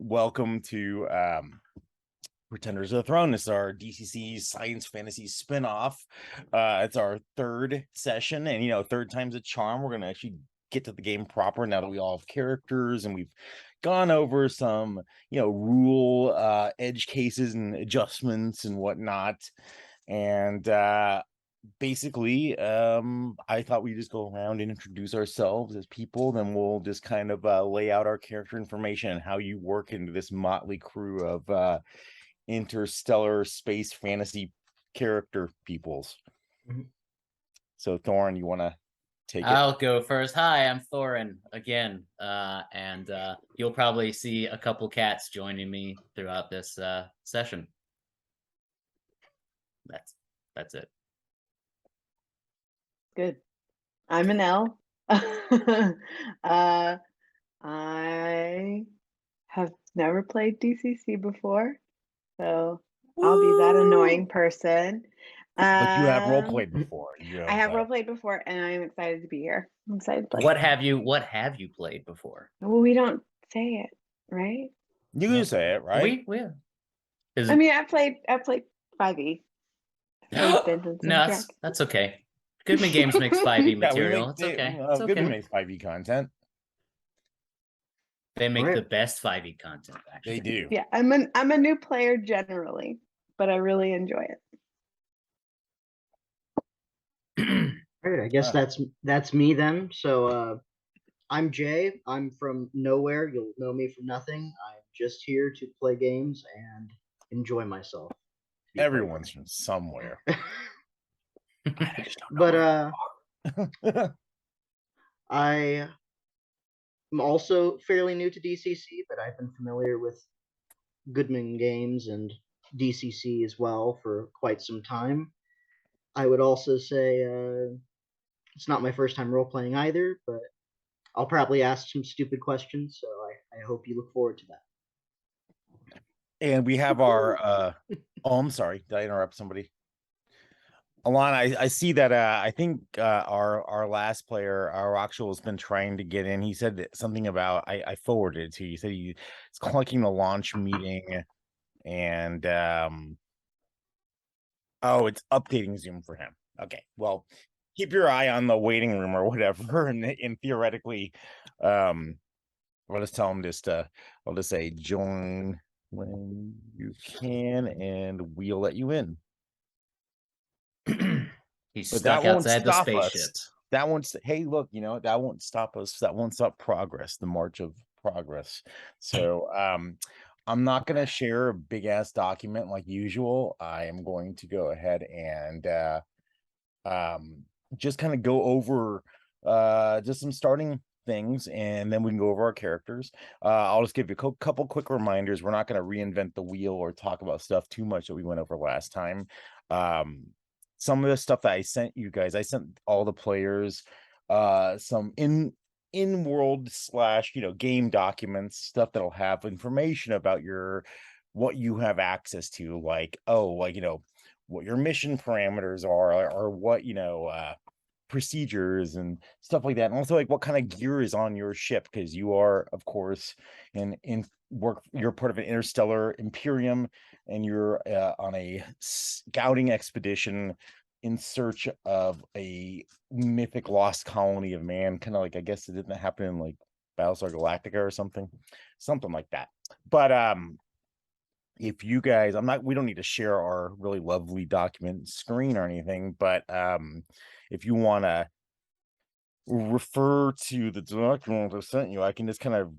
welcome to Pretenders of the Throne. This is our DCC science fantasy spinoff. It's our third session, and third time's a charm. We're gonna actually get to the game proper now that we all have characters and we've gone over some rule edge cases and adjustments and whatnot. And basically, I thought we'd just go around and introduce ourselves as people, then we'll just kind of lay out our character information and how you work into this motley crew of interstellar space fantasy character peoples. So Thorn, you want to take it? I'll go first. Hi, I'm Thorin again, and you'll probably see a couple cats joining me throughout this session. That's it. Good. I'm Anel. I have never played DCC before, so I'll be that annoying person. But you have role played before. I have role played before, and I'm excited to be here. I'm excited to play. What have you played before? Well, we don't say it, right? You can say it, right? We I mean, I played 5e. No, that's okay. Goodman Games makes 5e material. It's okay. It's okay. Goodman makes 5e content. They make the best 5e content, actually. They do. Yeah, I'm a new player generally, but I really enjoy it. All right, I guess that's me then. So I'm Jay. I'm from nowhere. You'll know me from nothing. I'm just here to play games and enjoy myself. Everyone's from somewhere. But I am also fairly new to DCC, but I've been familiar with Goodman Games and DCC as well for quite some time. I would also say it's not my first time role-playing either, but I'll probably ask some stupid questions, so I hope you look forward to that. And we have our oh, I'm sorry, did I interrupt somebody? Alana, I see that I think our last player, our actual, has been trying to get in. He said something about I forwarded it to you. He said he's clicking the launch meeting, and oh, it's updating Zoom for him. Okay, well, keep your eye on the waiting room or whatever, and theoretically, I'll just tell him I'll just say join when you can, and we'll let you in. He's stuck outside the spaceship. That won't. Hey, look, that won't stop us. That won't stop progress. The march of progress. So, I'm not going to share a big ass document like usual. I am going to go ahead and just kind of go over just some starting things, and then we can go over our characters. I'll just give you a couple quick reminders. We're not going to reinvent the wheel or talk about stuff too much that we went over last time. Some of the stuff that I sent you guys, I sent all the players some in-world / game documents, stuff that'll have information about what you have access to, like what your mission parameters are, or what procedures and stuff like that, and also like what kind of gear is on your ship, because you are, of course, you're part of an interstellar imperium, and you're on a scouting expedition in search of a mythic lost colony of man, kind of like, I guess it didn't happen in like Battlestar Galactica or something like that. But if you guys, we don't need to share our really lovely document screen or anything, but if you want to refer to the document I sent you, I can just kind of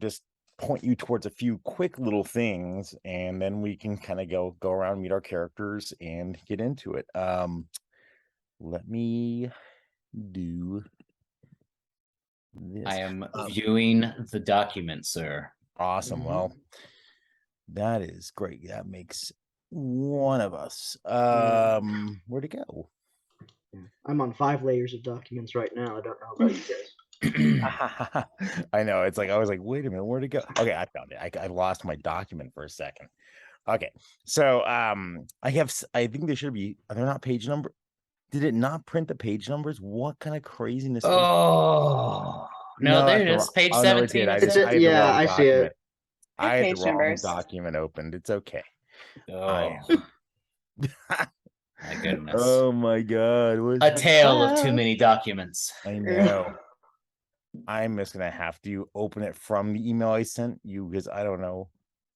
point you towards a few quick little things, and then we can kind of go around, meet our characters, and get into it. Let me do this. I am viewing the document, sir. Awesome. Well, that is great. That makes one of us. Where'd it go? I'm on 5 layers of documents right now. I don't know about you guys. I know. It's like, I was like, wait a minute, where'd it go? Okay, I found it. I lost my document for a second. Okay. So I think they should be, they're not page number. Did it not print the page numbers? What kind of craziness? Oh, no, there it is. Page 17. I see it. I had the page wrong numbers. document opened. It's okay. Oh, my goodness. Oh my god. A tale of too Well. many documents. I know. I'm just gonna have to open it from the email I sent you because I don't know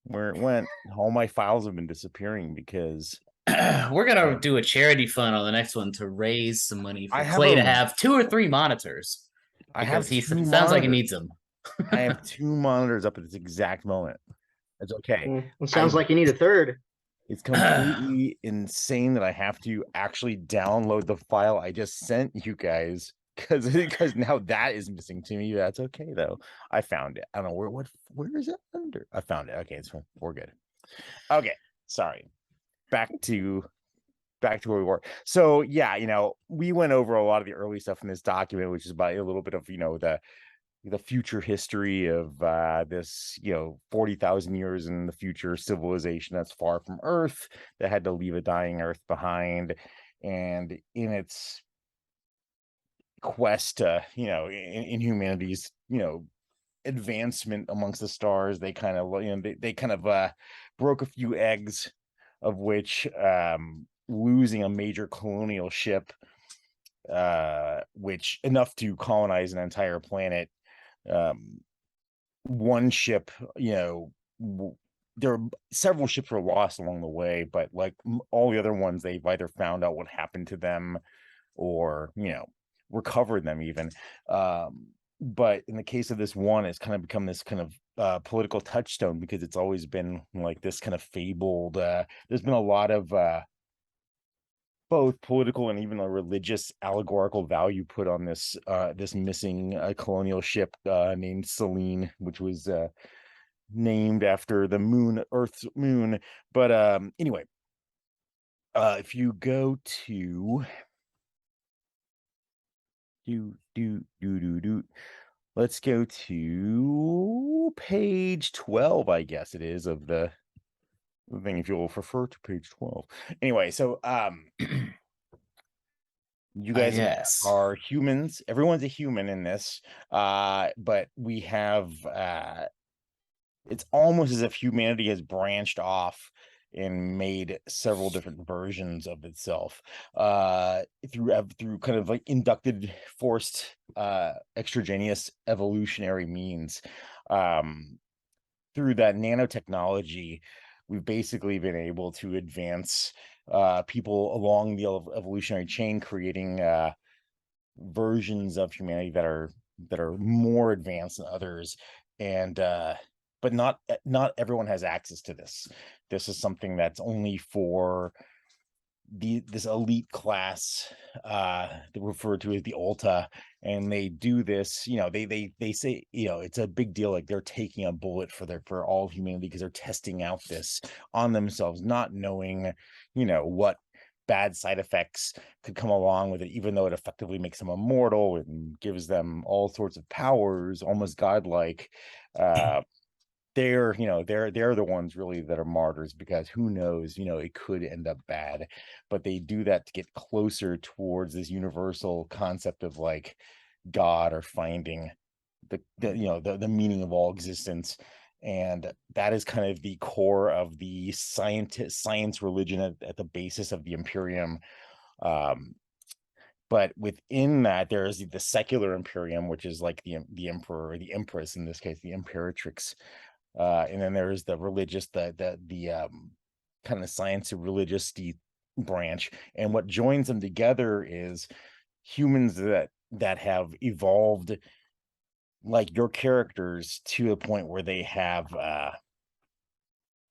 where it went. All my files have been disappearing because We're gonna do a charity fund on the next one to raise some money for I have Clay to a- have 2 or 3 monitors I have because he two sounds like he monitors. needs them. I have 2 monitors up at this exact moment. It's okay. It sounds like you need a third. It's completely insane that I have to actually download the file I just sent you guys because now that is missing to me. That's okay though. I found it. I don't know where is it under? I found it. Okay, we're good. Okay, sorry. Back to where we were. So yeah, we went over a lot of the early stuff in this document, which is about a little bit of the future history of this 40,000 years in the future civilization that's far from Earth, that had to leave a dying Earth behind, and in its quest to in humanity's advancement amongst the stars, they kind of they kind of broke a few eggs, of which losing a major colonial ship, which enough to colonize an entire planet. One ship, there are several ships were lost along the way, but like all the other ones, they've either found out what happened to them or recovered them even. But in the case of this one, it's kind of become this kind of political touchstone because it's always been like this kind of fabled. There's been a lot of both political and even a religious allegorical value put on this missing colonial ship named Selene, which was named after the moon, Earth's moon. But anyway, if you go to let's go to page 12, I guess it is, of the thing, if you'll refer to page 12. Anyway, so you guys yes. are humans. Everyone's a human in this, but we have it's almost as if humanity has branched off and made several different versions of itself through kind of like inducted, forced, extraneous evolutionary means. Through that nanotechnology, we've basically been able to advance people along the evolutionary chain, creating versions of humanity that are more advanced than others, and but not everyone has access to this. This is something that's only for this elite class they refer to as the Ulta, and they do this, they say, it's a big deal, like they're taking a bullet for all humanity because they're testing out this on themselves, not knowing what bad side effects could come along with it, even though it effectively makes them immortal and gives them all sorts of powers, almost godlike. They're the ones really that are martyrs, because who knows, it could end up bad, but they do that to get closer towards this universal concept of like God, or finding the meaning of all existence. And that is kind of the core of the science religion at the basis of the Imperium. But within that, there is the secular Imperium, which is like the emperor, or the empress, in this case the imperatrix. And then there's the religious, the kind of science and religious branch. And what joins them together is humans that have evolved like your characters to a point where they have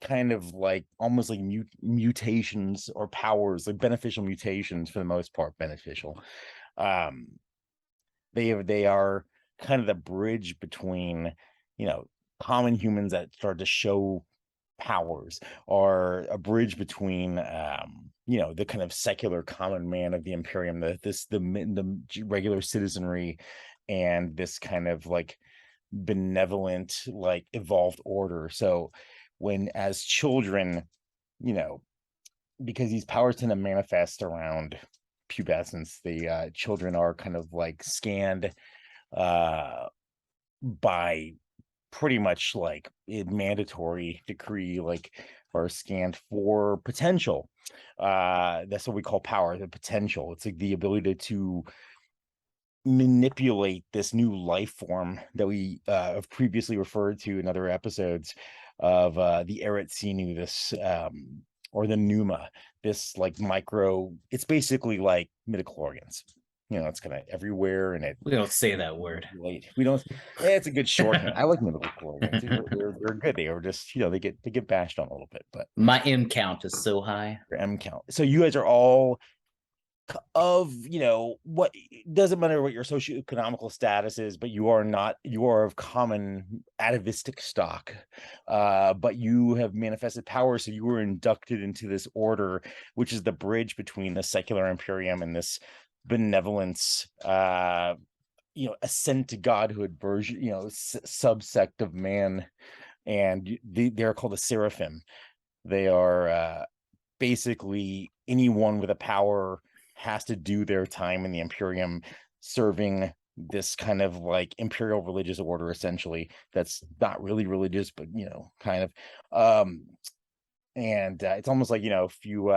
kind of like almost like mutations or powers, like beneficial mutations, for the most part beneficial. They are kind of the bridge between common humans that start to show powers, or a bridge between the kind of secular common man of the Imperium, the regular citizenry, and this kind of like benevolent, like evolved order. So when, as children, because these powers tend to manifest around pubescence, the children are kind of like scanned by pretty much like a mandatory decree, like, or scanned for potential. That's what we call power, the potential. It's like the ability to manipulate this new life form that we have previously referred to in other episodes of the Eretzinu, this or the Numa, this like micro, it's basically like midichlorians. You know, it's kind of everywhere, and it We don't say that word. we don't. It's a good shorthand. I like midichlorians. They're good. They are just, you know, they get bashed on a little bit, but My M count is so high. your M count. So you guys are all of, you know, what, it doesn't matter what your socioeconomical status is, but you are of common atavistic stock, but you have manifested power, so you were inducted into this order, which is the bridge between the secular imperium and this benevolence, you know, ascent to godhood version, you know, subsect of man. And they're called the seraphim. They are basically anyone with a power has to do their time in the Imperium serving this kind of like imperial religious order, essentially, that's not really religious, but, you know, kind of. And it's almost like, you know, if you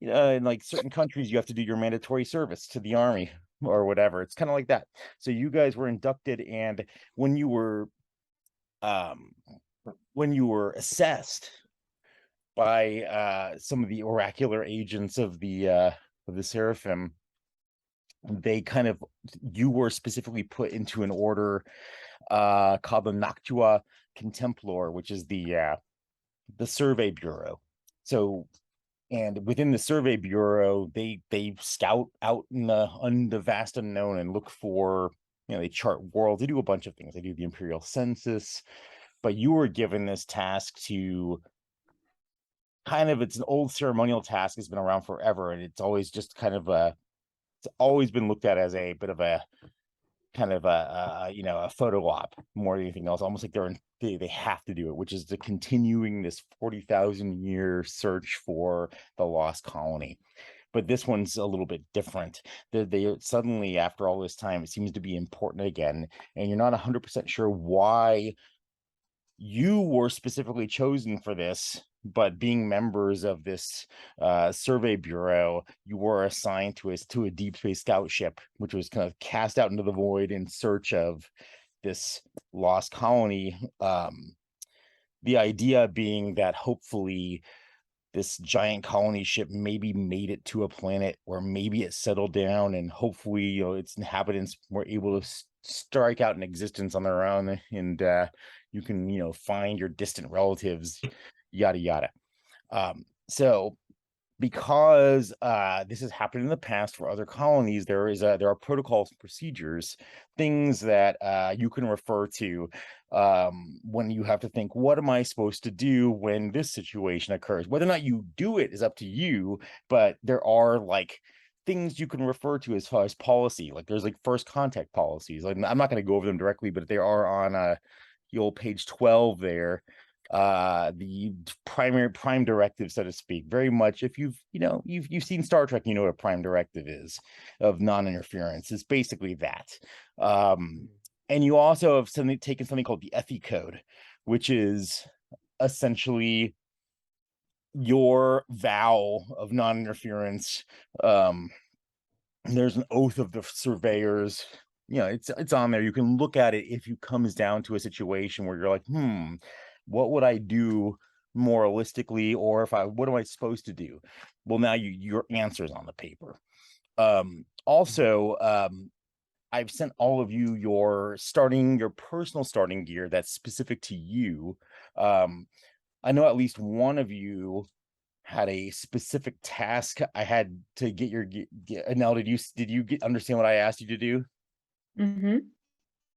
you know, in like certain countries you have to do your mandatory service to the army or whatever. It's kind of like that. So you guys were inducted, and when you were assessed by some of the oracular agents of the seraphim, they kind of, you were specifically put into an order called the Noctua Contemplor, which is the survey bureau. So, and within the survey bureau, they scout out in the vast unknown and look for, you know, they chart worlds. They do a bunch of things. They do the imperial census, but you were given this task to kind of, it's an old ceremonial task. It's been around forever, and it's always just kind of it's always been looked at as a bit of a kind of a you know, a photo op more than anything else, almost like they have to do it, which is the continuing this 40,000 year search for the lost colony. But this one's a little bit different. They suddenly, after all this time, it seems to be important again, and you're not 100% sure why you were specifically chosen for this, but being members of this survey bureau, you were assigned to a deep space scout ship, which was kind of cast out into the void in search of this lost colony. The idea being that hopefully this giant colony ship maybe made it to a planet, or maybe it settled down, and hopefully, you know, its inhabitants were able to strike out in existence on their own, and you can, you know, find your distant relatives, yada yada. So because this has happened in the past for other colonies, there are protocols and procedures, things that you can refer to when you have to think, what am I supposed to do when this situation occurs? Whether or not you do it is up to you, but there are like things you can refer to as far as policy. Like there's like first contact policies. Like, I'm not going to go over them directly, but they are on the old page 12 there. The prime directive, so to speak. Very much, if you've seen Star Trek, you know what a prime directive is of non-interference. It's basically that. And you also have taken something called the Ethy Code, which is essentially your vow of non-interference. There's an oath of the surveyors. You know, it's on there. You can look at it if it comes down to a situation where you're like, what would I do moralistically, or what am I supposed to do? Well, now your answer's on the paper. Also, I've sent all of you your personal starting gear that's specific to you. I know at least one of you had a specific task. I had to get your Nell, did you understand what I asked you to do? Mm-hmm.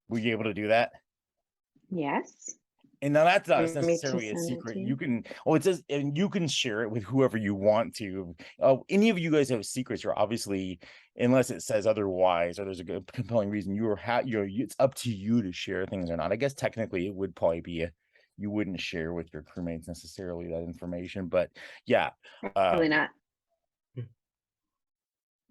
Were you able to do that? Yes. And now that's not Want me to necessarily a send it secret. to you? You can, it says, and you can share it with whoever you want to. Any of you guys have secrets, you're obviously, unless it says otherwise, or there's a good compelling reason, it's up to you to share things or not. I guess technically it would probably be you wouldn't share with your crewmates necessarily that information, but yeah. Probably not.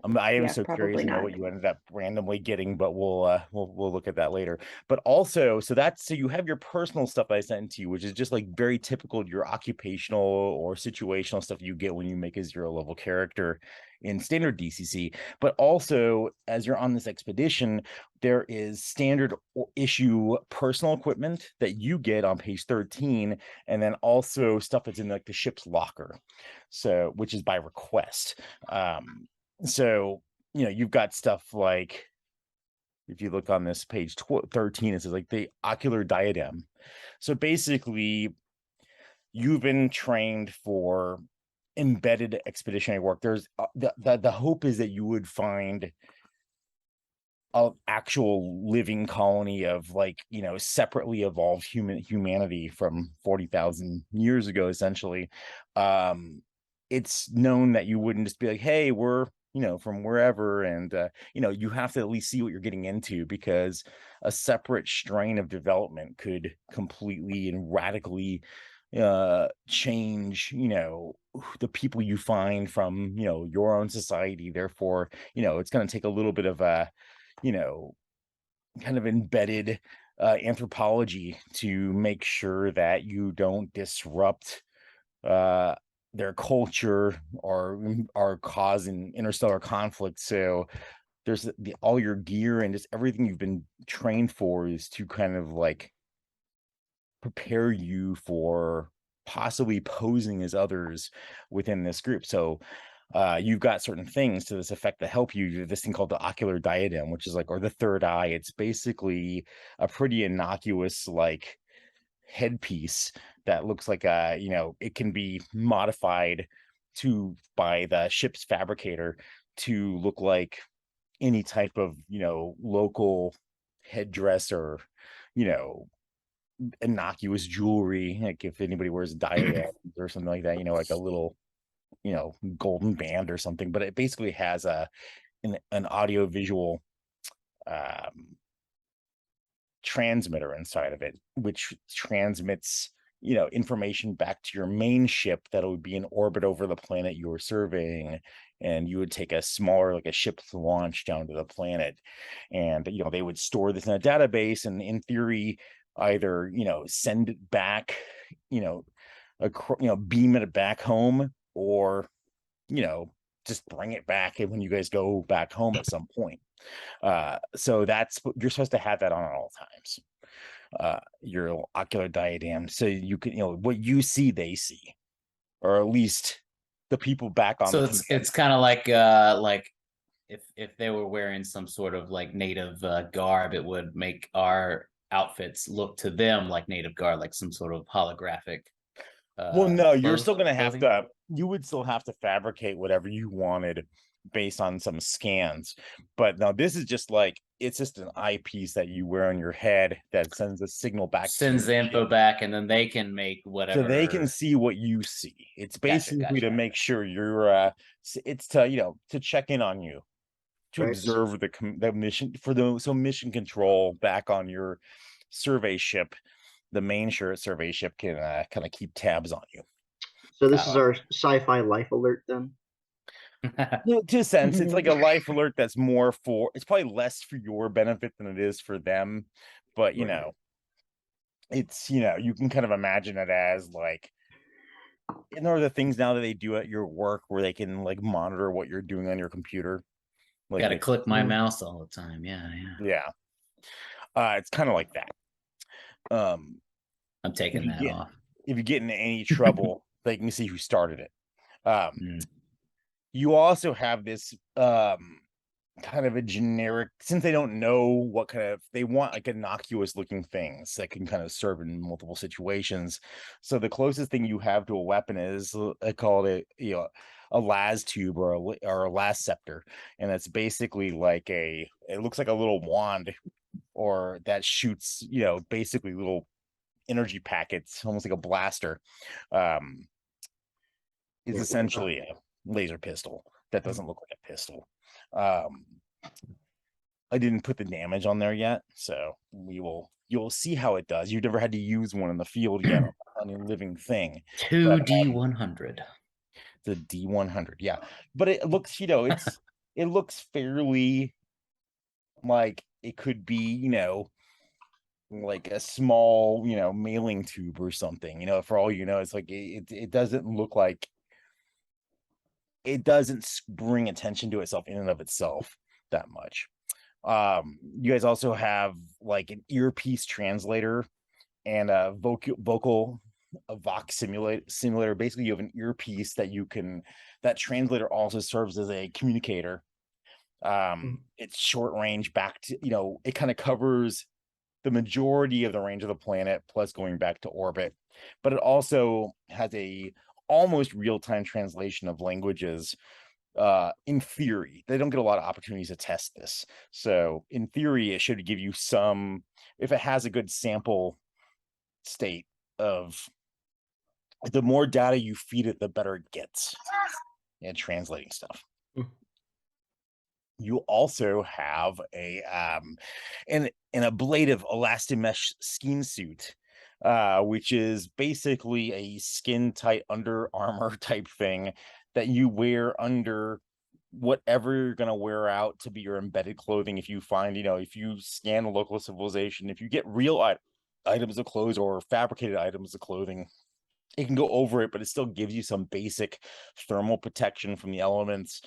I am Yeah, so curious probably to know not. what you ended up randomly getting, but we'll look at that later. But also, so you have your personal stuff I sent to you, which is just like very typical your occupational or situational stuff you get when you make a 0 level character in standard DCC. But also, as you're on this expedition, there is standard issue personal equipment that you get on page 13, and then also stuff that's in like the ship's locker, so which is by request. So, you've got stuff like, if you look on this page 13, it says like the ocular diadem. So basically, you've been trained for embedded expeditionary work. There's the hope is that you would find an actual living colony of like, separately evolved humanity from 40,000 years ago, essentially. It's known that you wouldn't just be like, hey, we're from wherever, and you have to at least see what you're getting into, because a separate strain of development could completely and radically change the people you find from your own society. Therefore, it's going to take a little bit of a kind of embedded anthropology to make sure that you don't disrupt their culture or cause an interstellar conflict. So there's all your gear and just everything you've been trained for is to kind of like prepare you for possibly posing as others within this group. So you've got certain things to this effect that help you. This thing called the ocular diadem, which is like, or the third eye. It's basically a pretty innocuous like headpiece that looks like it can be modified by the ship's fabricator to look like any type of local headdress or you know innocuous jewelry, like if anybody wears a diadem or something like that, like a little golden band or something. But it basically has an audio visual transmitter inside of it, which transmits information back to your main ship that would be in orbit over the planet you were surveying, and you would take a smaller, like a ship's launch, down to the planet, and they would store this in a database, and in theory either send it back, beam it back home, or just bring it back when you guys go back home at some point. So that's what you're supposed to have that on at all times. Your ocular diadem, so you can what you see they see, or at least the people back on So the it's kind of like if they were wearing some sort of like native garb, it would make our outfits look to them like native garb, like some sort of holographic well, no, you're still gonna have clothing. to you would still have to fabricate whatever you wanted based on some scans. But no, this is just like, it's just an eyepiece that you wear on your head that sends a signal back to Sends the your info ship, back, and then they can make so whatever. they can see what you see. It's basically to Gotcha. make sure you're it's to to check in on you, to Right. observe the mission for so mission control back on your survey ship. The main survey ship can kind of keep tabs on you. So this is our sci-fi life alert then. To a sense, it's like a life alert that's more for, it's probably less for your benefit than it is for them. But Right. it's you can kind of imagine it as like, there are the things now that they do at your work where they can like monitor what you're doing on your computer. Like, Gotta if, click my mouse all the time. Yeah. yeah, it's kind of like that. I'm taking that off. If you get into any trouble, they can see who started it. Mm. You also have this kind of a generic, since they don't know what kind of, they want like innocuous looking things that can kind of serve in multiple situations. So the closest thing you have to a weapon is, I call it a las tube, or a las scepter, and it's basically like it looks like a little wand, or that shoots basically little energy packets, almost like a blaster. Is essentially a laser pistol that doesn't look like a pistol. I didn't put the damage on there yet, so you'll see how it does. You've never had to use one in the field yet on a living thing. 2D100. The D100, yeah, but it looks, it's it looks fairly like it could be, like a small, mailing tube or something, for all you know. It's like it doesn't look like, it doesn't bring attention to itself in and of itself that much. You guys also have like an earpiece translator and a vox simulator. Basically, you have an earpiece that translator also serves as a communicator. It's short range back to, it kind of covers the majority of the range of the planet plus going back to orbit, but it also has a almost real-time translation of languages. In theory, they don't get a lot of opportunities to test this, so in theory it should give you some, if it has a good sample state of, the more data you feed it, the better it gets at translating stuff. You also have an ablative elastomesh skin suit, which is basically a skin tight under armor type thing that you wear under whatever you're going to wear out to be your embedded clothing. If you find, if you scan a local civilization, if you get real items of clothes or fabricated items of clothing, it can go over it, but it still gives you some basic thermal protection from the elements.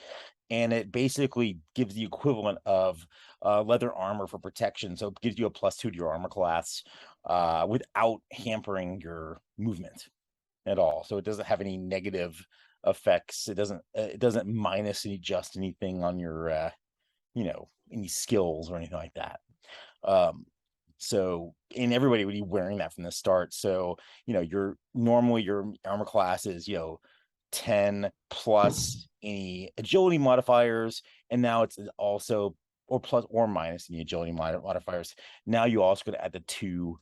And it basically gives the equivalent of leather armor for protection. So it gives you a +2 to your armor class without hampering your movement at all. So it doesn't have any negative effects. It doesn't minus any just anything on your any skills or anything like that. So, and everybody would be wearing that from the start. So, your armor class is, 10 plus any agility modifiers, and now it's also, or plus or minus any agility modifiers. Now you also going to add the 2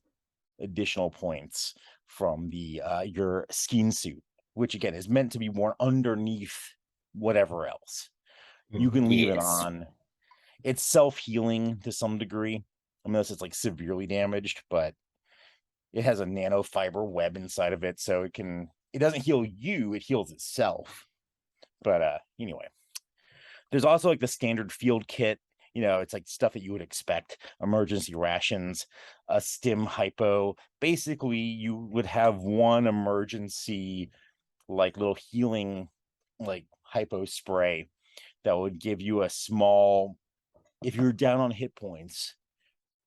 additional points from the your skin suit, which again is meant to be worn underneath whatever else. You can leave it on. It's self-healing to some degree, unless it's like severely damaged, but it has a nanofiber web inside of it, so it doesn't heal you, it heals itself. But anyway, there's also like the standard field kit. It's like stuff that you would expect: emergency rations, a stim hypo. Basically, you would have one emergency like little healing like hypo spray that would give you a small, if you're down on hit points,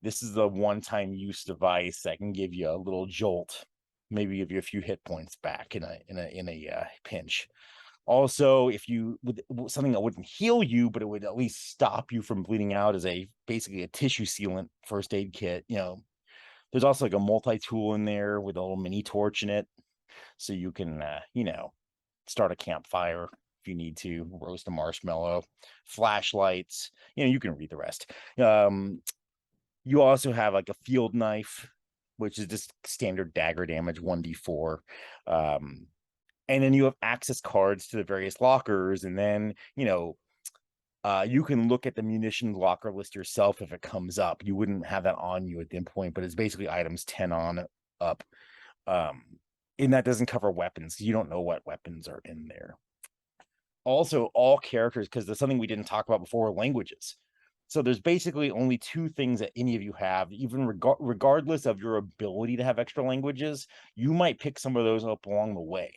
this is the one-time use device that can give you a little jolt, maybe give you a few hit points back in a pinch. Also, if you with something that wouldn't heal you, but it would at least stop you from bleeding out, as basically a tissue sealant first aid kit. There's also like a multi-tool in there with a little mini torch in it, so you can start a campfire if you need to, roast a marshmallow, flashlights. You can read the rest. You also have like a field knife, which is just standard dagger damage, 1d4. And then you have access cards to the various lockers, and then you can look at the munitions locker list yourself if it comes up. You wouldn't have that on you at that point, but it's basically items 10 on up. And that doesn't cover weapons. You don't know what weapons are in there. Also, all characters, because there's something we didn't talk about before, languages. So there's basically only 2 things that any of you have, even regardless of your ability to have extra languages. You might pick some of those up along the way.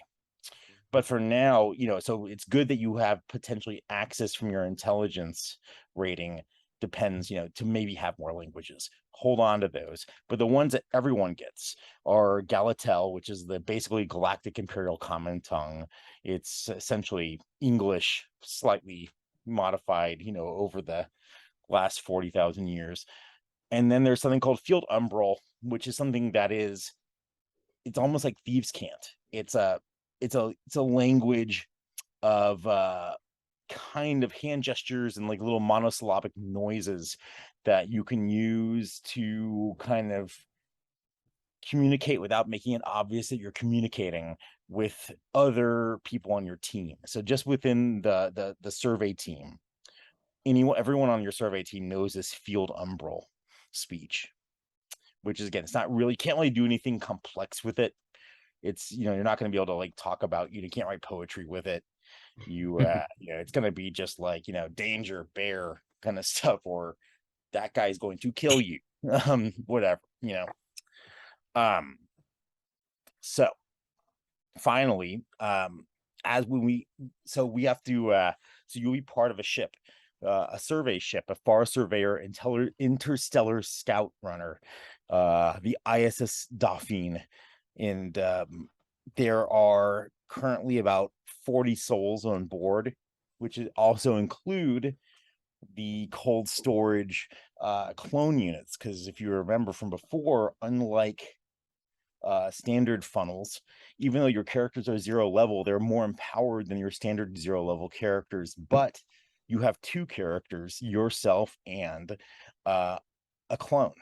But for now, so it's good that you have potentially access from your intelligence rating, depends, to maybe have more languages. Hold on to those. But the ones that everyone gets are Galatel, which is the basically Galactic Imperial Common Tongue. It's essentially English, slightly modified, over the last 40,000 years. And then there's something called Field Umbral, which is something that it's almost like thieves' cant. It's a language of kind of hand gestures and like little monosyllabic noises that you can use to kind of communicate without making it obvious that you're communicating with other people on your team. So just within the survey team, everyone on your survey team knows this Field Umbral speech, which is, again, it's not really, can't really do anything complex with it. It's, you're not going to be able to like talk about, you can't write poetry with it. You you know, it's gonna be just like, you know, danger, bear kind of stuff, or that guy's going to kill you. Whatever, you know. So finally, as when we so we have to so you'll be part of a ship, a survey ship, a far surveyor interstellar scout runner, the ISS Dauphine. And there are currently about 40 souls on board, which is also include the cold storage clone units, because if you remember from before, unlike standard funnels, even though your characters are 0 level, they're more empowered than your standard 0 level characters, but you have 2 characters, yourself and a clone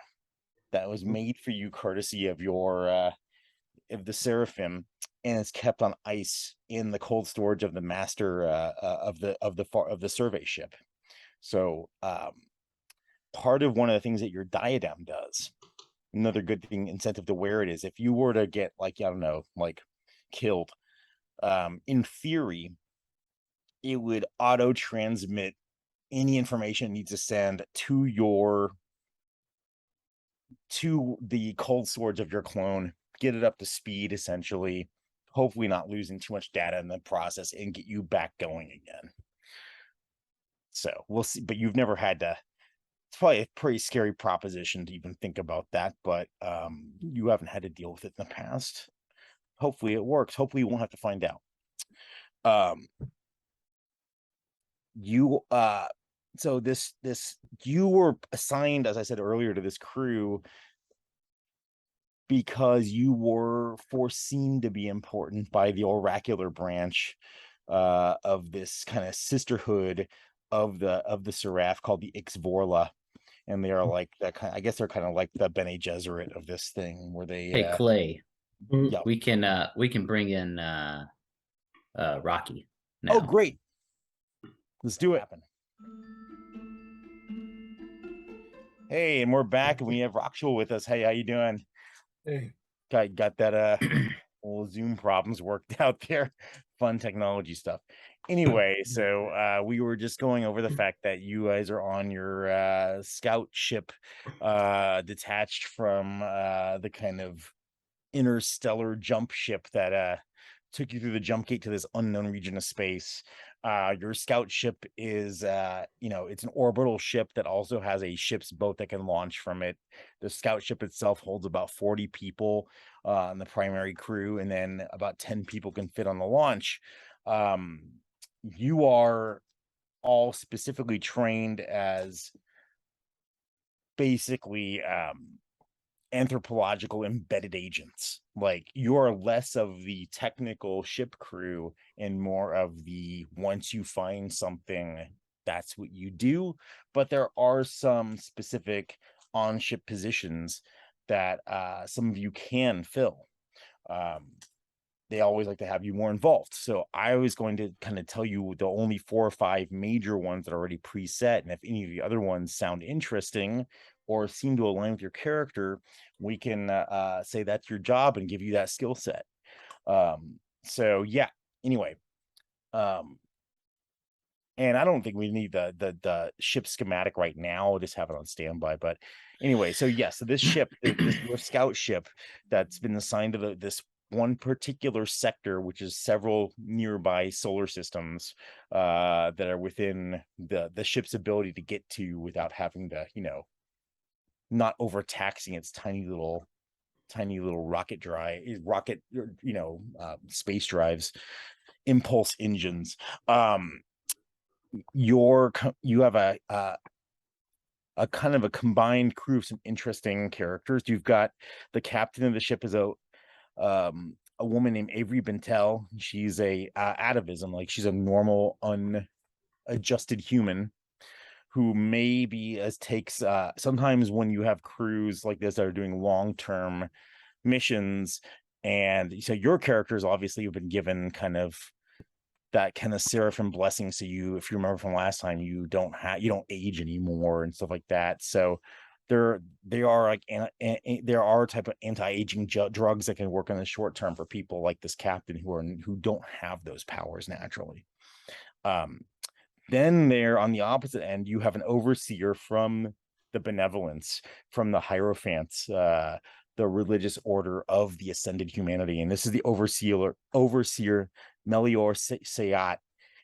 that was made for you courtesy of your of the Seraphim, and it's kept on ice in the cold storage of the master of the survey ship. So part of one of the things that your diadem does, another good thing, incentive to wear it, is if you were to get, like, I don't know, like killed, in theory, it would auto transmit any information it needs to send to the cold storage of your clone, get it up to speed, essentially, hopefully not losing too much data in the process, and get you back going again. So we'll see, but you've never had to. It's probably a pretty scary proposition to even think about that, but you haven't had to deal with it in the past. Hopefully it works. Hopefully you won't have to find out. So this you were assigned, as I said earlier, to this crew because you were foreseen to be important by the oracular branch of this kind of sisterhood of the Seraph called the Ixvorla. And they are like that kind. I guess they're kind of like the Bene Gesserit of this thing, where they. Hey Clay, Yeah. we can bring in Rocky now. Oh, great! Let's do it. Hey, and we're back, and we have Rockshul with us. Hey, how you doing? Hey. Got that little Zoom problems worked out there. Fun technology stuff. Anyway, so we were just going over the fact that you guys are on your scout ship, detached from the kind of interstellar jump ship that took you through the jump gate to this unknown region of space. Your scout ship is it's an orbital ship that also has a ship's boat that can launch from it. The scout ship itself holds about 40 people in the primary crew, and then about 10 people can fit on the launch. You are all specifically trained as basically anthropological embedded agents. Like, you're less of the technical ship crew and more of the, once you find something, that's what you do. But there are some specific on ship positions that some of you can fill. They always like to have you more involved. So I was going to kind of tell you the only 4 or 5 major ones that are already preset. And if any of the other ones sound interesting or seem to align with your character, we can say that's your job and give you that skill set. So yeah, anyway. And I don't think we need the ship schematic right now. We'll just have it on standby. But anyway, so yeah, so this ship, your scout ship that's been assigned to this one particular sector, which is several nearby solar systems that are within the ship's ability to get to without having to, not overtaxing its tiny little space drives, impulse engines. You have a kind of a combined crew of some interesting characters. You've got the captain of the ship is a woman named Avery Bentel. She's a atavism, like she's a normal unadjusted human who maybe takes sometimes when you have crews like this that are doing long-term missions, and so your characters obviously have been given kind of that kind of seraphim blessing, so you, if you remember from last time, you don't age anymore and stuff like that. So they are like there are type of anti-aging drugs that can work in the short term for people like this captain who don't have those powers naturally. Then there on the opposite end, you have an overseer from the benevolence, from the Hierophants, the religious order of the ascended humanity. And this is the overseer Melior Sayat.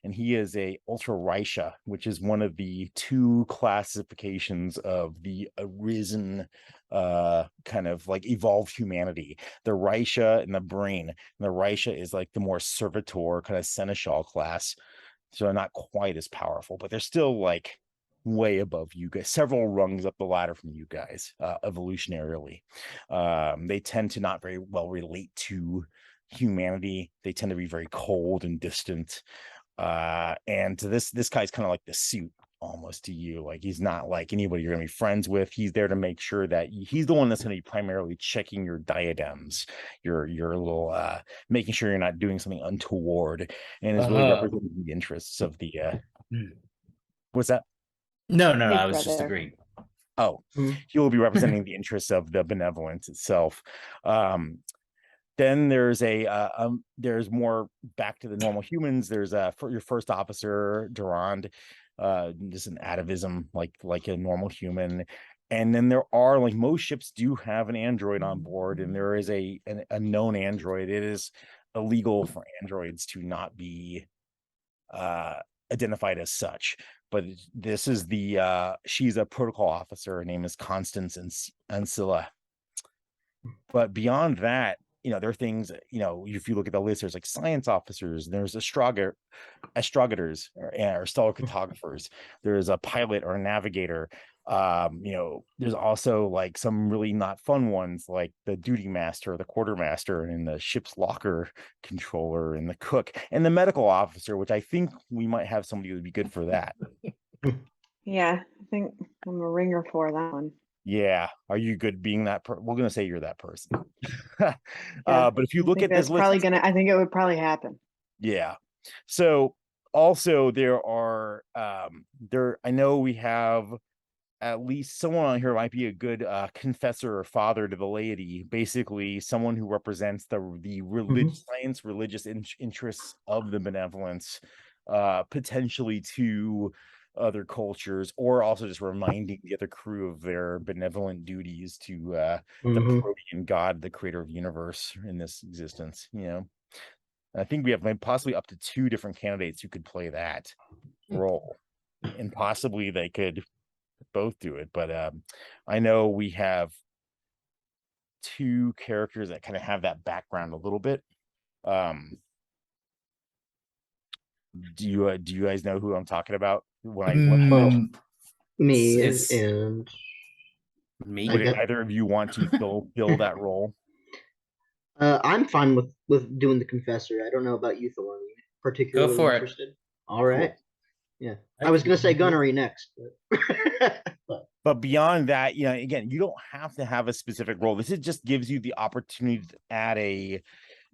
And he is a Ultra Raisha, which is one of the two classifications of the arisen kind of like evolved humanity. The Raisha and the brain. And the Raisha is like the more servitor kind of seneschal class. So they're not quite as powerful, but they're still like way above you guys, several rungs up the ladder from you guys, evolutionarily. They tend to not very well relate to humanity. They tend to be very cold and distant. And this guy's kind of like the suit almost to you. Like he's not like anybody you're gonna be friends with. He's there to make sure that he's the one that's gonna be primarily checking your diadems, your little making sure you're not doing something untoward, and is really representing the interests of the what's that? No, Big I was just brother. agreeing. Oh, he will be representing the interests of the benevolence itself. Then there's there's more back to the normal humans. There's for your first officer, Durand, just an atavism like a normal human. And then there are, like, most ships do have an android on board, and there is a known android. It is illegal for androids to not be identified as such, but this is she's a protocol officer. Her name is Constance Ancilla. But beyond that, there are things, if you look at the list, there's like science officers, there's astrologers or stellar cartographers, there's a pilot or a navigator. There's also like some really not fun ones like the duty master, the quartermaster, and the ship's locker controller, and the cook, and the medical officer, which I think we might have somebody who would be good for that. Yeah, I think I'm a ringer for that one. Yeah, are you good being that we're gonna say you're that person. Yeah, But if you I look think at this that's list, probably I think it would probably happen. yeah. So also there are I know we have at least someone on here might be a good confessor or father to the laity, basically someone who represents the religious science, religious interests of the benevolence, potentially to other cultures, or also just reminding the other crew of their benevolent duties to the Protean god, the creator of the universe in this existence. I think we have possibly up to 2 different candidates who could play that role, and possibly they could both do it. But I know we have 2 characters that kind of have that background a little bit. Do you guys know who I'm talking about when I Me It's and me. would either of you want to fill that role? I'm fine with doing the confessor. I don't know about you, Thor. Are you particularly for it. interested? All right. Cool. Yeah. I was gonna say gunnery next, but But beyond that, again, you don't have to have a specific role. This just gives you the opportunity to add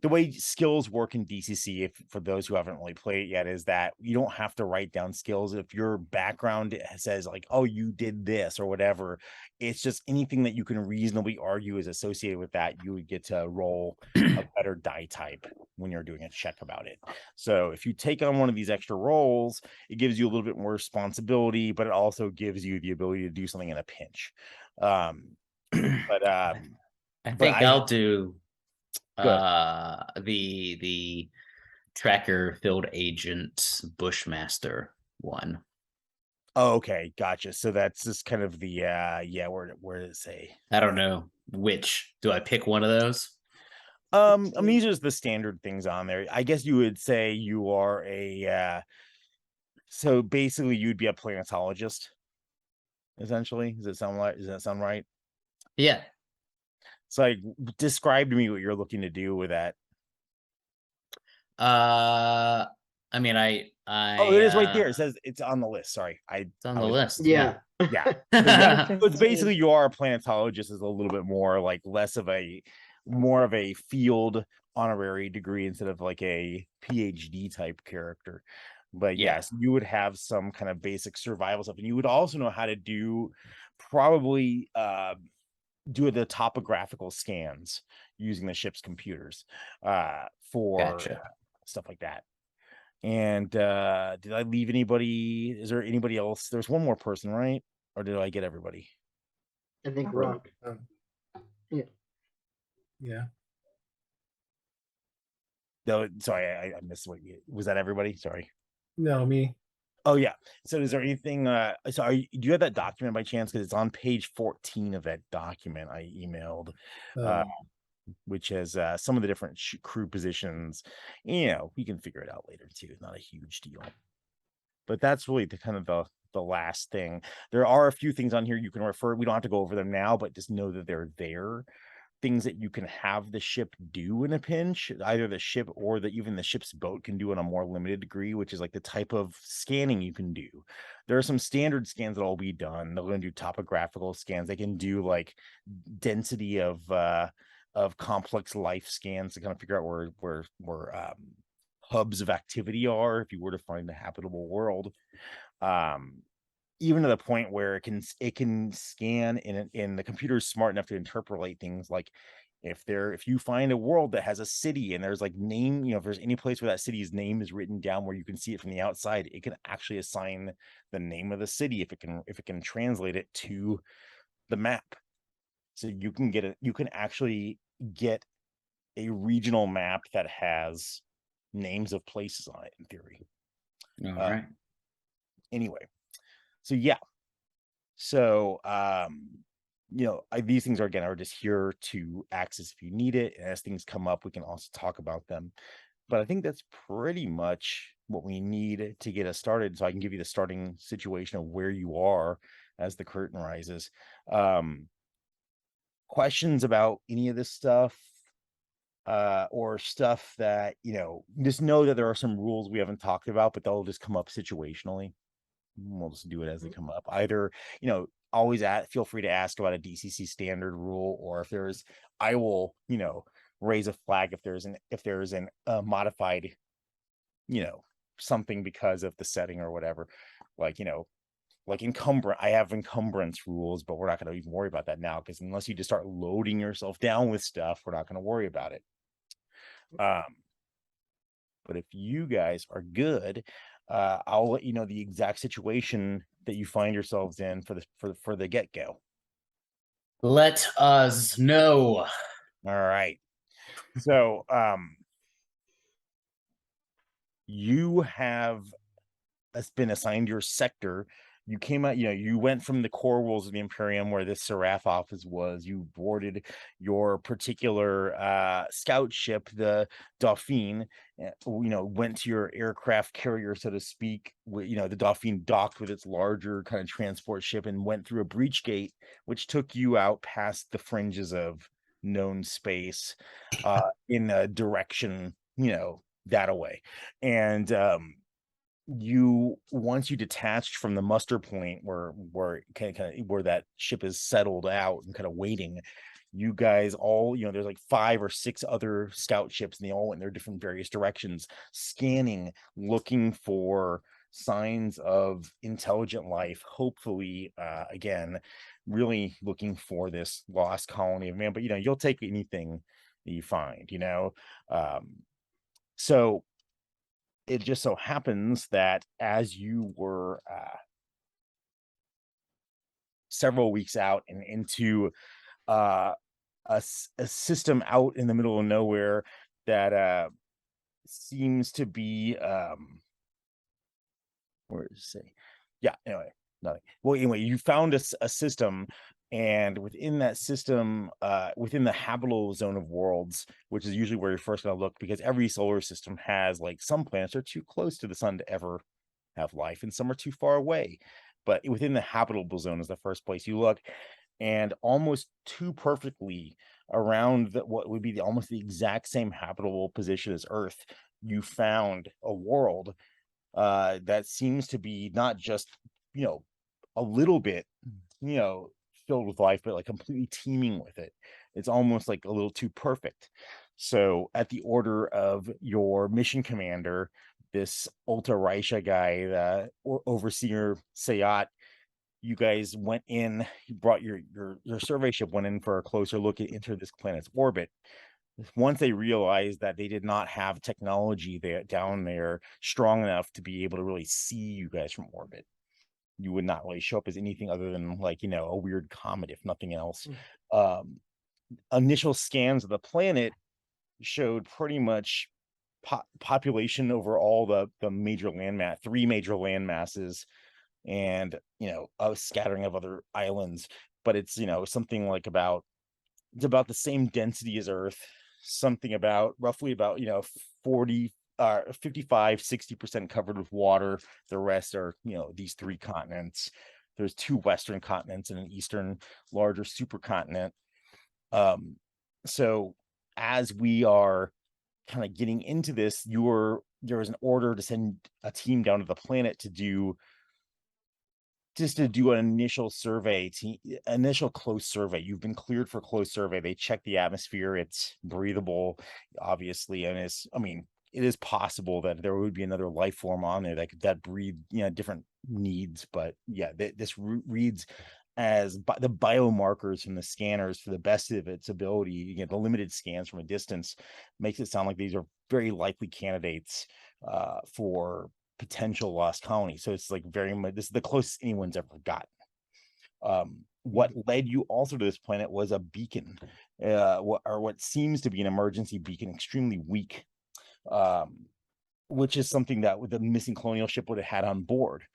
the way skills work in DCC, for those who haven't really played it yet, is that you don't have to write down skills. If your background says like, oh, you did this or whatever, it's just anything that you can reasonably argue is associated with that. You would get to roll a better die type when you're doing a check about it. So if you take on one of these extra roles, it gives you a little bit more responsibility, but it also gives you the ability to do something in a pinch. I think I'll do the tracker field agent bushmaster one. Oh, okay, gotcha. So that's just kind of the where does it say? I don't know which. Do I pick one of those? I mean, these are just the standard things on there. I guess you would say you are so basically you'd be a planetologist, essentially. Does that sound right? Yeah. So like, describe to me what you're looking to do with that. I mean, I oh, it is right there. It says it's on the list. Sorry, it's on the list. yeah. Yeah. So it's basically you are a planetologist, is a little bit more like more of a field honorary degree instead of like a PhD type character. But Yeah. yes, you would have some kind of basic survival stuff, and you would also know how to do probably do the topographical scans using the ship's computers for Gotcha. stuff like that. And did I leave anybody? Is there anybody else? There's one more person, right? Or did I get everybody? I think Uh-huh. Rock. Yeah. Yeah. No, sorry, I missed what you was that everybody? Sorry. No, me. Oh yeah. So is there anything so do you have that document by chance? Because it's on page 14 of that document I emailed, which has some of the different crew positions. You know, we can figure it out later too. It's not a huge deal. But that's really the kind of the last thing. There are a few things on here you can refer. We don't have to go over them now, but just know that they're there. Things that you can have the ship do in a pinch, either the ship or even the ship's boat can do in a more limited degree, which is like the type of scanning you can do. There are some standard scans that will be done. They're going to do topographical scans. They can do like density of complex life scans to kind of figure out where hubs of activity are if you were to find a habitable world. Even to the point where it can scan in the computer is smart enough to interpolate things like if you find a world that has a city and there's like name, you know, if there's any place where that city's name is written down where you can see it from the outside, it can actually assign the name of the city if it can translate it to the map. So you can actually get a regional map that has names of places on it in theory. All right. Anyway, so yeah. So you know, these things are just here to access if you need it, and as things come up we can also talk about them. But I think that's pretty much what we need to get us started, so I can give you the starting situation of where you are as the curtain rises. Questions about any of this stuff, or stuff that, you know, just know that there are some rules we haven't talked about, but they'll just come up situationally. We'll just do it as they come up. Either, you know, always feel free to ask about a DCC standard rule, or if there's, I will, you know, raise a flag if there's an modified, you know, something because of the setting or whatever. Like, you know, like I have encumbrance rules, but we're not going to even worry about that now, because unless you just start loading yourself down with stuff, we're not going to worry about it. But if you guys are good, I'll let you know the exact situation that you find yourselves in for the get-go. Let us know. All right. So you have been assigned your sector. You came out, you know, you went from the core rules of the Imperium where this Seraph office was. You boarded your particular scout ship, the Dauphine, you know, went to your aircraft carrier, so to speak. You know, the Dauphine docked with its larger kind of transport ship and went through a breach gate, which took you out past the fringes of known space in a direction, you know, that away. And once you detached from the muster point where that ship is settled out and kind of waiting, you guys all, you know, there's like 5 or 6 other scout ships, and they all went in their different various directions, scanning, looking for signs of intelligent life, hopefully again really looking for this lost colony of man. But you know, you'll take anything that you find, you know. So it just so happens that as you were several weeks out and into a system out in the middle of nowhere that seems to be where is it? Yeah, anyway, nothing. Well, anyway, you found a system, and within that system, within the habitable zone of worlds, which is usually where you're first going to look, because every solar system has, like, some planets are too close to the sun to ever have life, and some are too far away. But within the habitable zone is the first place you look, and almost too perfectly around what would be almost the exact same habitable position as Earth, you found a world that seems to be not just, you know, a little bit, you know, filled with life, but like completely teeming with it. It's almost like a little too perfect. So at the order of your mission commander, this Ultra Reisha guy, the overseer Sayat, you guys went in, you brought your survey ship went in for a closer look into this planet's orbit. Once they realized that they did not have technology there down there strong enough to be able to really see you guys from orbit, you would not really show up as anything other than like, you know, a weird comet, if nothing else. Initial scans of the planet showed pretty much population over all the major landmass, 3 major land masses, and, you know, a scattering of other islands. But it's, you know, something like it's about the same density as Earth, something about roughly about, you know, 55-60% covered with water. The rest are, you know, these 3 continents. There's 2 western continents and an eastern larger supercontinent. So as we are kind of getting into this, there was an order to send a team down to the planet to do an initial survey, initial close survey. You've been cleared for close survey. They check the atmosphere. It's breathable, obviously. And it is possible that there would be another life form on there that breathe, you know, different needs. But yeah, this reads as the biomarkers from the scanners for the best of its ability. You get the limited scans from a distance makes it sound like these are very likely candidates for potential lost colony. So it's like very much, this is the closest anyone's ever gotten. What led you also to this planet was a beacon, what seems to be an emergency beacon, extremely weak, which is something that the missing colonial ship would have had on board.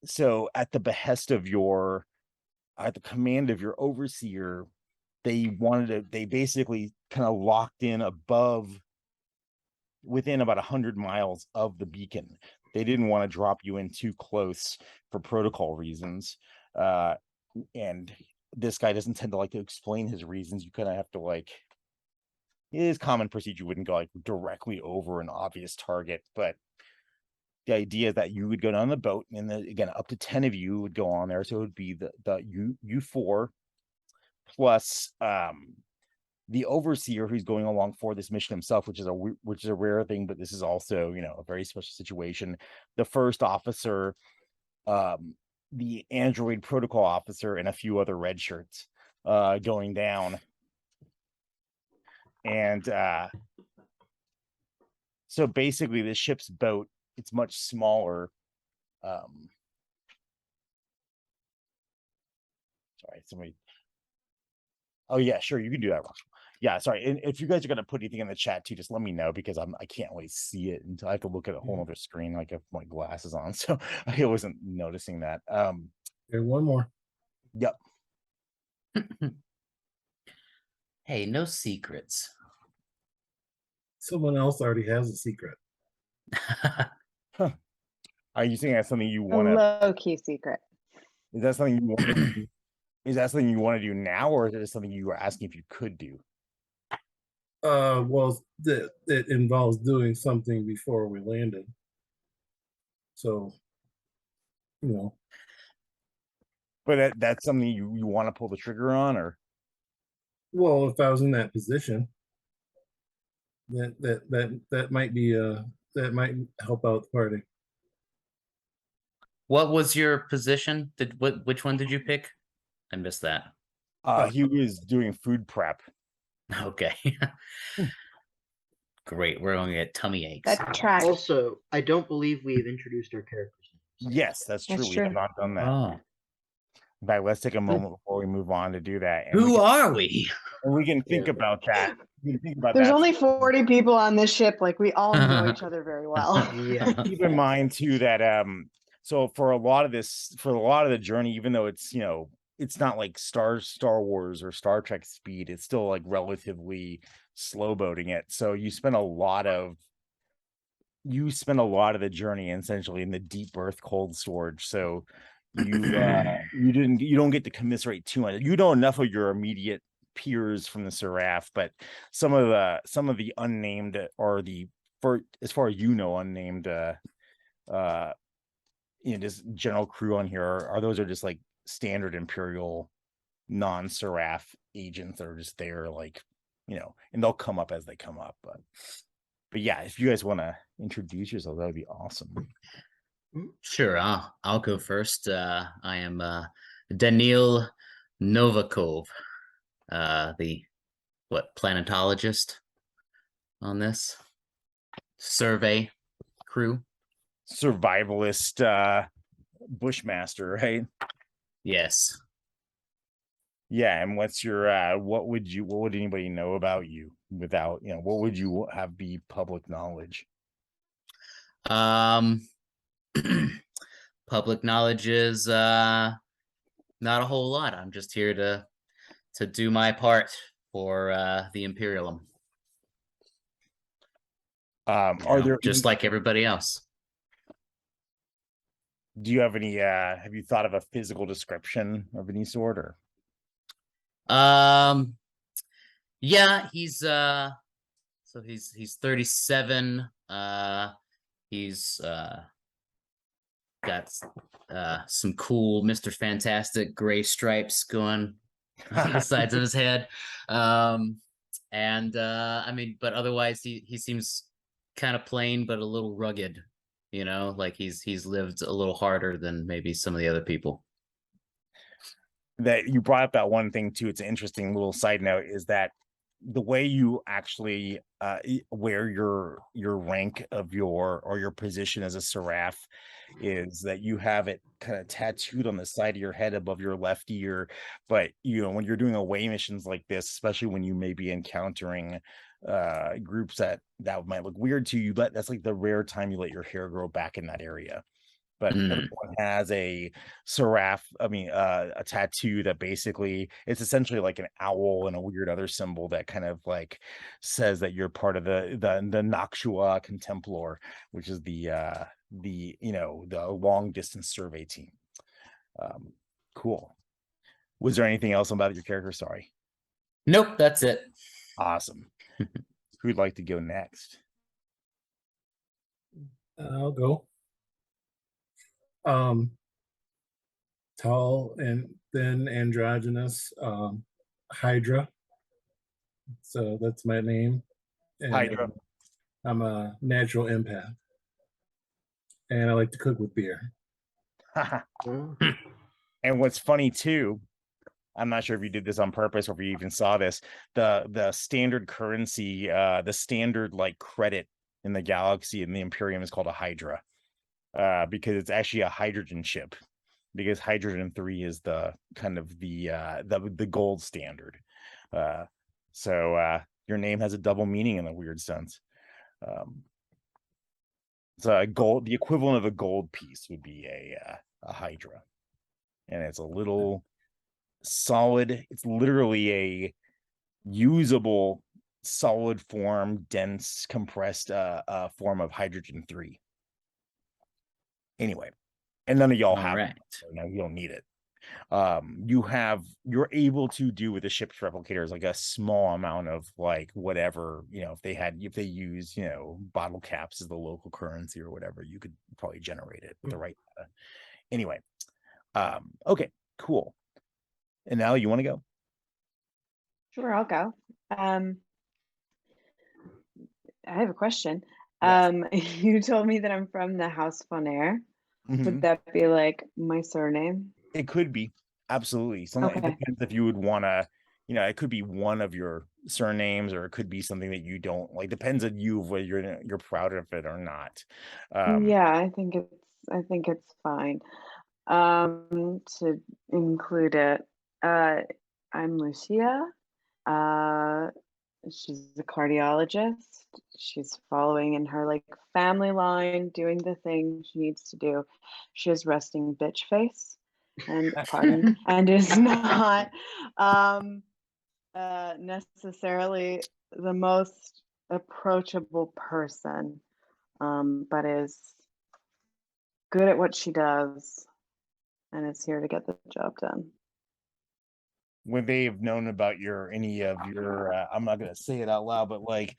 So at the command of your overseer, they basically kind of locked in within about 100 miles of the beacon. They didn't want to drop you in too close for protocol reasons. And this guy doesn't tend to like to explain his reasons. You kind of have to it is common procedure. You wouldn't go like directly over an obvious target, but the idea is that you would go down the boat, and then again, up to 10 of you would go on there. So it would be the U4 plus the overseer who's going along for this mission himself, which is a rare thing, but this is also, you know, a very special situation. The first officer, the android protocol officer, and a few other red shirts going down. And so basically the ship's boat, it's much smaller. Sorry, somebody. Oh yeah, sure, you can do that, Russell. Yeah, sorry. And if you guys are gonna put anything in the chat too, just let me know, because I can't really see it until I have to look at a whole other screen. Like I have my glasses on, so I wasn't noticing that. Okay, one more. Yep. Hey, no secrets. Someone else already has a secret. Are you saying that's something you A want to? low-key secret. Is that something you want to do? Is that something you want to do now, or is it something you were asking if you could do? Well, it involves doing something before we landed. So, you know. But that's something you want to pull the trigger on, or? Well, if I was in that position, that might be that might help out the party. What was your position? Which one did you pick? I missed that. He was doing food prep. Okay. Great. We're going to get tummy aches. That tracks. Also, I don't believe we've introduced our characters. Yes, that's true. That's We have true. not done that. Oh. In fact, let's take a moment before we move on to do that. Who are we? And we can think Yeah. about that. We can think about There's that. only 40 people on this ship. Like, we all know each other very well. Yeah. Keep in mind too that so for a lot of the journey, even though it's, you know, it's not like Star Wars or Star Trek speed, it's still like relatively slow boating it. So you spend a lot of the journey essentially in the deep Earth cold storage. So you don't get to commiserate too much. You know enough of your immediate peers from the Seraph, but some of the unnamed, or as far as you know, unnamed just general crew on here are those are just like standard Imperial non-Seraph agents that are just there, like, you know, and they'll come up as they come up. But But yeah, if you guys want to introduce yourself, that would be awesome. Sure, I'll go first. I am Daniil Novakov, the planetologist on this survey crew. Survivalist bushmaster, right? Yes. Yeah, and what's your what would anybody know about you without, what would you have be public knowledge? Public knowledge is not a whole lot. I'm just here to do my part for the Imperium. Are there just like everybody else? Do you have any have you thought of a physical description of any sort? Or Yeah, he's 37. He's got some cool Mr. Fantastic gray stripes going on the sides of his head. And I mean, but otherwise he seems kind of plain but a little rugged, like he's lived a little harder than maybe some of the other people. That you brought up that one thing too, it's an interesting little side note, is that the way you actually wear your rank of your position as a seraph is that you have it kind of tattooed on the side of your head above your left ear. But when you're doing away missions like this, especially when you may be encountering groups that might look weird to you, but that's like the rare time you let your hair grow back in that area. But everyone has a seraph, a tattoo that basically, it's essentially like an owl and a weird other symbol that kind of like says that you're part of the Noxua Contemplor, which is the long distance survey team. Cool. Was there anything else about your character? Sorry. Nope, that's it. Awesome. Who'd like to go next? I'll go. Tall and thin, androgynous, Hydra. So that's my name. And Hydra. I'm a natural empath. And I like to cook with beer. And what's funny too, I'm not sure if you did this on purpose or if you even saw this, the standard currency, the standard like credit in the galaxy in the Imperium is called a Hydra, because it's actually a hydrogen ship, because hydrogen 3 is the kind of the gold standard. So your name has a double meaning in a weird sense. So the equivalent of a gold piece would be a Hydra, and it's a little solid. It's literally a usable solid form, dense, compressed form of hydrogen 3. Anyway, and none of y'all have right. it. You don't need it. You're able to do with the ship's replicators like a small amount of like whatever, if they use bottle caps as the local currency or whatever, you could probably generate it with the right anyway. Okay, cool. And now you want to go? Sure, I'll go. I have a question. Yes. You told me that I'm from the House Bonaire. Would that be like my surname? It could be, absolutely. Something. It depends if you would want to, it could be one of your surnames, or it could be something that you don't like. Depends on you whether you're proud of it or not. Yeah, I think it's fine to include it. I'm Lucia. She's a cardiologist. She's following in her like family line, doing the thing she needs to do. She has resting bitch face, and pardon, and is not necessarily the most approachable person, but is good at what she does and is here to get the job done. When they've known about any of your I'm not gonna say it out loud, but like,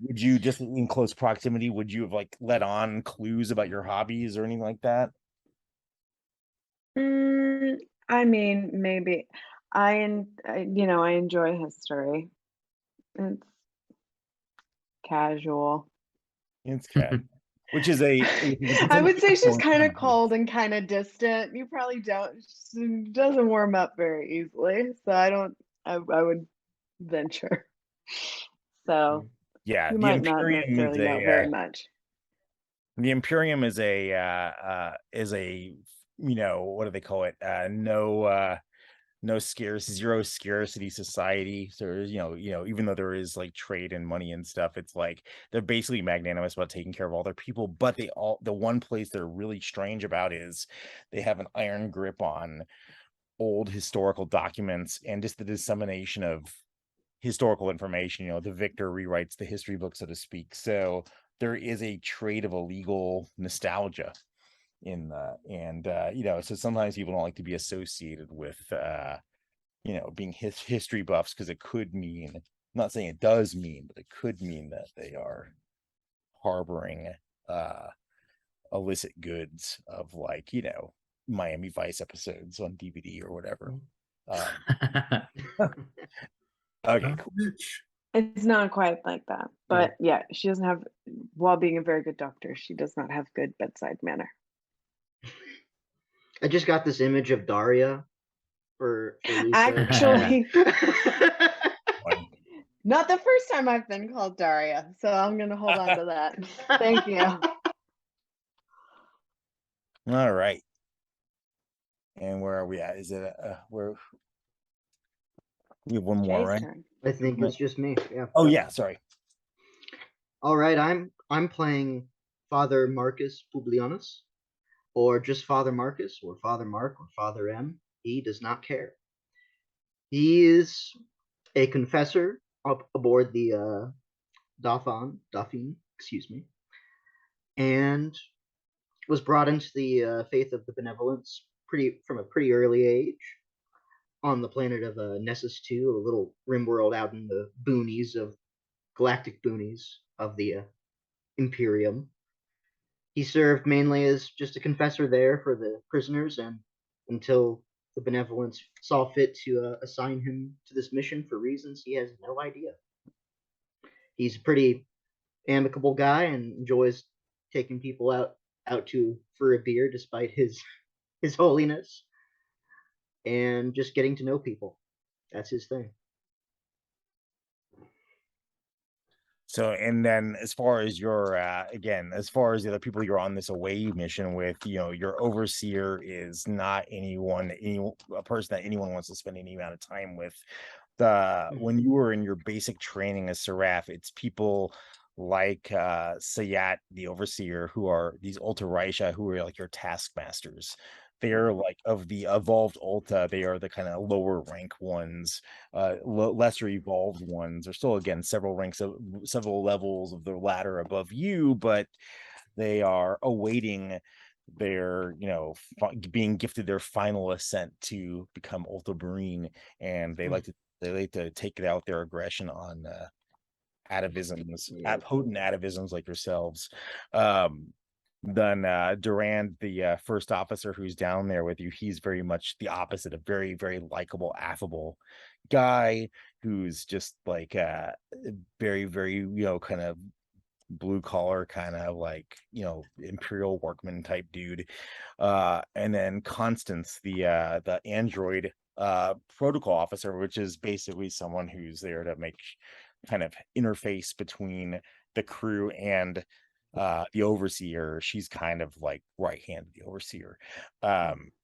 would you just in close proximity, would you have like let on clues about your hobbies or anything like that? I mean, maybe I enjoy history. It's casual. It's cat, which is a. I would say she's kind of cold and kind of distant. You probably don't. She doesn't warm up very easily, so I don't. I would venture. So Yeah, you the might not Imperium is necessarily know very much. the Imperium is a what do they call it? No zero scarcity society. So there's, even though there is like trade and money and stuff, it's like they're basically magnanimous about taking care of all their people. But the one place they're really strange about is they have an iron grip on old historical documents and just the dissemination of historical information. The victor rewrites the history book, so to speak. So there is a trait of illegal nostalgia in and so sometimes people don't like to be associated with being history buffs, because it could mean, I'm not saying it does mean, but it could mean that they are harboring illicit goods of like Miami Vice episodes on DVD or whatever. Okay, cool. It's not quite like that, but yeah, she doesn't have. While being a very good doctor, she does not have good bedside manner. I just got this image of Daria for Lisa. Actually, not the first time I've been called Daria, so I'm gonna hold on to that. Thank you. All right. And where are we at? Is it where we have one more, Jay's right? turn. I think it's just me. Yeah. Oh yeah, sorry. All right, I'm playing Father Marcus Publianus, or just Father Marcus, or Father Mark, or Father M. He does not care. He is a confessor up aboard the Dauphine, excuse me, and was brought into the faith of the Benevolence from a pretty early age on the planet of Nessus II, a little rim world out in the galactic boonies of the Imperium. He served mainly as just a confessor there for the prisoners, and until the Benevolence saw fit to assign him to this mission for reasons he has no idea. He's a pretty amicable guy and enjoys taking people out for a beer despite his holiness, and just getting to know people. That's his thing. So, and then as far as your as far as the other people you're on this away mission with, your overseer is not a person that anyone wants to spend any amount of time with. When you were in your basic training as Seraph, it's people like Sayat, the overseer, who are these Ulta Raisha, who are like your taskmasters. They're like, of the evolved Ulta, they are the kind of lower rank ones. Lesser evolved ones are still, again, several levels of the ladder above you, but they are awaiting their being gifted their final ascent to become Ultramarine, and they like to take out their aggression on atavisms, potent atavisms like yourselves. Then Durand, the first officer who's down there with you, he's very much the opposite, a very, very likable, affable guy who's just like very, very, kind of blue collar, kind of like, imperial workman type dude. And then Constance, the android protocol officer, which is basically someone who's there to make kind of interface between the crew and the overseer. She's kind of like right hand of the overseer.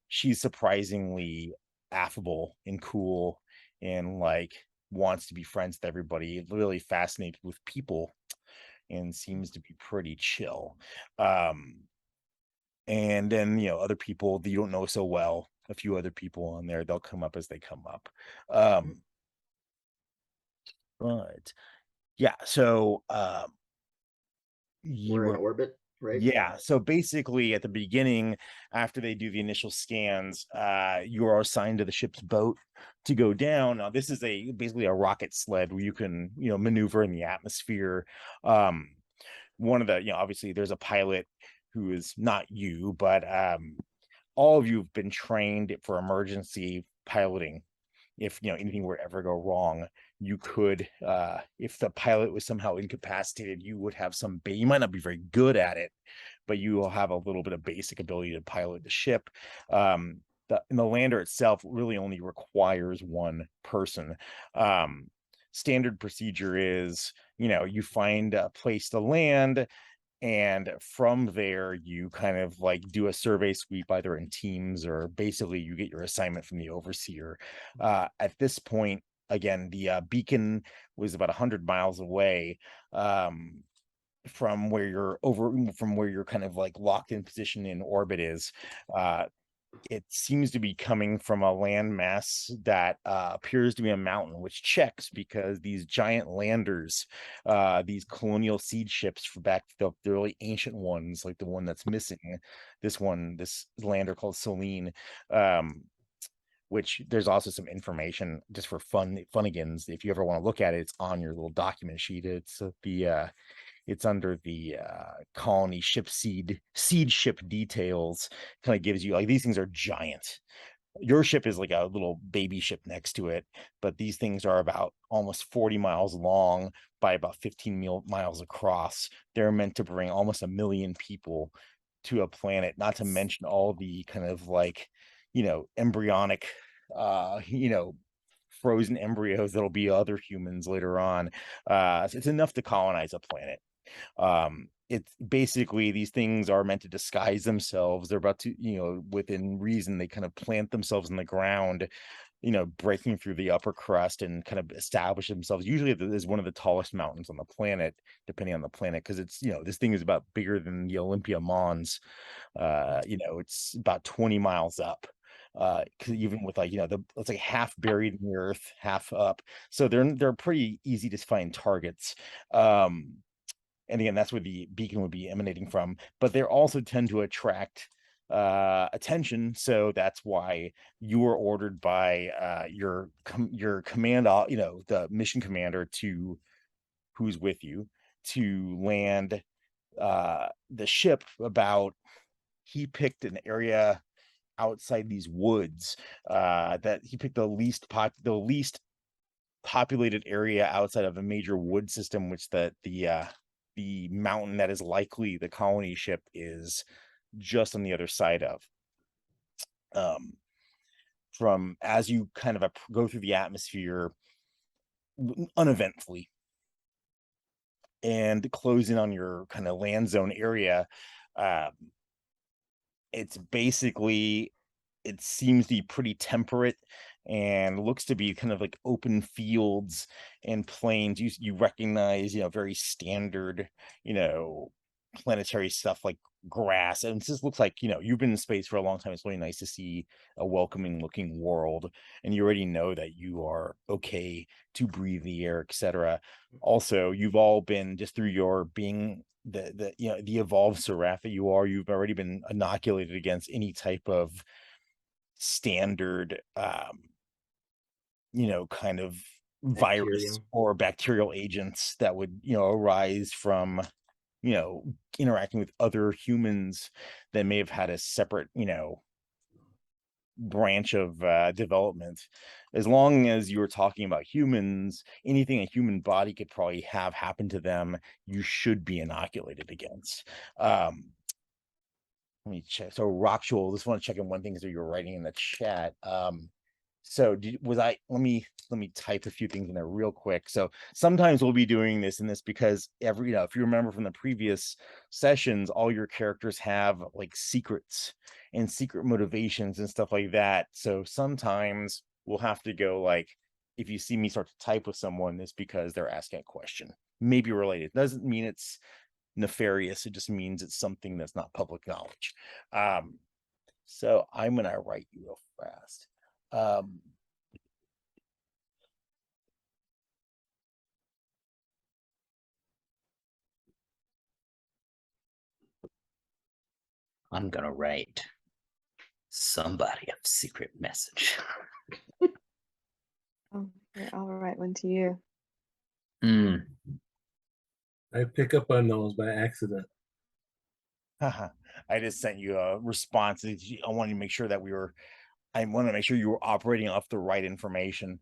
She's surprisingly affable and cool, and like wants to be friends with everybody, really fascinated with people, and seems to be pretty chill. And then other people that you don't know so well, a few other people on there, they'll come up as they come up. But yeah, so we're in orbit, right? Yeah, so basically at the beginning, after they do the initial scans, you are assigned to the ship's boat to go down. Now, this is basically a rocket sled where you can maneuver in the atmosphere. One of the obviously there's a pilot who is not you, but all of you have been trained for emergency piloting. If anything were to ever go wrong, you could, if the pilot was somehow incapacitated, you would have some, you might not be very good at it, but you will have a little bit of basic ability to pilot the ship. And the lander itself really only requires one person. Standard procedure is, you find a place to land, and from there you kind of like do a survey sweep either in teams, or basically you get your assignment from the overseer. At this point, again, the beacon was about 100 miles away from where you're kind of like locked in position in orbit is. It seems to be coming from a landmass that appears to be a mountain, which checks because these giant landers, these colonial seed ships for back the really ancient ones, like the one that's missing, this lander called Selene, which there's also some information just for funigans. If you ever want to look at it, it's on your little document sheet. It's under the colony ship seed ship details. Kind of gives you, like, these things are giant. Your ship is like a little baby ship next to it, but these things are about almost 40 miles long by about 15 miles across. They're meant to bring almost 1 million people to a planet, not to mention all the kind of like, embryonic, frozen embryos that'll be other humans later on. So it's enough to colonize a planet. It's basically, these things are meant to disguise themselves. They're about to, within reason, they kind of plant themselves in the ground, breaking through the upper crust and kind of establish themselves. Usually is one of the tallest mountains on the planet, depending on the planet, because it's, this thing is about bigger than the Olympia Mons. It's about 20 miles up. Because even with, like, it's like half buried in the earth, half up, so they're pretty easy to find targets. And again, that's where the beacon would be emanating from, but they also tend to attract attention. So that's why you were ordered by your command, the mission commander, who's with you, to land the ship. He picked an area outside these woods, that he picked the least populated area outside of a major wood system, which the mountain that is likely the colony ship is just on the other side of. From as you kind of go through the atmosphere uneventfully and close in on your kind of land zone area, it's basically, it seems to be pretty temperate and looks to be kind of like open fields and plains. You recognize, very standard, planetary stuff like grass, and it just looks like, you've been in space for a long time. It's really nice to see a welcoming looking world, and you already know that you are okay to breathe the air, etc. Also, you've all been, just through your being the evolved seraph that you are, you've already been inoculated against any type of standard kind of virus or bacterial agents that would arise from interacting with other humans that may have had a separate branch of development. As long as you were talking about humans, anything a human body could probably have happen to them, you should be inoculated against. Let me check. So Rockshul, just want to check in one thing as you were writing in the chat. So let me type a few things in there real quick. So sometimes we'll be doing this because if you remember from the previous sessions, all your characters have like secrets and secret motivations and stuff like that. So sometimes we'll have to go, like, if you see me start to type with someone, it's because they're asking a question, maybe related. Doesn't mean it's nefarious. It just means it's something that's not public knowledge. So I'm gonna write you real fast. I'm gonna write somebody a secret message. Oh, here, I'll write one to you. I pick up on those by accident. I just sent you a response. I wanted to make sure that I want to make sure you were operating off the right information.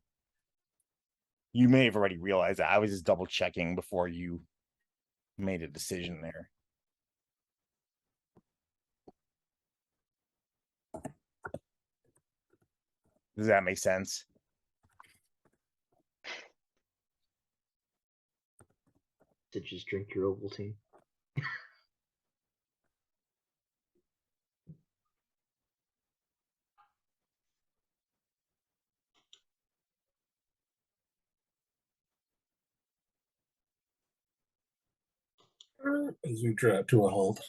You may have already realized that. I was just double checking before you made a decision there. Does that make sense? To just drink your Ovaltine. As we draw to a halt.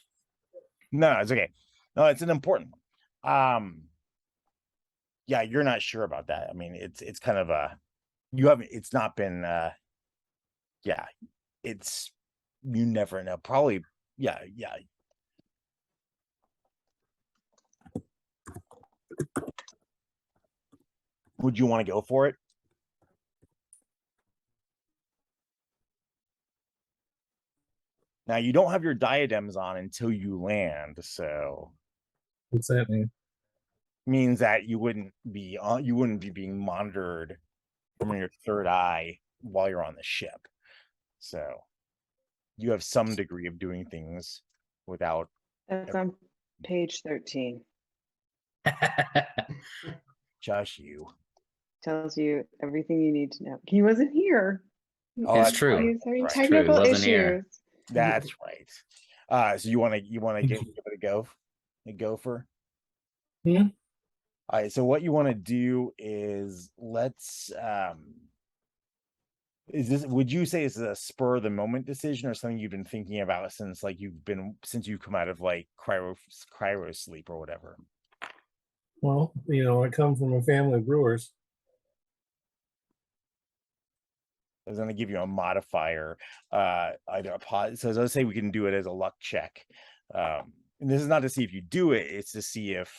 No, it's okay. No, it's an important one. Yeah, you're not sure about that. I mean, it's kind of a you haven't. It's not been. Yeah, it's you never know. Probably. Yeah. Would you want to go for it? Now you don't have your diadems on until you land, so What's that mean? means that you wouldn't be being monitored from your third eye while you're on the ship. So you have some degree of doing things without. That's on page 13. Josh, you. Tells you everything you need to know. He wasn't here. Oh, It's that's true. right. He's having Right. True, he technical wasn't here. issues. That's right. So you want to give it a go, a gopher. Hmm? All right. So what you want to do is would you say it's a spur of the moment decision or something you've been thinking about since you've come out of like cryo sleep or whatever? Well, I come from a family of brewers. I was going to give you a modifier, either a pot. So as I say, we can do it as a luck check. And this is not to see if you do it; it's to see if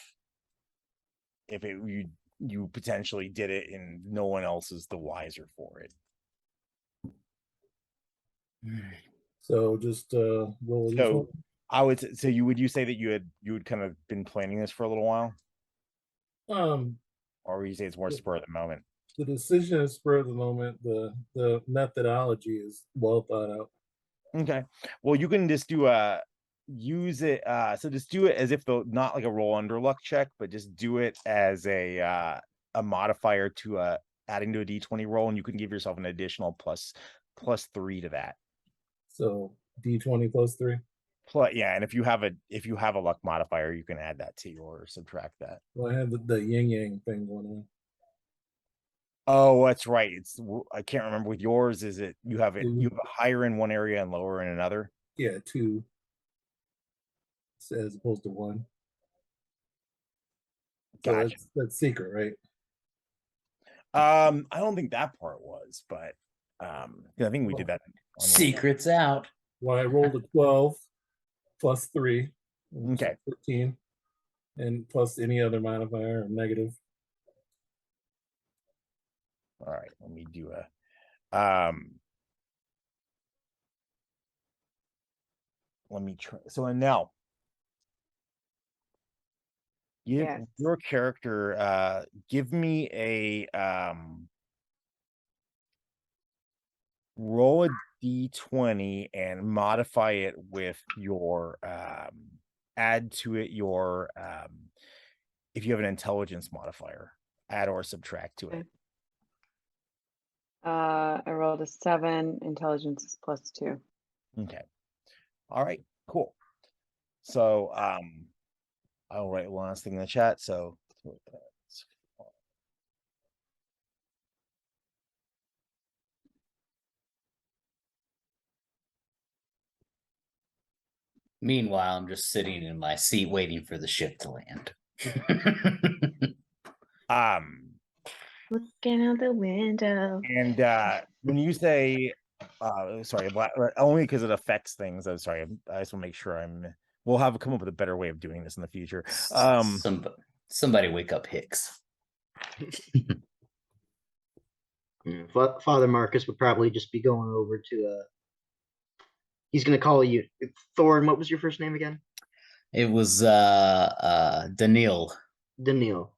you potentially did it and no one else is the wiser for it. So just roll each one. So I would say would you say that you had kind of been planning this for a little while, or would you say it's more spur of the moment? The decision is spur of the moment. The methodology is well thought out. Okay. Well, you can just use it. So just do it as if not like a roll under luck check, but just do it as a modifier to adding to a D20 roll, and you can give yourself an additional plus 3 to that. So D20 plus 3. Yeah, and if you have a luck modifier, you can add that to or subtract that. Well, I had the yin yang thing going on. Oh, that's right. I can't remember with yours. Is it you have it higher in one area and lower in another? Yeah, 2 as opposed to 1. So Gotcha. that's secret, right? I don't think that part was, but I think we did that. Secrets out. Well, I rolled a 12 plus 3. Okay. 13. And plus any other modifier or negative. All right, let me do let me try. So now Yes. your character give me a roll a d20 and modify it with your add to it your if you have an intelligence modifier, add or subtract to it. I rolled a 7. Intelligence is plus 2. Okay. All right, cool. So I'll write one last thing in the chat. So Meanwhile, I'm just sitting in my seat waiting for the ship to land. Looking out the window. and when you say sorry, only because it affects things. I'm sorry. I just want to make sure we'll come up with a better way of doing this in the future. Somebody wake up Hicks. Father Marcus would probably just be going over to he's gonna call you Thorn. What was your first name again? It was Daniil. Daniil.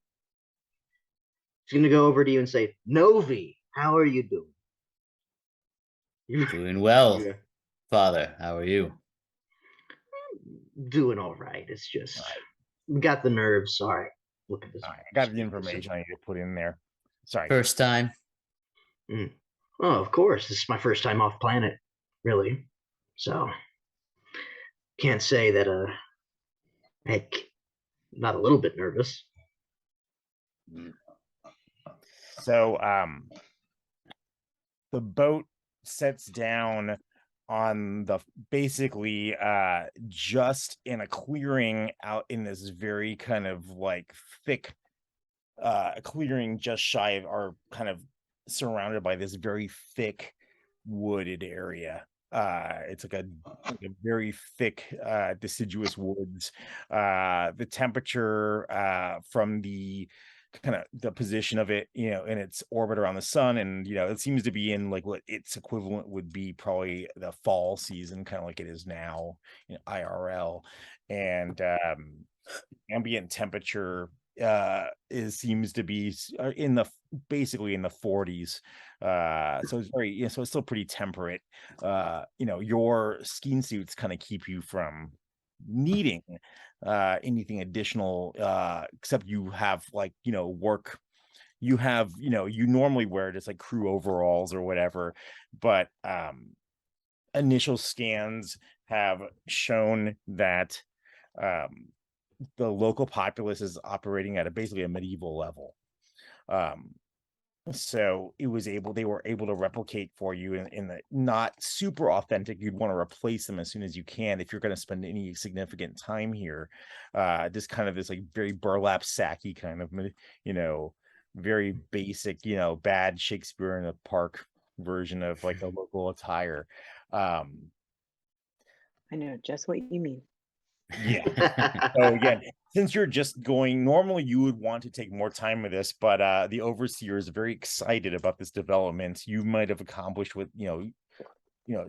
He's gonna go over to you and say, Novi, how are you doing? Doing well, Yeah. Father. How are you? Doing all right. It's just All right. got the nerves. Sorry. Look at this. All right, I got the information I need to put in there. Sorry. First time. Oh, of course. This is my first time off planet, really. So can't say that heck, not a little bit nervous. So the boat sets down on the basically just in a clearing out in this very kind of like thick clearing just shy of, or kind of surrounded by this very thick wooded area. It's like a very thick deciduous woods. The temperature from the kind of the position of it, in its orbit around the sun, and it seems to be in like what its equivalent would be probably the fall season, kind of like it is now in IRL. And ambient temperature seems to be in the basically in the 40s. So it's very, so it's still pretty temperate. Your skiing suits kind of keep you from needing anything additional, except you have like work. You have, you normally wear just like crew overalls or whatever, but initial scans have shown that the local populace is operating at basically a medieval level. So they were able to replicate for you in the not super authentic. You'd want to replace them as soon as you can if you're going to spend any significant time here. Just kind of this like very burlap sacky kind of, very basic, bad Shakespeare in the Park version of like a local attire. I know just what you mean. Yeah. So again, since you're just going, normally you would want to take more time with this, but the overseer is very excited about this development. You might have accomplished what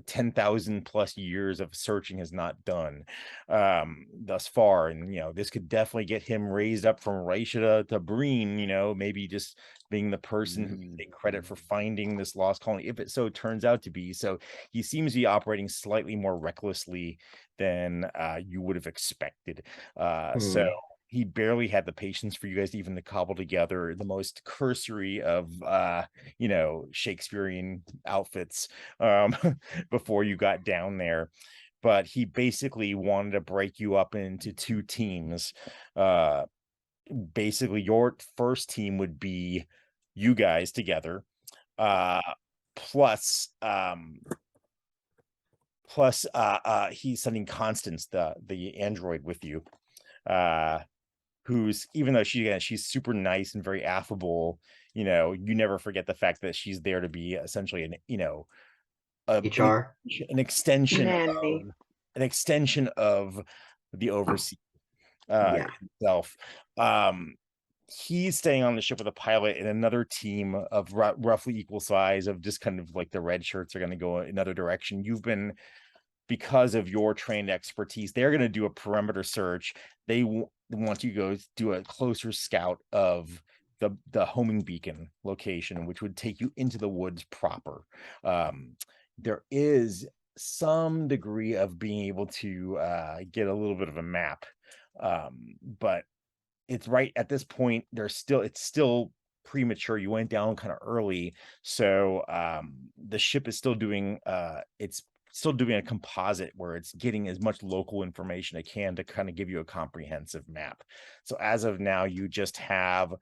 10,000 plus years of searching has not done thus far, and this could definitely get him raised up from Raisha to Breen, maybe just being the person who can take credit for finding this lost colony, if it so turns out to be. So he seems to be operating slightly more recklessly than you would have expected. So he barely had the patience for you guys to even to cobble together the most cursory of Shakespearean outfits before you got down there. But he basically wanted to break you up into two teams. Basically your first team would be you guys together, plus he's sending Constance, the android, with you, who's, even though she's super nice and very affable, you never forget the fact that she's there to be essentially HR. an extension Nanny. of the overseer Yeah. himself. He's staying on the ship with a pilot and another team of roughly equal size, of just kind of like the red shirts are going to go another direction. You've been, because of your trained expertise, they're going to do a perimeter search. They want you to go do a closer scout of the homing beacon location, which would take you into the woods proper. There is some degree of being able to get a little bit of a map, but it's right at this point, it's still premature. You went down kind of early, so the ship is still doing it's still doing a composite where it's getting as much local information it can to kind of give you a comprehensive map. So as of now, you just have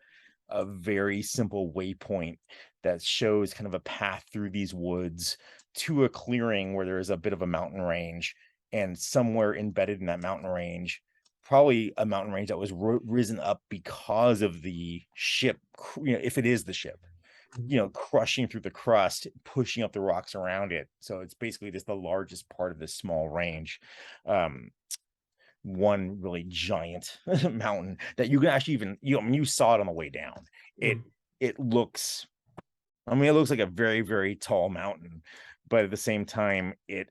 a very simple waypoint that shows kind of a path through these woods to a clearing where there is a bit of a mountain range, and somewhere embedded in that mountain range, probably a mountain range that was risen up because of the ship, if it is the ship, crushing through the crust, pushing up the rocks around it. So it's basically just the largest part of this small range. One really giant mountain that you can actually even, you saw it on the way down. It looks like a very, very tall mountain, but at the same time, it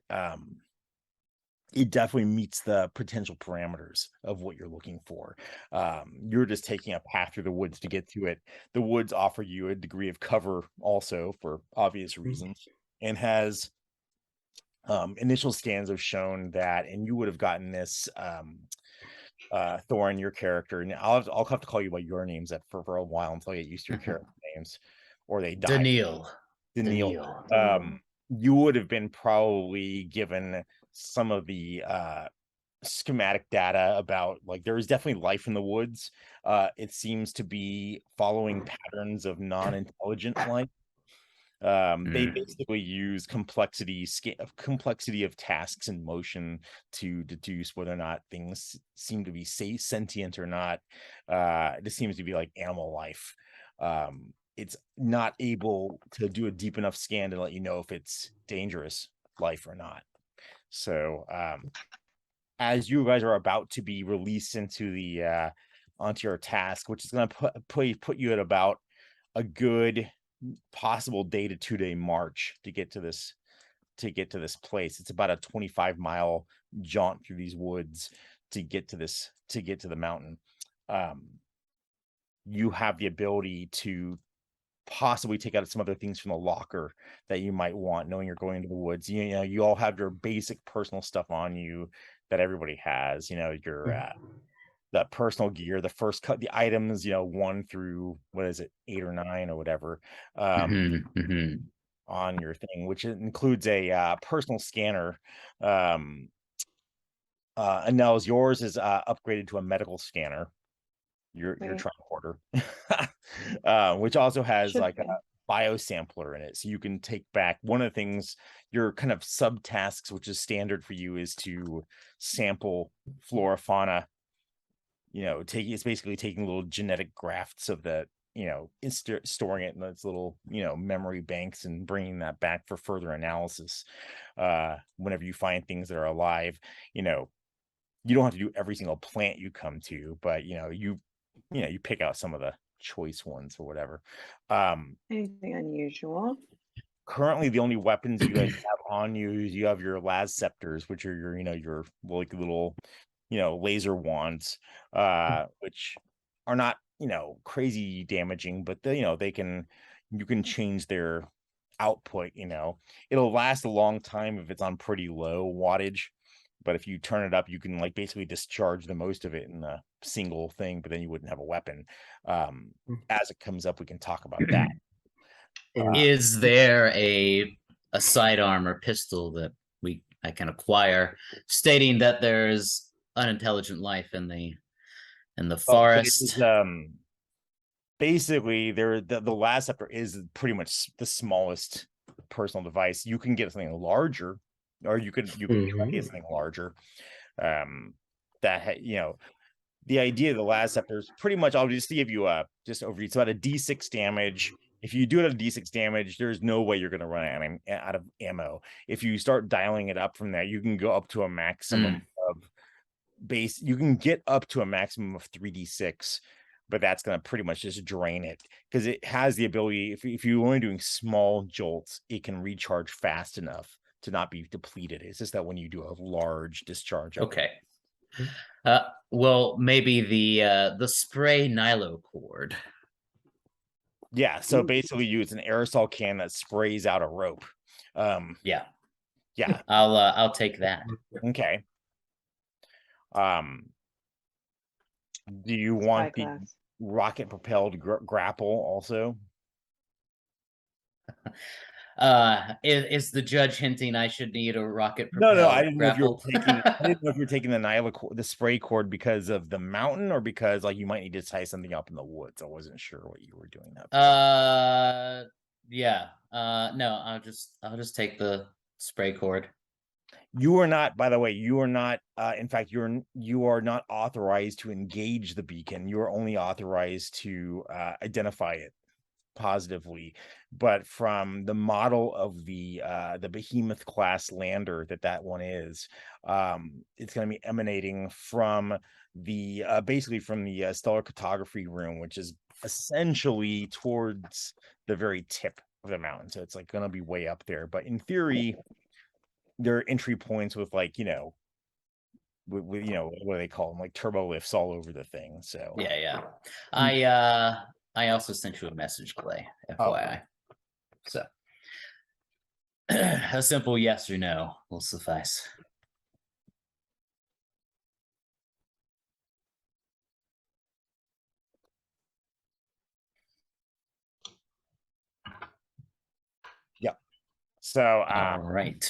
definitely meets the potential parameters of what you're looking for. You're just taking a path through the woods to get to it. The woods offer you a degree of cover also, for obvious reasons, and has initial scans have shown that, and you would have gotten this, Thorin, your character, and I'll have to call you by your names for a while until I get used to your character names, or they die. Daniil. Daniil. Daniil. You would have been probably given some of the schematic data about, like, there is definitely life in the woods. It seems to be following patterns of non-intelligent life. They basically use complexity of tasks and motion to deduce whether or not things seem to be sentient or not. This seems to be like animal life. It's not able to do a deep enough scan to let you know if it's dangerous life or not. So as you guys are about to be released into the onto your task, which is going to put you at about a good possible day to 2-day march to get to this place. It's about a 25-mile jaunt through these woods to get to the mountain. You have the ability to possibly take out some other things from the locker that you might want, knowing you're going into the woods. You know, you all have your basic personal stuff on you that everybody has, you know, your the personal gear, the items, you know, 1 through, what is it, 8 or 9 or whatever, on your thing, which includes a personal scanner. And Nels, yours is upgraded to a medical scanner. Your Sweet. tricorder, which also has Should like be. a biosampler in it, so you can take back one of the things, your kind of subtasks, which is standard for you, is to sample flora, fauna. You know, it's basically taking little genetic grafts of the, you know, storing it in its little, you know, memory banks and bringing that back for further analysis. Whenever you find things that are alive, you know, you don't have to do every single plant you come to, but you know, you pick out some of the choice ones or whatever. Anything unusual? Currently the only weapons you guys have on you is you have your las scepters, which are your, you know, your like little, you know, laser wands, which are not, you know, crazy damaging, but they, you know, you can change their output. You know, it'll last a long time if it's on pretty low wattage, but if you turn it up, you can like basically discharge the most of it in a single thing, but then you wouldn't have a weapon. As it comes up, we can talk about that. Is there a sidearm or pistol that I can acquire, stating that there's unintelligent life in the forest? Basically, the las scepter is pretty much the smallest personal device. You can get something larger, or you could try to get something larger. You know, the idea of the las scepter is pretty much, I'll just give you just overview. It's about a D6 damage. If you do it at a D6 damage, there's no way you're going to run out of ammo. If you start dialing it up from there, you can go up to a maximum of base. You can get up to a maximum of 3d6, but that's going to pretty much just drain it, because it has the ability, if you're only doing small jolts, it can recharge fast enough to not be depleted. It's just that when you do a large discharge. Okay. Well, maybe the spray Nilo cord. Yeah, so basically it's an aerosol can that sprays out a rope. Yeah. Yeah. I'll take that. Okay. Do you want the rocket propelled grapple also? Is the judge hinting I should need a rocket No, propelled I didn't grapple? know if you're taking the Nyla the spray cord because of the mountain, or because like you might need to tie something up in the woods. I wasn't sure what you were doing that for. Yeah. No, I'll just take the spray cord. You are not, by the way, you are not, in fact, you are not authorized to engage the beacon. You are only authorized to identify it positively. But from the model of the behemoth class lander that one is, it's going to be emanating from the basically from the stellar cartography room, which is essentially towards the very tip of the mountain. So it's like going to be way up there, but in theory there are entry points with, like, you know, with you know, what do they call them, like turbo lifts all over the thing. So yeah. I also sent you a message, Clay, FYI. So A simple yes or no will suffice. So All right.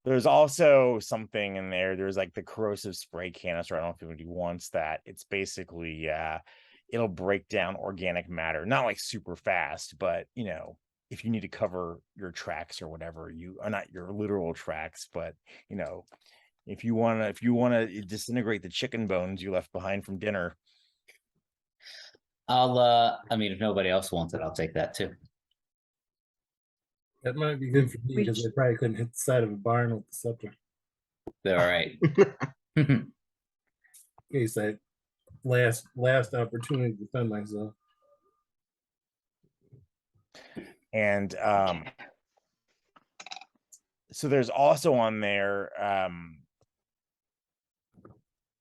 there's also something in there. There's like the corrosive spray canister. I don't know if anybody wants that. It's basically it'll break down organic matter, not like super fast, but you know, if you need to cover your tracks or whatever, you are not your literal tracks, but you know, if you wanna disintegrate the chicken bones you left behind from dinner. I mean, if nobody else wants it, I'll take that too. That might be good for me because they probably couldn't hit the side of a barn with the scepter. All right. In case I last opportunity to defend myself. And so there's also on there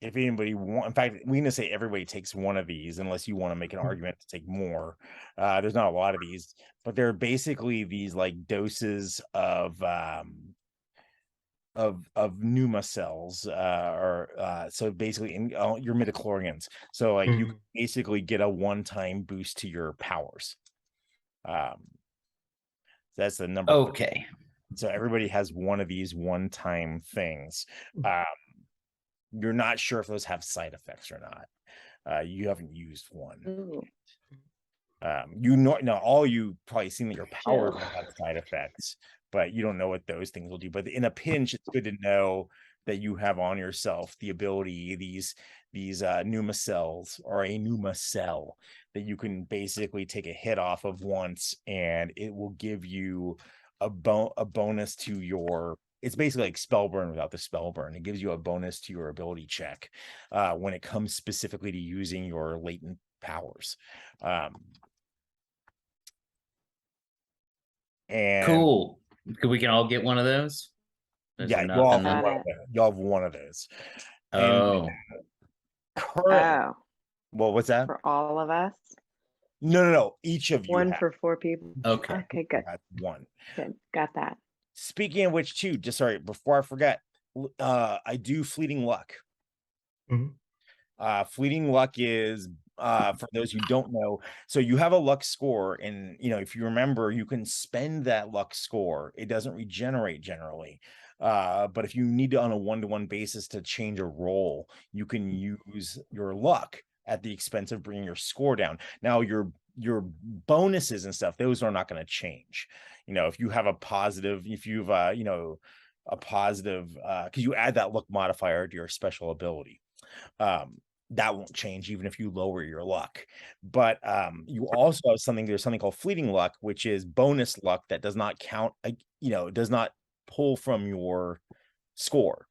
if anybody want, in fact, we're gonna say everybody takes one of these unless you want to make an argument to take more. There's not a lot of these, but they're basically these like doses of pneuma cells, so basically in your midichlorians. So like you can basically get a one-time boost to your powers. That's the number. Okay. So everybody has one of these one-time things. You're not sure if those have side effects or not. You haven't used one. Ooh. You know, all you probably seen that your powers Chill. might have side effects, but you don't know what those things will do. But in a pinch, it's good to know that you have on yourself the ability, these pneuma cells or a pneuma cell that you can basically take a hit off of once, and it will give you a bonus to your. It's basically like spell burn without the spell burn. It gives you a bonus to your ability check when it comes specifically to using your latent powers. And Cool. We can all get one of those. There's yeah, enough in them. you'll have one of those. Oh. And currently, Oh, well, what's that? for all of us. No. Each of you One have for 4 people. Okay. Okay, good. one. Good. Got that. Speaking of which, too, just sorry, before I forget, I do fleeting luck. Fleeting luck is for those who don't know, so you have a luck score, and you know, if you remember, you can spend that luck score. It doesn't regenerate generally, but if you need to on a one-to-one basis to change a role, you can use your luck at the expense of bringing your score down. Now your bonuses and stuff, those are not going to change. You know, if you have a positive, if you've you know, a positive because you add that luck modifier to your special ability, that won't change even if you lower your luck. But you also have there's something called fleeting luck, which is bonus luck that does not count, you know, does not pull from your score.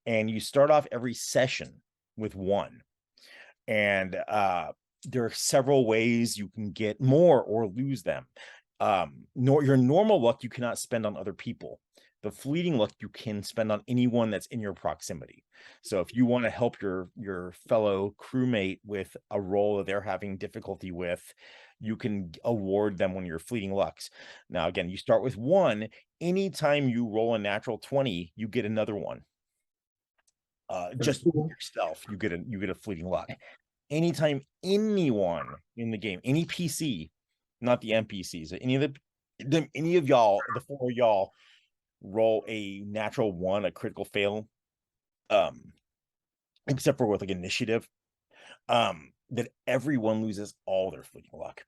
And you start off every session with 1. And there are several ways you can get more or lose them. Your normal luck you cannot spend on other people. The fleeting luck you can spend on anyone that's in your proximity. So if you want to help your fellow crewmate with a role that they're having difficulty with, you can award them one of your fleeting lucks. Now, again, you start with 1. Anytime you roll a natural 20, you get another one. Just yourself, you get a fleeting luck. Anytime anyone in the game, any PC, not the NPCs, any of y'all, the 4 of y'all, roll a natural 1, a critical fail, except for with like initiative, that everyone loses all their fleeting luck.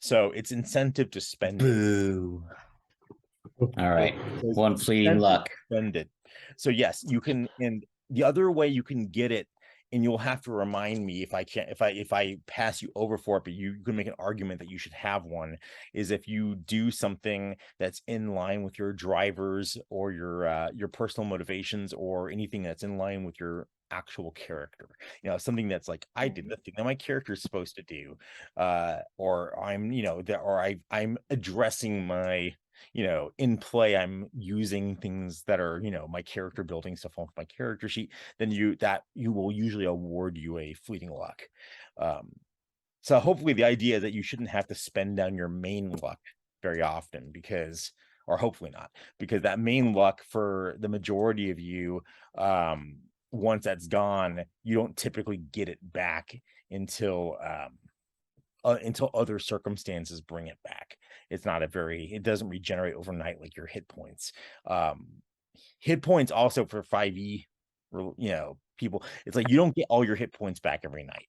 So it's incentive to spend Boo. All right. One fleeting luck. Spend it. So yes, you can. And the other way you can get it, and you'll have to remind me if I pass you over for it, but you can make an argument that you should have one, is if you do something that's in line with your drivers or your personal motivations or anything that's in line with your actual character. You know, something that's like, I did the thing that my character is supposed to do, or I'm, you know, I'm addressing my, you know, in play, I'm using things that are, you know, my character building stuff off my character sheet, then you will usually award you a fleeting luck. So hopefully the idea is that you shouldn't have to spend down your main luck very often, because, or hopefully not, because that main luck for the majority of you, once that's gone, you don't typically get it back until other circumstances bring it back. It's not it doesn't regenerate overnight like your hit points. Hit points also for 5e, people, it's like you don't get all your hit points back every night.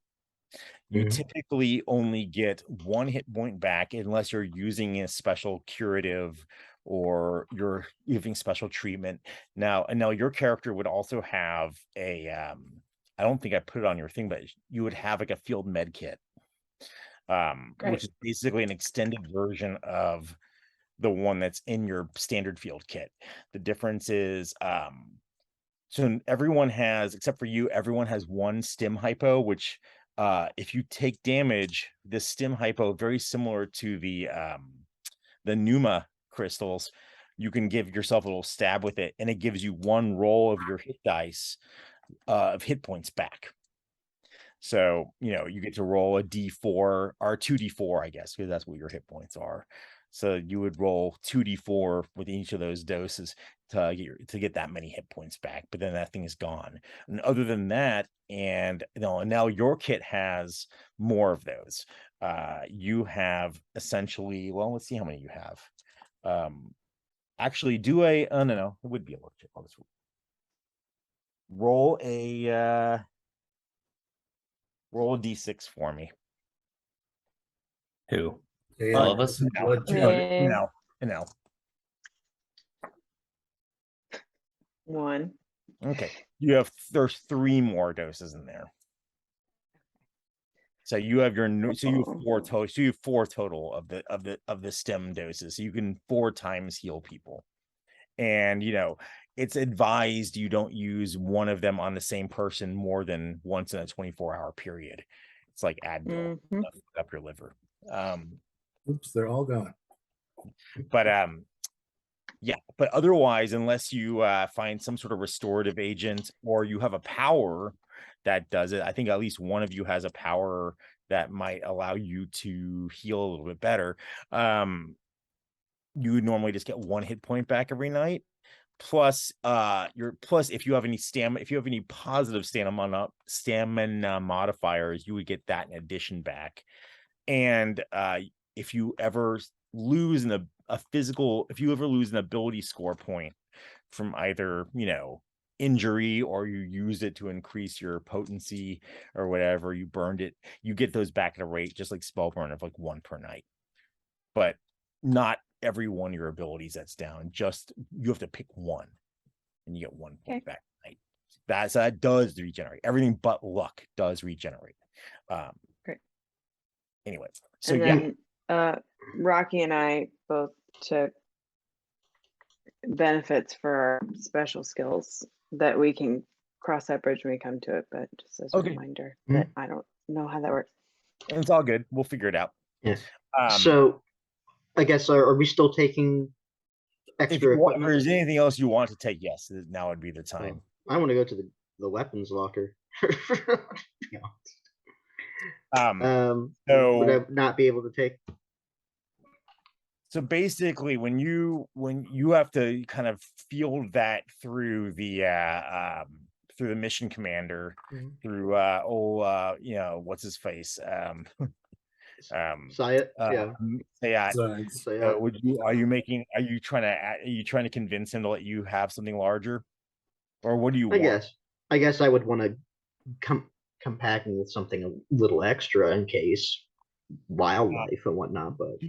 You typically only get 1 hit point back unless you're using a special curative or you're giving special treatment. Now your character would also have a I don't think I put it on your thing, but you would have like a field med kit, which is basically an extended version of the one that's in your standard field kit. The difference is, so everyone has, except for you, everyone has 1 stim hypo, which if you take damage, this stim hypo, very similar to the Pneuma crystals, you can give yourself a little stab with it, and it gives you 1 roll of your hit dice of hit points back. So, you get to roll a d4 or 2d4, I guess, because that's what your hit points are. So you would roll 2d4 with each of those doses to get that many hit points back, but then that thing is gone. And other than that, and now your kit has more of those. You have essentially, well, let's see how many you have. Actually, do a no, it would be a look check. I'll just roll a d6 for me. Who? Yeah, All of us? No. 1. Okay. There's 3 more doses in there. So you have so you have 4 total. So you have 4 total of the stem doses. So you can 4 times heal people. And it's advised you don't use one of them on the same person more than once in a 24-hour period. It's like Advil up your liver. Oops, they're all gone. But yeah, but otherwise, unless you find some sort of restorative agent or you have a power that does it, I think at least one of you has a power that might allow you to heal a little bit better. You would normally just get 1 hit point back every night. Plus, if you have any positive stamina modifiers, you would get that in addition back. And if you ever lose if you ever lose an ability score point from either injury, or you use it to increase your potency or whatever, you burned it, you get those back at a rate just like spell burn of like 1 per night. But not every one of your abilities that's down, just you have to pick 1 and you get 1 point back a night. That does regenerate. Everything but luck does regenerate. Great. Anyway, so and then Rocky and I both took benefits for our special skills that we can cross that bridge when we come to it, but just as a reminder that I don't know how that works. It's all good. We'll figure it out. Yeah. So I guess are we still taking extra equipment? If there's anything else you want to take, yes, now would be the time. I want to go to the weapons locker. So would I not be able to take? So basically, when you have to kind of field that through the mission commander, through what's his face, Sayat, are you trying to convince him to let you have something larger, or what do you want? I guess I would want to come packing with something a little extra in case wildlife and whatnot. But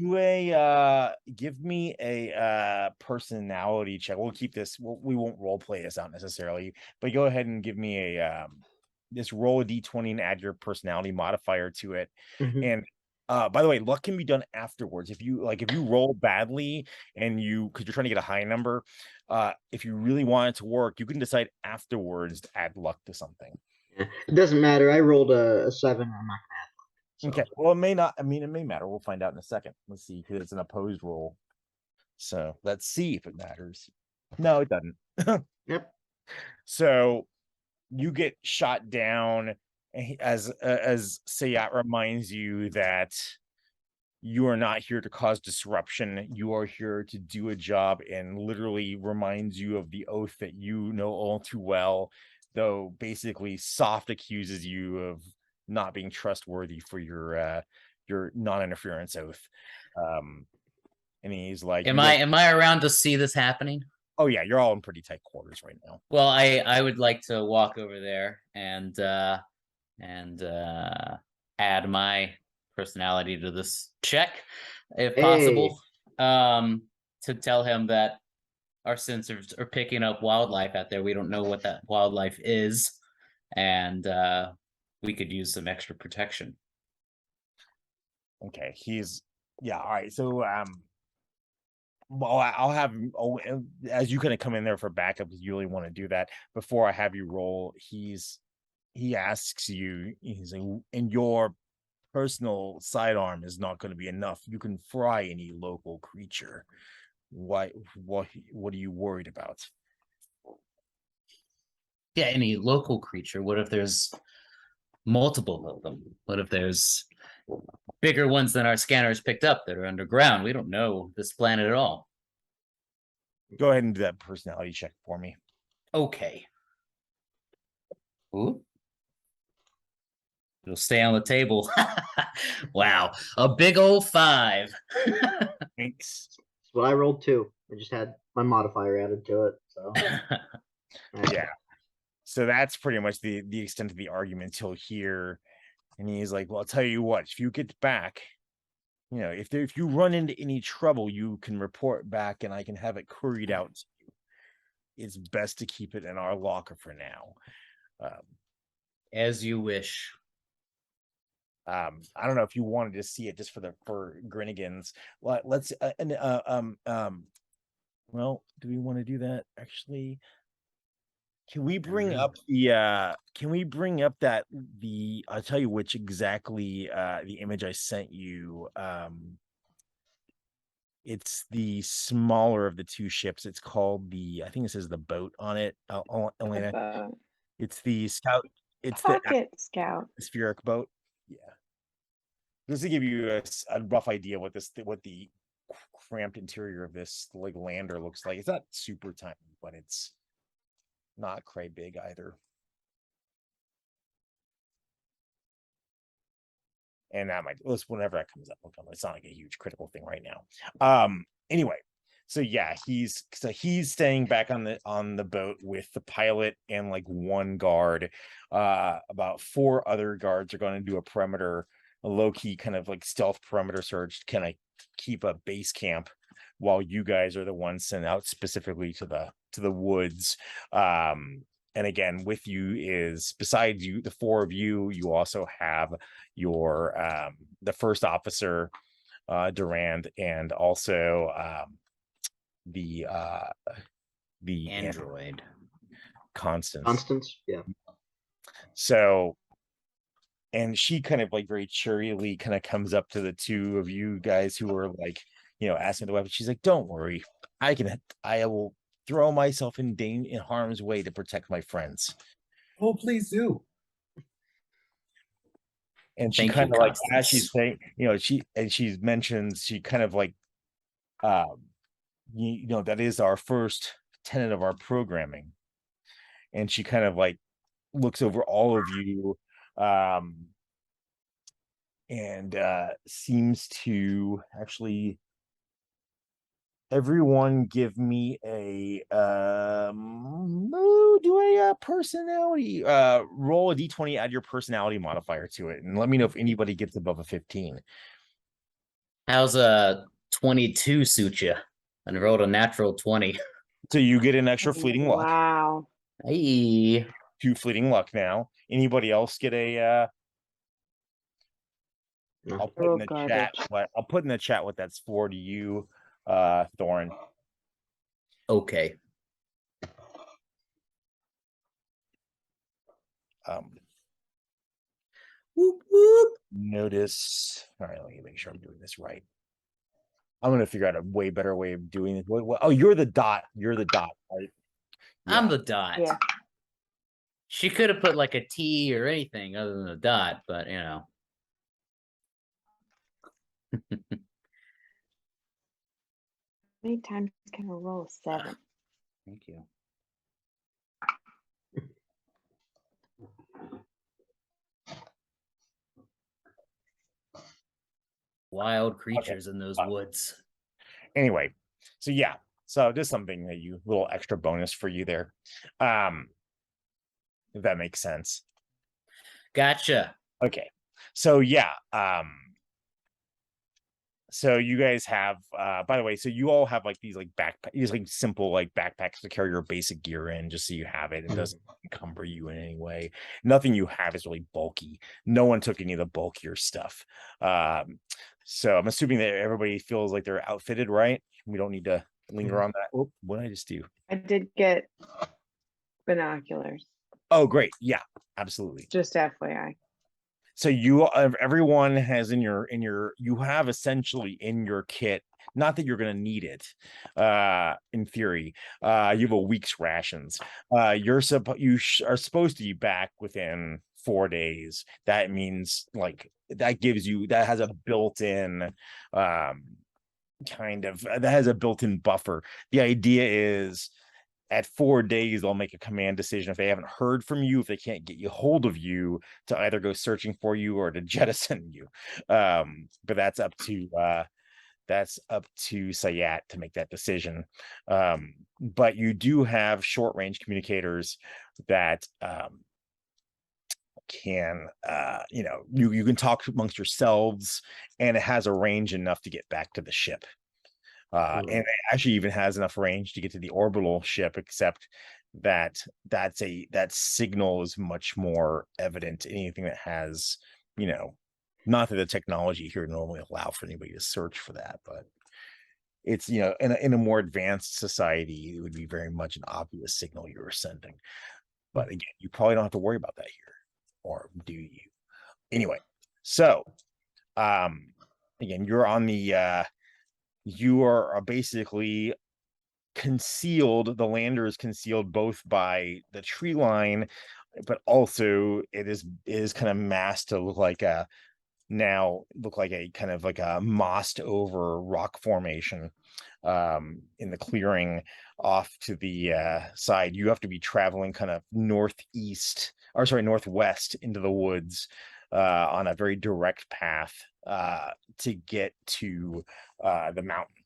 give me a personality check. We'll keep this, we won't role play this out necessarily, but go ahead and give me a just roll a d20 and add your personality modifier to it. And by the way, luck can be done afterwards. If you roll badly and because you're trying to get a high number, if you really want it to work, you can decide afterwards to add luck to something. It doesn't matter. I rolled a 7. I'm not gonna add luck. So. Okay. Well, it may not. I mean, it may matter. We'll find out in a second. Let's see, because it's an opposed roll. So let's see if it matters. No, it doesn't. Yep. So you get shot down as Sayat reminds you that you are not here to cause disruption. You are here to do a job, and literally reminds you of the oath that you know all too well, though basically soft accuses you of not being trustworthy for your non-interference oath. And he's like, Am "You guys- I around to see this happening? oh yeah, you're all in pretty tight quarters right now." Well, I would like to walk over there and add my personality to this check, if possible. To tell him that our sensors are picking up wildlife out there. We don't know what that wildlife is, and we could use some extra protection. Okay, yeah, all right. So well, I'll have as you kind of come in there for backup because you really want to do that. Before I have you roll, he asks you, he's like, and your personal sidearm is not going to be enough. You can fry any local creature. What are you worried about? Yeah, any local creature. What if there's multiple of them? What if there's bigger ones than our scanners picked up that are underground? We don't know this planet at all. Go ahead and do that personality check for me. Okay. Ooh. It'll stay on the table. Wow. A big old 5. Thanks. That's what I rolled too. I just had my modifier added to it. So Yeah. So that's pretty much the extent of the argument till here. And he's like, well, I'll tell you what, if you get back, if you run into any trouble, you can report back and I can have it couried out to you. It's best to keep it in our locker for now. As you wish. I don't know if you wanted to see it just for Grinnigans. Let's well, do we want to do that actually? Can we bring up I'll tell you which exactly the image I sent you. It's the smaller of the two ships. It's called I think it says the boat on it. Elena. The It's the scout. It's Pocket Scout. the spheric boat. Yeah. Just to give you a rough idea what the cramped interior of this like lander looks like. It's not super tiny, but it's not quite big either. And that might whenever that comes up, it's not like a huge critical thing right now. Anyway, so yeah, he's staying back on the boat with the pilot and like one guard. About 4 other guards are going to do a low-key kind of like stealth perimeter search, kind of keep a base camp while you guys are the ones sent out specifically to the woods. And again, with you is, besides you, the 4 of you, you also have your the first officer, Durand, and also the Android. Constance. yeah. So, and she kind of like very cheerily kind of comes up to the 2 of you guys who are like, asking the weapon. She's like, "Don't worry, I will throw myself in harm's way to protect my friends." Oh, please do. And she Thank kind you, of like, as Constance. she's saying, she mentions, she kind of like, that is our first tenet of our programming. And she kind of like looks over all of you, and seems to actually, everyone give me a personality, roll a d20, add your personality modifier to it, and let me know if anybody gets above a 15. How's a 22 suit you? And rolled a natural 20. So you get an extra fleeting luck. Wow. Hey. 2 fleeting luck now. Anybody else get a No. I'll put in the Garbage. chat what that's for to you, Thorin. Okay. Whoop, whoop. Notice. All right, let me make sure I'm doing this right. I'm gonna figure out a way better way of doing it. Oh, you're the dot. You're the dot, right? I'm the dot. Yeah. She could have put like a T or anything other than a dot, but many times can I roll a 7? Thank you. Wild creatures in those woods. Anyway, so yeah, so just something that you little extra bonus for you there. If that makes sense. Gotcha. Okay. So yeah, so you guys have by the way, so you all have like these like these like simple like backpacks to carry your basic gear in just so you have it. It doesn't encumber you in any way. Nothing you have is really bulky. No one took any of the bulkier stuff. So I'm assuming that everybody feels like they're outfitted, right? We don't need to linger on that. Oh, what did I just do? I did get binoculars, Oh, great. Yeah, absolutely. just FYI. So everyone has you have essentially in your kit, not that you're going to need it in theory, you have a week's rations. You are supposed to be back within 4 days. That means like that has a built-in buffer. The idea is at 4 days, they'll make a command decision if they haven't heard from you, if they can't get you hold of you, to either go searching for you or to jettison you. But that's up to Sayat to make that decision. But you do have short range communicators that can you can talk amongst yourselves, and it has a range enough to get back to the ship. And it actually even has enough range to get to the orbital ship, except that that signal is much more evident. Anything that has, not that the technology here normally allow for anybody to search for that, but it's, in a more advanced society, it would be very much an obvious signal you were sending. But again, you probably don't have to worry about that here, or do you? Anyway, so again, you're on the you are basically concealed. The lander is concealed both by the tree line, but also it is kind of masked to look like a kind of like a mossed over rock formation in the clearing off to the side. You have to be traveling kind of northwest into the woods on a very direct path to get to the mountain.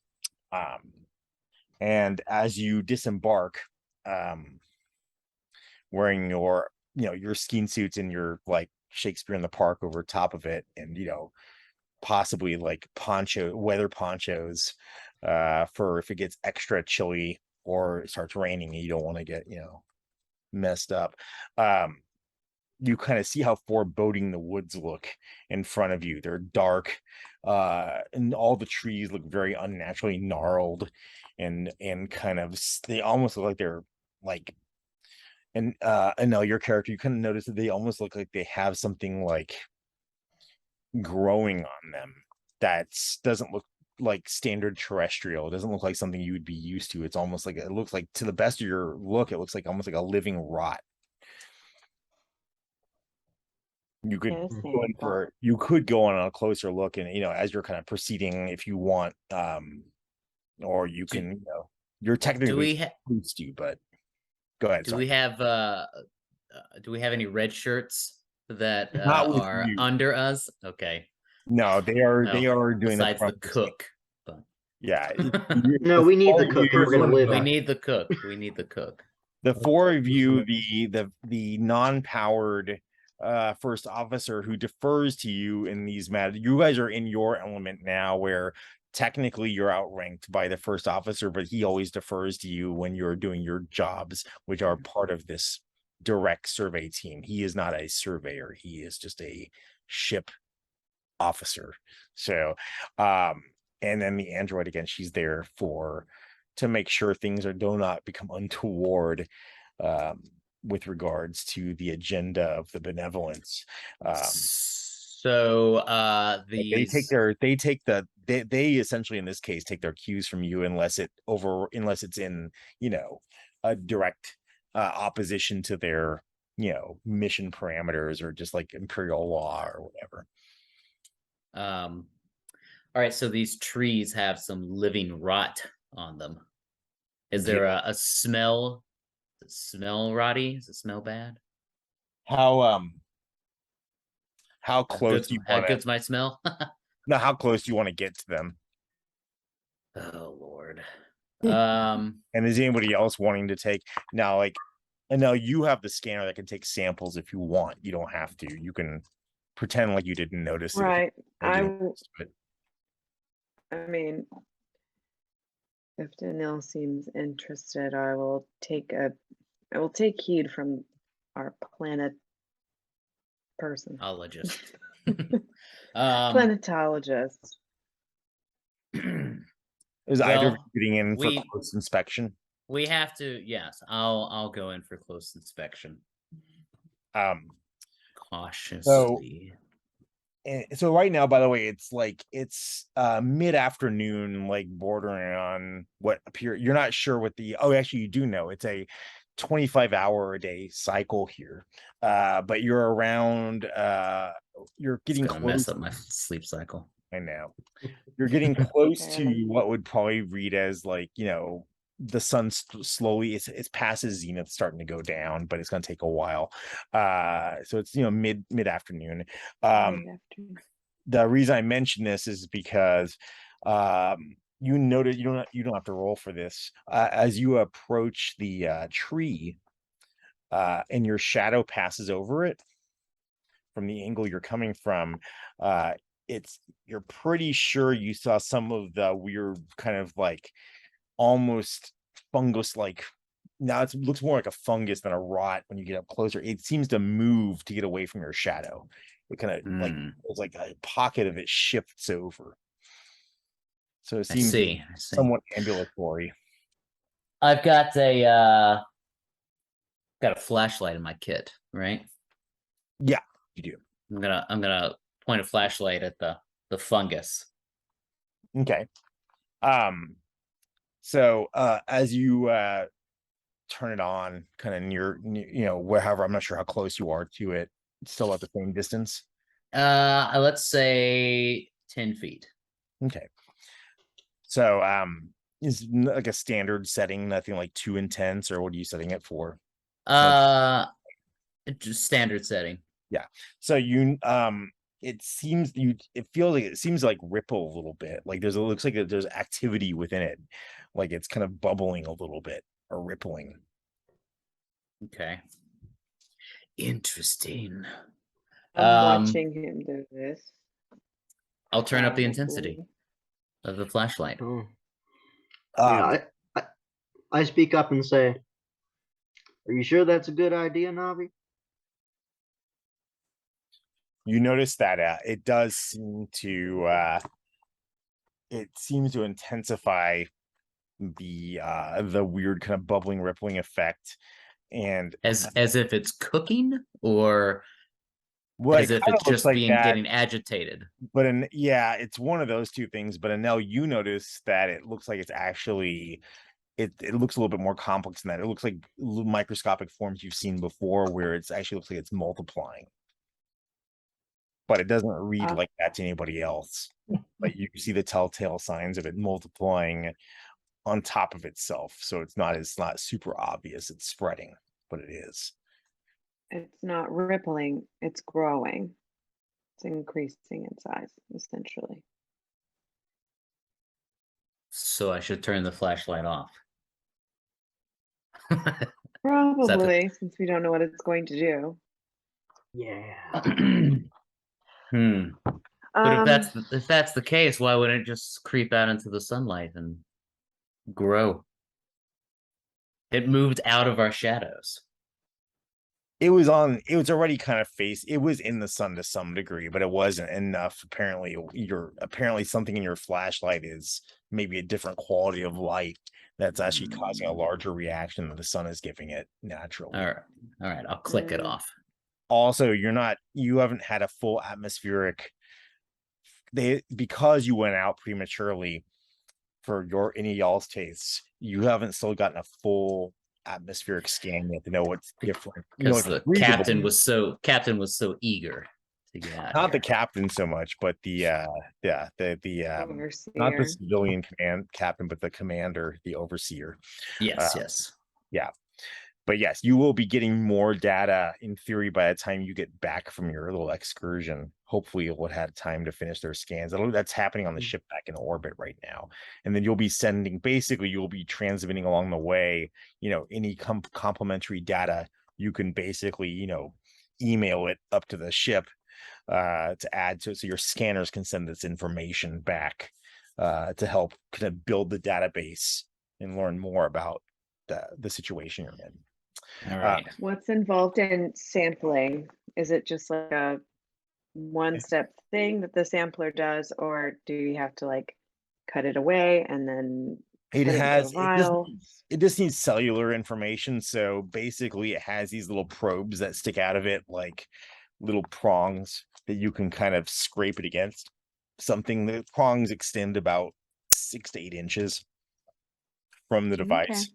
And as you disembark, wearing your skiing suits and your like Shakespeare in the Park over top of it, and possibly like weather ponchos for if it gets extra chilly or it starts raining and you don't want to get messed up. You kind of see how foreboding the woods look in front of you. They're dark, and all the trees look very unnaturally gnarled, and kind of they almost look like they're like. And I know your character, you kind of notice that they almost look like they have something like growing on them that doesn't look like standard terrestrial. It doesn't look like something you would be used to. It's almost like, it looks like, to the best of your look, it looks like almost like a living rot. You could go on a closer look, and as you're kind of proceeding, if you want, or you can, you're technically supposed to, but go ahead. Do we have any red shirts that Not with are you. under us? Okay. No, they are doing besides the cook. But yeah. No, we need the cook. We're gonna live. We need the cook. We need the cook. The four of you, the non-powered first officer who defers to you in these matters. You guys are in your element now, where technically you're outranked by the first officer, but he always defers to you when you're doing your jobs, which are part of this direct survey team. He is not a surveyor. He is just a ship officer. So and then the android, again, she's there to make sure things do not become untoward with regards to the agenda of the benevolence. So they essentially in this case take their cues from you, unless it's in a direct opposition to their mission parameters, or just like imperial law or whatever. All right, so these trees have some living rot on them. Is there a smell? Does it smell rotty? Does it smell bad? How close do you How want to? good's my smell? No, how close do you want to get to them? Oh Lord. And is anybody else wanting to take now? Like, and now you have the scanner that can take samples if you want. You don't have to. You can pretend like you didn't notice it. Right. Like you I, didn't notice it. I mean, if Danielle seems interested, I will take heed from our planet person. Ologist. Planetologist. Is either of Well, you getting in we- for close inspection? We have to, yes. I'll go in for close inspection. Cautiously. So right now, by the way, it's mid-afternoon, like bordering on what appear. You're not sure what actually you do know it's a 25-hour a day cycle here. But you're around, you're getting It's gonna close. mess up my sleep cycle. I know. You're getting close to Okay. what would probably read as the sun slowly, it's past its zenith, starting to go down, but it's going to take a while. So it's mid-afternoon. Mid-afternoon. The reason I mention this is because you noted you don't have to roll for this. As you approach the tree, and your shadow passes over it from the angle you're coming from, you're pretty sure you saw some of the weird kind of like almost fungus like. Now it looks more like a fungus than a rot when you get up closer. It seems to move to get away from your shadow. It kind of it's like a pocket of it shifts over. So it seems I see. somewhat ambulatory. I've got a flashlight in my kit, right? Yeah, you do. I'm gonna point a flashlight at the fungus. Okay. So as you turn it on kind of near, wherever, I'm not sure how close you are to it. It's still at the same distance. Let's say 10 feet. Okay. So is like a standard setting, nothing like too intense, or what are you setting it for? Just standard setting. Yeah. So it seems it seems like ripple a little bit. Like it looks like there's activity within it. Like it's kind of bubbling a little bit or rippling. Okay. Interesting. I'm watching him do this. I'll turn up the Probably. intensity of the flashlight. Oh. Yeah, I speak up and say, "Are you sure that's a good idea, Navi?" You notice that it does seem to intensify the weird kind of bubbling, rippling effect, and As if it's cooking, or as if it's just getting agitated. But it's one of those two things. But Anel, you notice that it looks like it's actually it looks a little bit more complex than that. It looks like little microscopic forms you've seen before, where it's actually looks like it's multiplying. But it doesn't read like that to anybody else. But you see the telltale signs of it multiplying on top of itself. So it's not super obvious it's spreading, but it is. It's not rippling, it's growing. It's increasing in size, essentially. So I should turn the flashlight off. Probably, since we don't know what it's going to do. Yeah. But if that's the case, why wouldn't it just creep out into the sunlight and grow? It moved out of our shadows. It was already kind of it was in the sun to some degree, but it wasn't enough. Apparently something in your flashlight is maybe a different quality of light that's actually causing a larger reaction than the sun is giving it naturally. All right, I'll click it off. Also, you haven't had a full atmospheric, because you went out prematurely for any y'all's tastes, you haven't still gotten a full atmospheric scan yet to know what's different. Because the captain was so eager to get out Not the here. captain so much, but the not the Overseer. civilian command captain, but the commander, the overseer. Yes, yes. Yeah. But yes, you will be getting more data in theory by the time you get back from your little excursion. Hopefully, you'll have had time to finish their scans. That's happening on the ship back in orbit right now. And then you'll be sending, basically, you'll be transmitting along the way, any complementary data. You can basically, email it up to the ship to add to it, so your scanners can send this information back to help kind of build the database and learn more about the situation you're in. All right. What's involved in sampling? Is it just like a one-step thing that the sampler does, or do you have to like cut it away and then It put it into a has vial? it just needs cellular information. So basically it has these little probes that stick out of it, like little prongs that you can kind of scrape it against something. The prongs extend about 6 to 8 inches from the device.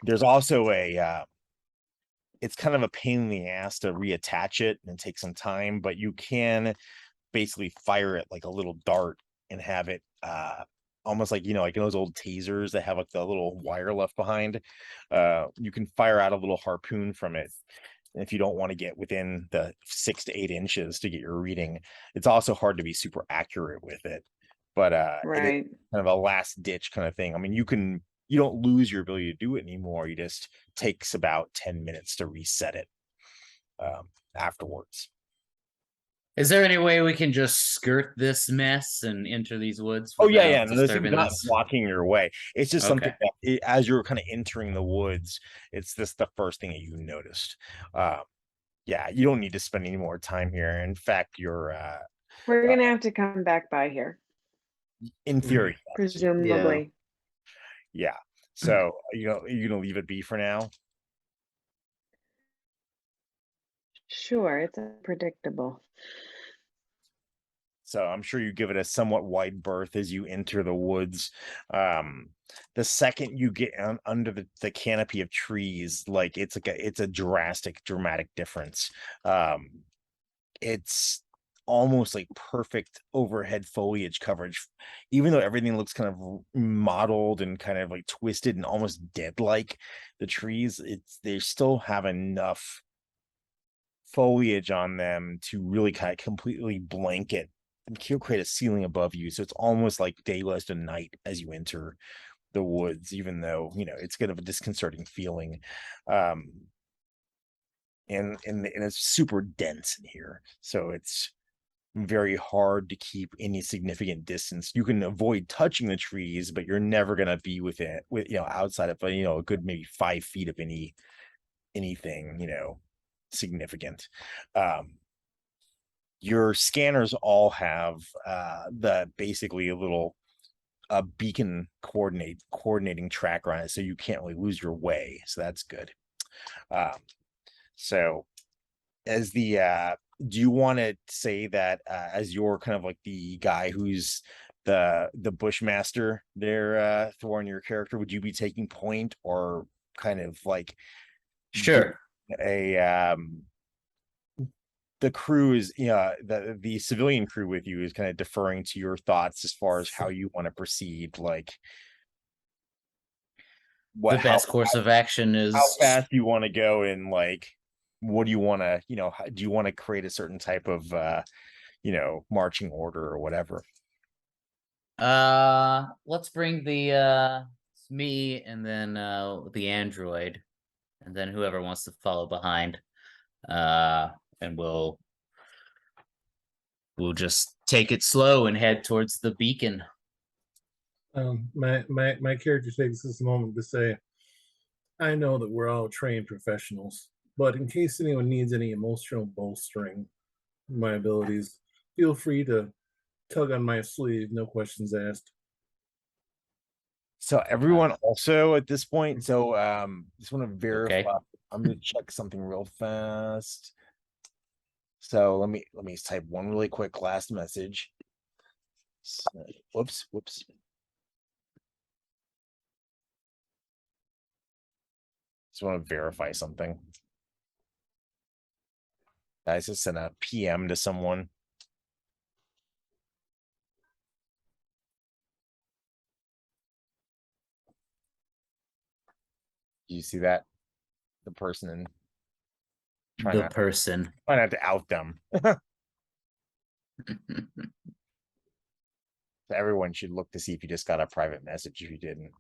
There's also it's kind of a pain in the ass to reattach it and take some time, but you can basically fire it like a little dart and have it almost like like those old tasers that have like the little wire left behind. You can fire out a little harpoon from it if you don't want to get within the 6 to 8 inches to get your reading. It's also hard to be super accurate with it, but it is Right. kind of a last ditch kind of thing. I mean, you don't lose your ability to do it anymore. You just takes about 10 minutes to reset it afterwards. Is there any way we can just skirt this mess and enter these woods Oh yeah, without yeah. No, this is disturbing not this? blocking your way. It's just something Okay. that as you're kind of entering the woods, it's the first thing that you noticed. Yeah, you don't need to spend any more time here. In fact, you're We're gonna have to come back by here, in theory, yes. presumably. Yeah. So you're gonna leave it be for now. Sure, it's unpredictable. So I'm sure you give it a somewhat wide berth as you enter the woods. The second you get under the canopy of trees, like it's a dramatic difference. It's almost like perfect overhead foliage coverage, even though everything looks kind of mottled and kind of like twisted and almost dead like the trees. They still have enough foliage on them to really kind of completely blanket and create a ceiling above you, so it's almost like daylight and night as you enter the woods, even though it's kind of a disconcerting feeling. And it's super dense in here, so it's very hard to keep any significant distance. You can avoid touching the trees, but you're never going to be with outside of a good maybe 5 feet of anything significant. Your scanners all have basically a little beacon coordinating tracker on it, so you can't really lose your way, so that's good. So as the do you want to say that as you're kind of like the guy who's the bushmaster there, Thorn, your character, would you be taking point or kind of like Sure. The crew is the civilian crew with you is kind of deferring to your thoughts as far as how you want to proceed, like The best course of action is how fast you want to go, and like what do you want to do you want to create a certain type of marching order or whatever? Let's bring the me and then the android and then whoever wants to follow behind. And we'll just take it slow and head towards the beacon. My character takes this moment to say, I know that we're all trained professionals, but in case anyone needs any emotional bolstering my abilities, feel free to tug on my sleeve, no questions asked. So everyone also at this point, so just want to verify. Okay. I'm gonna check something real fast. So let me type one really quick last message. Whoops. Just want to verify something. I just sent a PM to someone. Do you see that? The person in The person. try not to out them. Everyone should look to see if you just got a private message if you didn't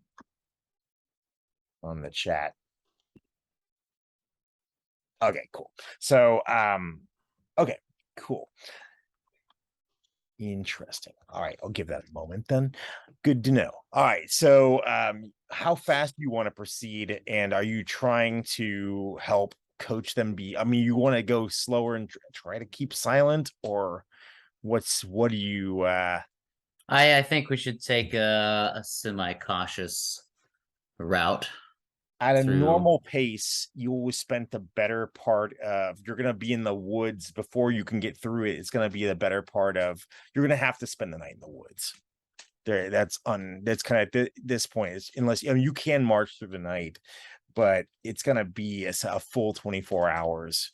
on the chat. Okay, cool. So okay, cool. Interesting. All right, I'll give that a moment then. Good to know. All right, so how fast do you want to proceed, and are you trying to help coach them be, I mean, you want to go slower and try to keep silent, or what do you I think we should take a semi-cautious route. at a through- normal pace, you always spent the better part of, you're going to be in the woods before you can get through it. It's going to be the better part of, you're going to have to spend the night in the woods. There, that's kind of this point is, unless, I mean, you can march through the night, but it's going to be a full 24 hours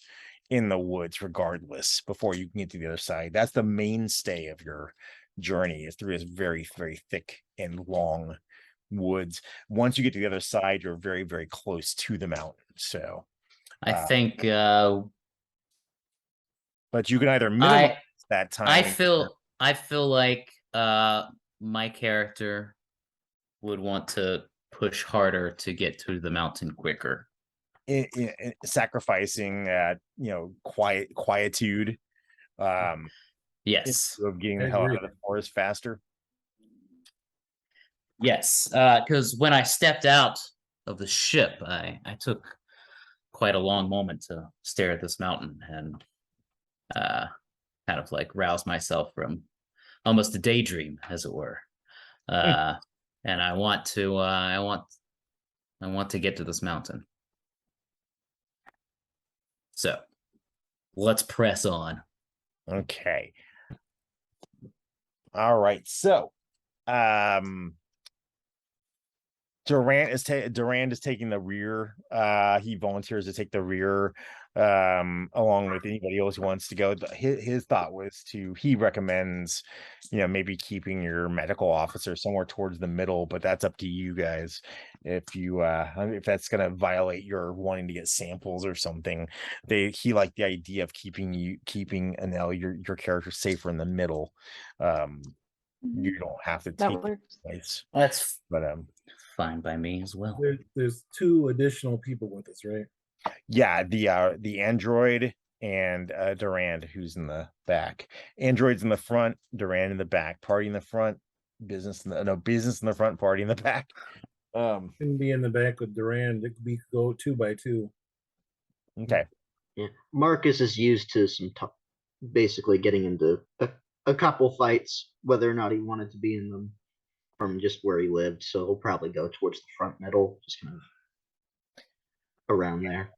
in the woods regardless before you can get to the other side. That's the mainstay of your journey, is through this very, very thick and long woods. Once you get to the other side, you're very, very close to the mountain. So I think but you can either minimize that time. I feel like my character would want to push harder to get to the mountain quicker. Sacrificing quietude Yes. of getting the I hell out agree. of the forest faster. Yes, because when I stepped out of the ship, I took quite a long moment to stare at this mountain and kind of like rouse myself from almost a daydream, as it were. And I want to get to this mountain. So let's press on. Okay. All right. So Durand is taking the rear. He volunteers to take the rear along with anybody else who wants to go. His thought was he recommends, maybe keeping your medical officer somewhere towards the middle, but that's up to you guys. If that's going to violate your wanting to get samples or something, he liked the idea of keeping Anel, your character, safer in the middle. You don't have to That take works. place, That's but fine by me as well. There's 2 additional people with us, right? yeah, the android and Durand, who's in the back. Android's in the front, Durand in the back. Party in the front, business in the front, party in the back. Can be in the back with Durand. It could go 2 by 2. Okay. Yeah. Marcus is used to basically getting into a couple fights, whether or not he wanted to be in them from just where he lived. So he'll probably go towards the front middle, just kind of around there.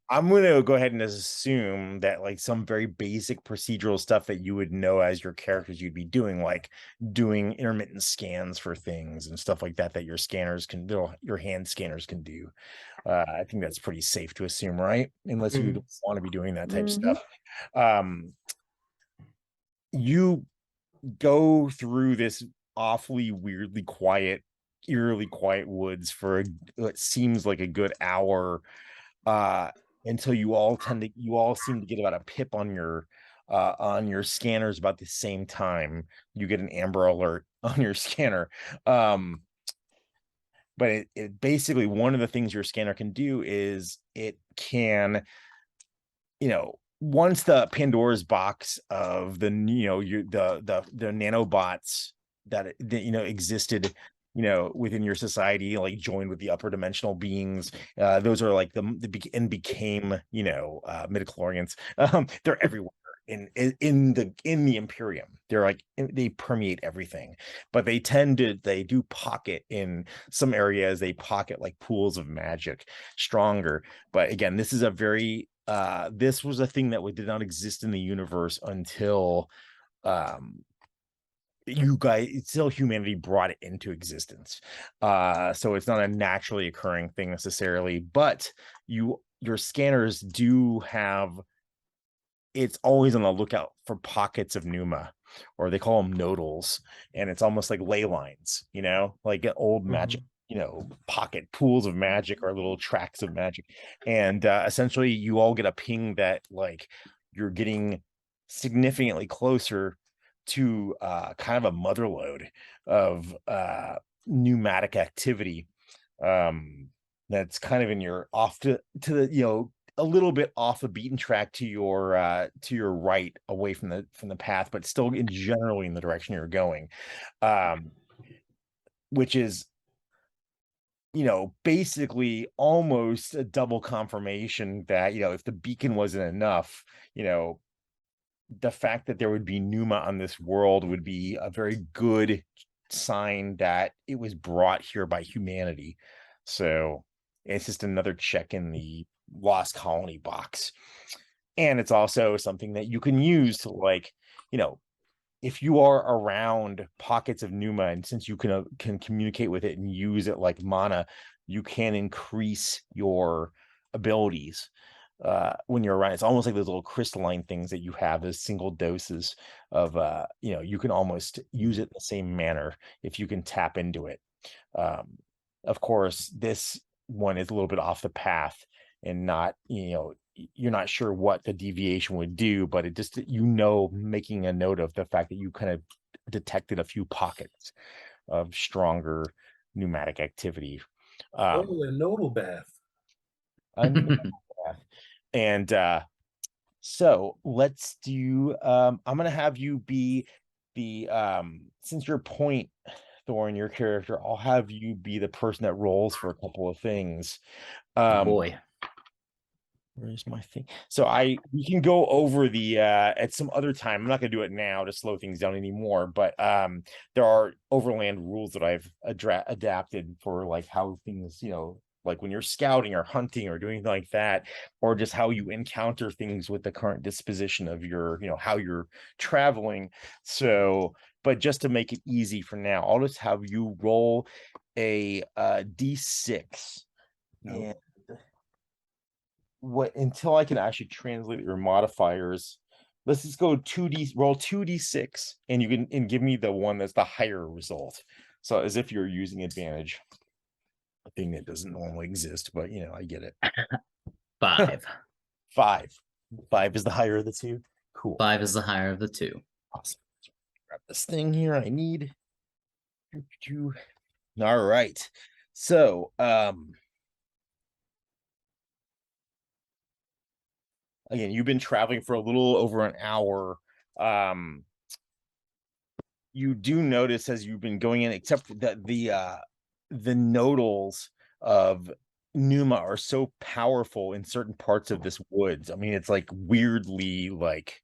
I'm gonna go ahead and assume that like some very basic procedural stuff that you would know as your characters you'd be doing, like doing intermittent scans for things and stuff like that your hand scanners can do. I think that's pretty safe to assume, right? Unless you want to be doing that type of stuff. You go through this awfully weirdly quiet, eerily quiet woods for what seems like a good hour, until you all seem to get about a pip on your scanners about the same time. You get an amber alert on your scanner. But it basically, one of the things your scanner can do is it can, once the Pandora's box of the nanobots that existed within your society, like joined with the upper dimensional beings, those are like became midichlorians. They're everywhere in the Imperium. They're like, they permeate everything, but they do pocket in some areas. They pocket like pools of magic stronger. But again, this is a very this was a thing that did not exist in the universe until humanity brought it into existence. So it's not a naturally occurring thing necessarily, but your scanners do have it's always on the lookout for pockets of pneuma, or they call them nodals, and it's almost like ley lines, like old magic, pocket pools of magic or little tracks of magic. And essentially you all get a ping that like you're getting significantly closer to kind of a mother lode of pneumatic activity that's kind of in your off to the a little bit off the beaten track to your right, away from the path, but still generally in the direction you're going, which is basically almost a double confirmation that if the beacon wasn't enough, the fact that there would be pneuma on this world would be a very good sign that it was brought here by humanity. So it's just another check in the lost colony box. And it's also something that you can use to, like, if you are around pockets of pneuma, and since you can communicate with it and use it like mana, you can increase your abilities when you're around. It's almost like those little crystalline things that you have, those single doses of you can almost use it in the same manner if you can tap into it. Of course, this one is a little bit off the path and not, you're not sure what the deviation would do, but it just, making a note of the fact that you kind of detected a few pockets of stronger pneumatic activity. A nodal bath. And so let's do I'm gonna have you be the since your point, Thorn, your character, I'll have you be the person that rolls for a couple of things. Boy, where's my thing? So we can go over the at some other time. I'm not gonna do it now to slow things down anymore, but there are overland rules that I've adapted for, like, how things, like when you're scouting or hunting or doing like that, or just how you encounter things with the current disposition of your, how you're traveling. So, but just to make it easy for now, I'll just have you roll a d6. And until I can actually translate your modifiers, let's just go roll 2d6, and you can give me the one that's the higher result. So as if you're using advantage. A thing that doesn't normally exist, but I get it. 5. 5 is the higher of the two. Cool. 5 is the higher of the two. Awesome. Grab this thing here I need. All right. So again, you've been traveling for a little over an hour. You do notice as you've been going in, except that the nodals of pneuma are so powerful in certain parts of this woods. I mean, it's like weirdly, like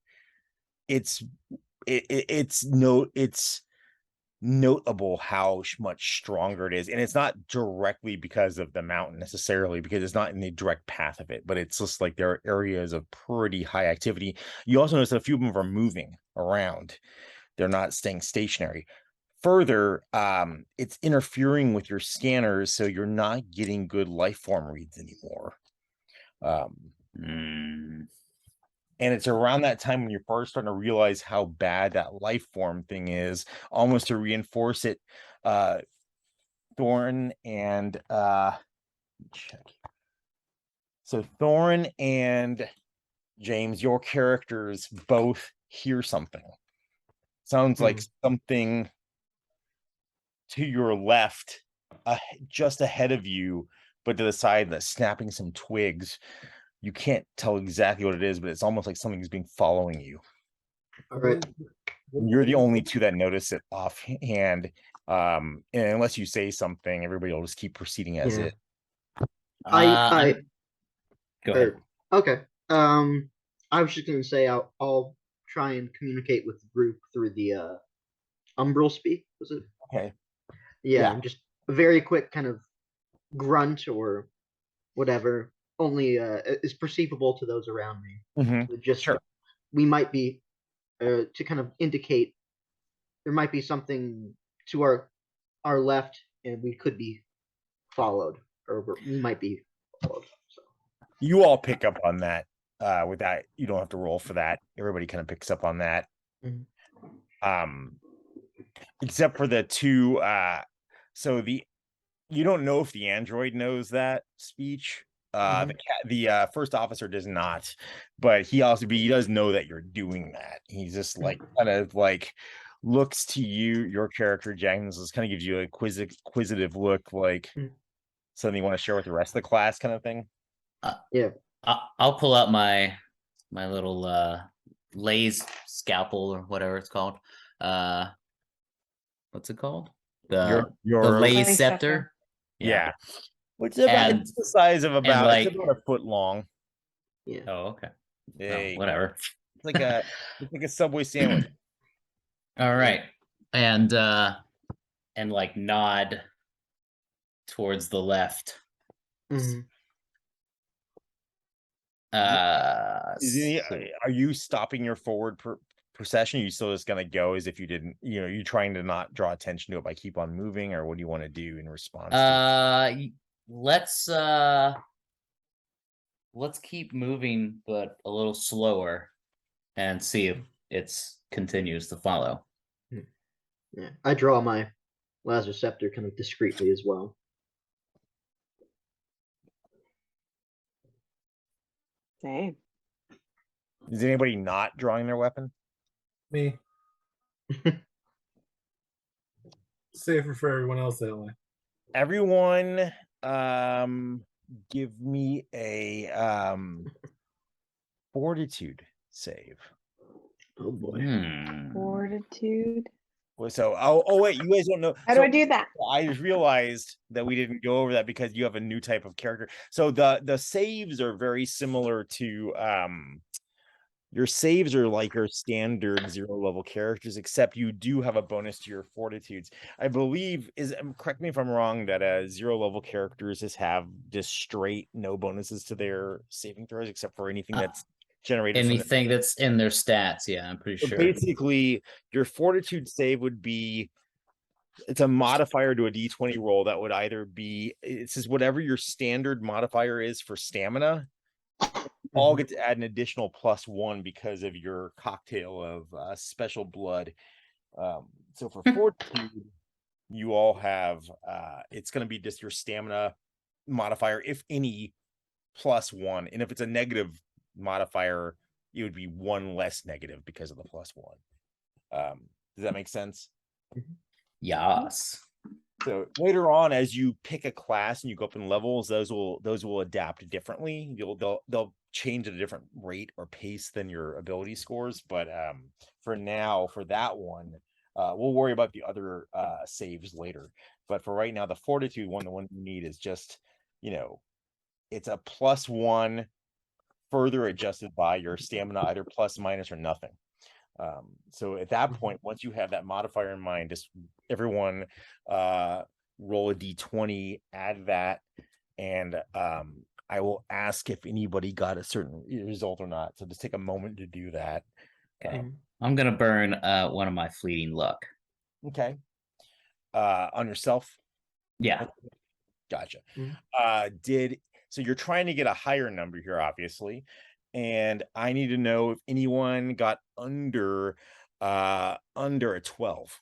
it's notable how much stronger it is, and it's not directly because of the mountain necessarily, because it's not in the direct path of it, but it's just like there are areas of pretty high activity. You also notice that a few of them are moving around. They're not staying stationary. Further, it's interfering with your scanners, so you're not getting good life form reads anymore. And it's around that time when you're first starting to realize how bad that life form thing is, almost to reinforce it. Thorn and check. So Thorn and James, your characters both hear something. Sounds like something to your left, just ahead of you, but to the side, that's snapping some twigs. You can't tell exactly what it is, but it's almost like something's been following you. All right. You're the only two that notice it offhand. And unless you say something, everybody will just keep proceeding as it. I Go ahead. Okay. I was just gonna say I'll try and communicate with the group through the umbral speak. Was it? Okay. Yeah, just a very quick kind of grunt or whatever. Only is perceivable to those around me. Mm-hmm. Just Sure. We might be to kind of indicate there might be something to our left, and we could be followed, or we might be followed. So You all pick up on that. with that, you don't have to roll for that. Everybody kind of picks up on that. Mhm. Except for the two so you don't know if the android knows that speech. The first officer does not, but he does know that you're doing that. He's just like kind of like looks to you, your character, James, just kind of gives you a inquisitive look, like something you want to share with the rest of the class, kind of thing. Yeah. I'll pull out my little lays scalpel or whatever it's called. What's it called? The Your lays Lays scepter. scepter. yeah. Which is about And- it's the size of about like- it's about a foot long. Yeah. Oh, okay. Hey, Whatever. it's like a Subway sandwich. All right. And like nod towards the left. Mhm. Are you stopping your forward procession? Are you still just gonna go as if you didn't? You trying to not draw attention to it by keep on moving, or what do you want to do in response? Let's keep moving, but a little slower, and see if it's continues to follow. Yeah. I draw my laser scepter kind of discreetly as well. Same. Is anybody not drawing their weapon? Me. Safer for everyone else that way. Everyone, give me a fortitude save. Oh boy. Fortitude. So, wait, you guys don't know. How do I do that? I just realized that we didn't go over that because you have a new type of character. So the saves are very similar to your saves are like your standard 0 level characters, except you do have a bonus to your fortitudes. I believe correct me if I'm wrong, that 0 level characters just have just straight no bonuses to their saving throws, except for anything that's generated anything that's in their stats. Yeah, I'm pretty sure. Basically, your fortitude save would be it's a modifier to a d20 roll that would either be it says whatever your standard modifier is for stamina. All get to add an additional +1 because of your cocktail of special blood. So for fortitude, you all have it's going to be just your stamina modifier, if any, +1, and if it's a negative modifier, it would be 1 less negative because of the +1. Does that make sense? Yes. So later on, as you pick a class and you go up in levels, those will adapt differently. They'll change at a different rate or pace than your ability scores. But for now, for that one, we'll worry about the other saves later. But for right now, the fortitude one, the one you need is just, it's a +1 further adjusted by your stamina, either plus, minus, or nothing. So at that point, once you have that modifier in mind, just everyone roll a d20, add that, and I will ask if anybody got a certain result or not. So just take a moment to do that. Okay. I'm gonna burn one of my fleeting luck. Okay. On yourself? Yeah. Gotcha. So you're trying to get a higher number here, obviously. And I need to know if anyone got under a 12.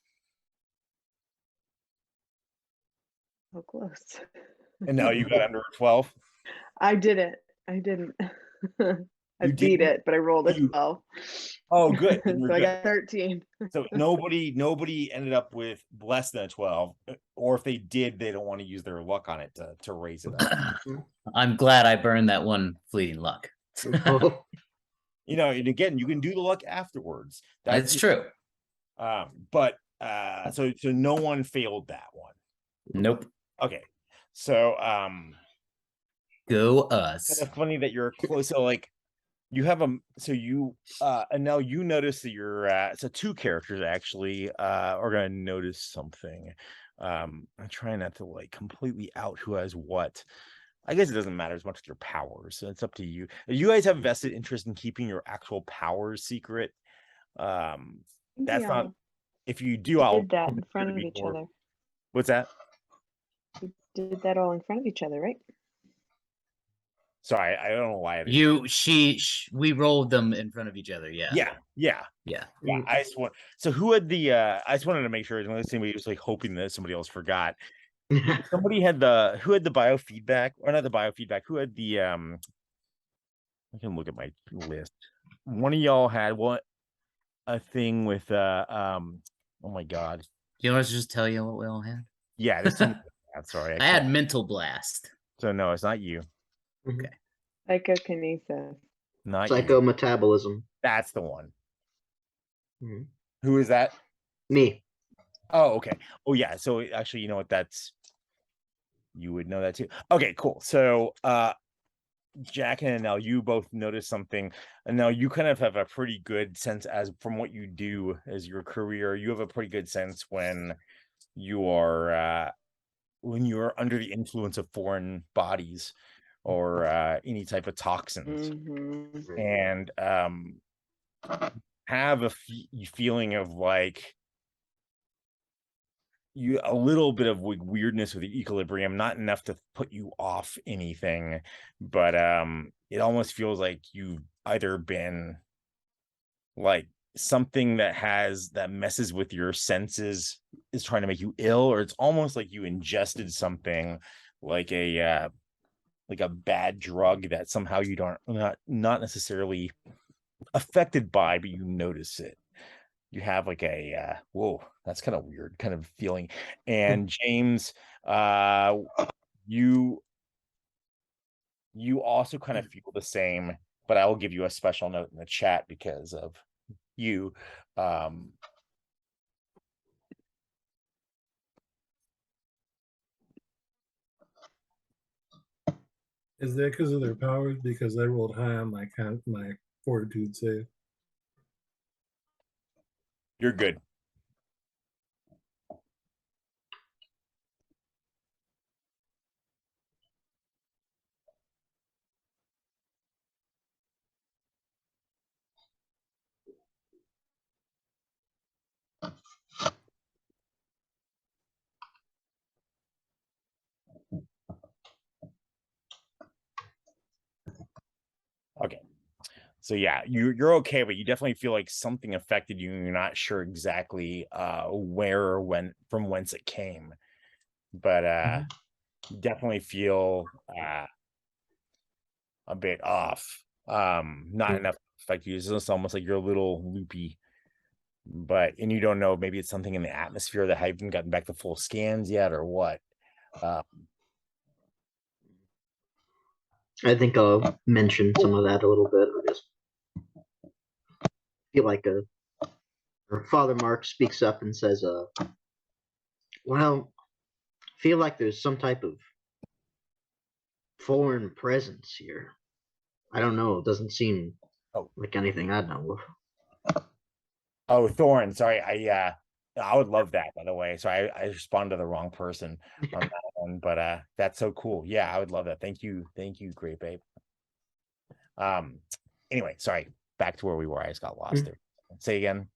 So close. And now you got under a 12. I didn't. I You beat didn't? it, but I rolled a You- 12. Oh, good. Then you're So I good. got 13. So nobody ended up with less than a 12, or if they did, they don't want to use their luck on it to raise it up. I'm glad I burned that one fleeting luck. Oh. And again, you can do the luck afterwards. That's true. But so no one failed that one. Nope. Okay. So Go us. kind of funny that you're close. So like you have and now you notice that you're so 2 characters actually are gonna notice something. I'm trying not to like completely out who has what. I guess it doesn't matter as much with your powers, so it's up to you. You guys have vested interest in keeping your actual powers secret. That's not if you do, I'll did that in front of each other. What's that? We did that all in front of each other, right? Sorry, I don't know why. We rolled them in front of each other. Yeah. Yeah. I just want. So who had the? I just wanted to make sure. Somebody was like hoping that somebody else forgot. Somebody had who had the biofeedback, or not the biofeedback? Who had the? I can look at my list. One of y'all had a thing with Oh my god. You want us to just tell you what we all had? Yeah, this one. Sorry, I had mental blast. So no, it's not you. Okay. Psychokinesis. Not you. Psychometabolism. That's the one. Mhm. Who is that? Me. Oh, okay. Oh yeah. So actually, you know what? You would know that too. Okay, cool. So Jack and Nell, you both noticed something, and now you kind of have a pretty good sense as from what you do as your career. You have a pretty good sense when you're under the influence of foreign bodies or any type of toxins, and have a feeling of like a little bit of weirdness with the equilibrium, not enough to put you off anything, but it almost feels like you've either been like something that messes with your senses is trying to make you ill, or it's almost like you ingested something like a bad drug that somehow you don't not necessarily affected by, but you notice it. You have like a whoa, that's kind of weird kind of feeling. And James, you also kind of feel the same, but I will give you a special note in the chat because of you. Is that because of their powers? Because I rolled high on my fortitude save. You're good. Okay. So yeah, you're okay, but you definitely feel like something affected you, and you're not sure exactly where or whence it came. But you definitely feel a bit off. Not enough to affect you. It's just almost like you're a little loopy. And you don't know, maybe it's something in the atmosphere that haven't gotten back to full scans yet, or what. I think I'll mention some of that a little bit. I just feel like Father Mark speaks up and says, well, I feel like there's some type of foreign presence here. I don't know. It doesn't seem like anything I know of. Oh, Thorn. Sorry, I would love that, by the way. So I responded to the wrong person on that one, but that's so cool. Yeah, I would love that. Thank you, Great Babe. Anyway, sorry. Back to where we were. I just got lost there. Say again.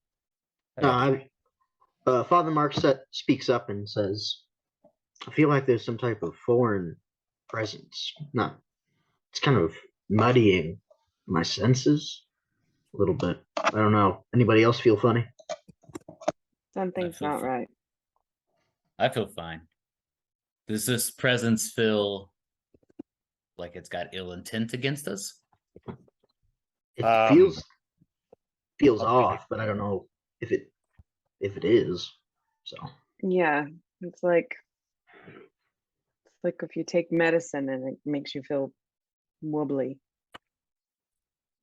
Father Mark speaks up and says, I feel like there's some type of foreign presence. It's kind of muddying my senses a little bit. I don't know. Anybody else feel funny? Something's not right. I feel fine. Does this presence feel like it's got ill intent against us? It feels off, but I don't know if it is. So yeah, it's like if you take medicine and it makes you feel wobbly.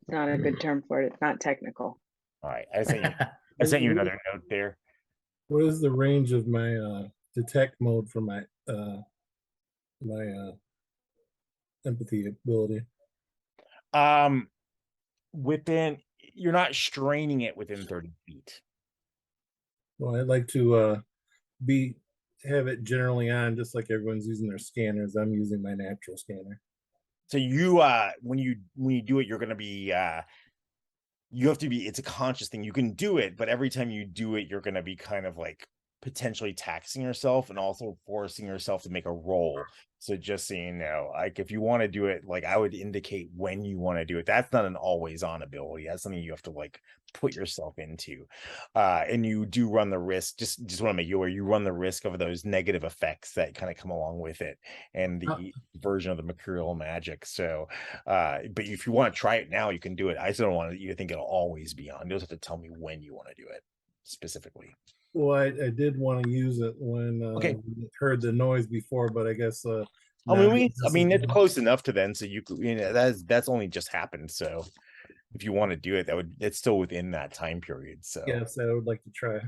It's not a good term for it. It's not technical. All right, I sent you another note there. What is the range of my detect mode for my empathy ability? You're not straining it within 30 feet. Well, I'd like to have it generally on, just like everyone's using their scanners. I'm using my natural scanner. So you when you do it, you're going to be you have to be, it's a conscious thing. You can do it, but every time you do it, you're going to be kind of like potentially taxing yourself and also forcing yourself to make a roll. So just so you know, like if you want to do it, like I would indicate when you want to do it. That's not an always on ability. That's something you have to like put yourself into. And you do run the risk, just want to make you aware, you run the risk of those negative effects that kind of come along with it and the version of the mercurial magic. So but if you want to try it now, you can do it. I still don't want you to think it'll always be on. You just have to tell me when you want to do it specifically. Well, I did want to use it when we heard the noise before, but I guess I mean, it's close enough to then, so you could, you know, that's only just happened. So if you want to do it, it's still within that time period. So yes, I would like to try.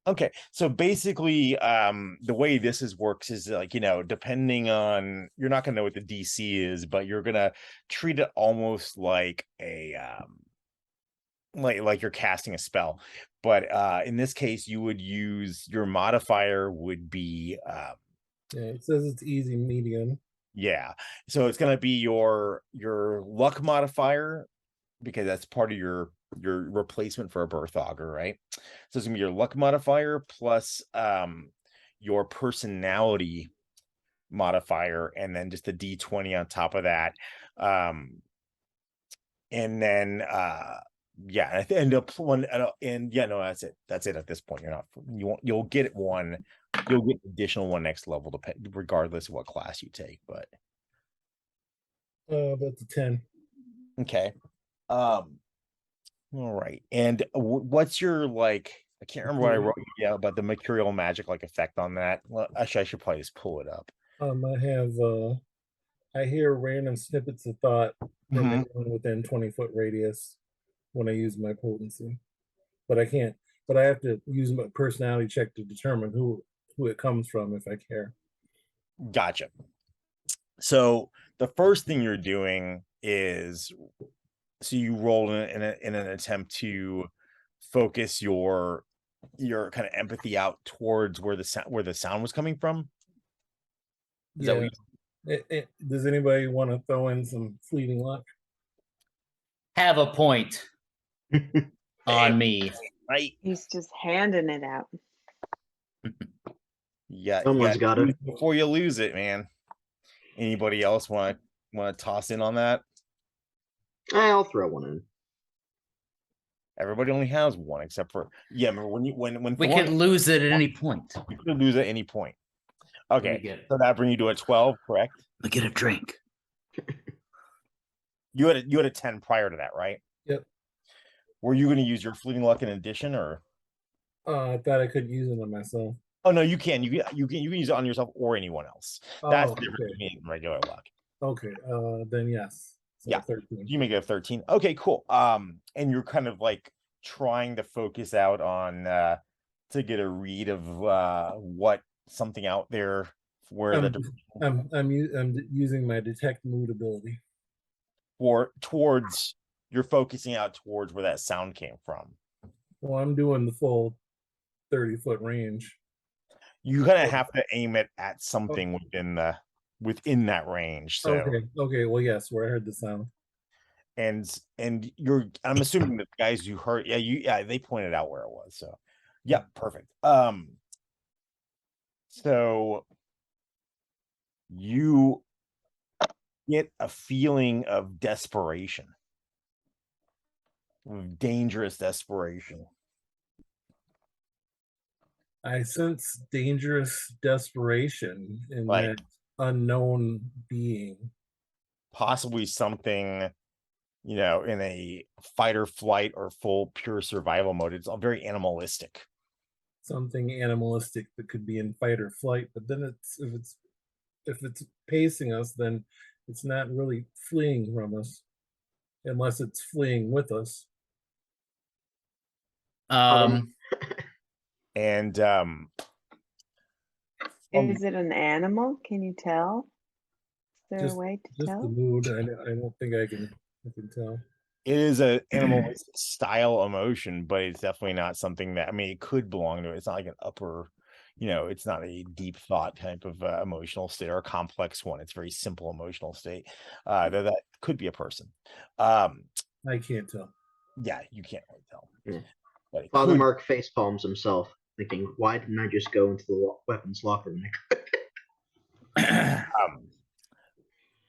Okay, so basically, the way this works is like, you know, depending on, you're not gonna know what the DC is, but you're gonna treat it almost like a like you're casting a spell. But in this case, you would use your modifier would be yeah, it says it's easy medium. Yeah, so it's gonna be your luck modifier, because that's part of your replacement for a birth augur, right? So it's gonna be your luck modifier plus your personality modifier, and then just a d20 on top of that. And then yeah, and end up one, and yeah, no, that's it at this point. You'll get additional one next level regardless of what class you take. But that's a 10. Okay. All right. And what's your, like, I can't remember what I wrote about the mercurial magic like effect on that. Well, actually, I should probably just pull it up. I hear random snippets of thought from anyone within 20-foot radius when I use my potency, but I can't. But I have to use my personality check to determine who it comes from if I care. Gotcha. So the first thing you're doing is, so you roll in an attempt to focus your kind of empathy out towards where the sound was coming from. Is that what does anybody want to throw in some fleeting luck? Have a point on me. Right. He's just handing it out. Yeah, Someone's got it before you lose it, man. Anybody else want to toss in on that? I'll throw one in. Everybody only has one, except for remember when we can lose it at any point. You could lose at any point. Okay, so that brings you to a 12, correct? We get a drink. You had a 10 prior to that, right? Yep. Were you going to use your fleeting luck in addition, or? I thought I could use it on myself. Oh no, you can. You can use it on yourself or anyone else. That's different than regular luck. Okay. Then yes. So yeah. 13. You make it a 13. Okay, cool. And you're kind of like trying to focus out on to get a read of what something out there where I'm using my detect mood ability. Or towards, you're focusing out towards where that sound came from. Well, I'm doing the full 30-foot range. You kind of have to aim it at something within that range. So okay. Well, yes, where I heard the sound. And I'm assuming the guys you heard, they pointed out where it was. So yeah, perfect. So you get a feeling of desperation, of dangerous desperation. I sense dangerous desperation in that unknown being. Possibly something, in a fight or flight or full pure survival mode. It's all very animalistic. Something animalistic that could be in fight or flight, but then if it's pacing us, then it's not really fleeing from us, unless it's fleeing with us. And is it an animal? Can you tell? Is there a way to tell? Just the mood. I don't think I can tell. It is an animalistic style emotion, but it's definitely not something that, it could belong to it. It's not like an upper, it's not a deep thought type of emotional state or a complex one. It's a very simple emotional state. That could be a person. I can't tell. Yeah, you can't really tell. Yeah. Father Mark face palms himself. thinking, why didn't I just go into the weapons locker room?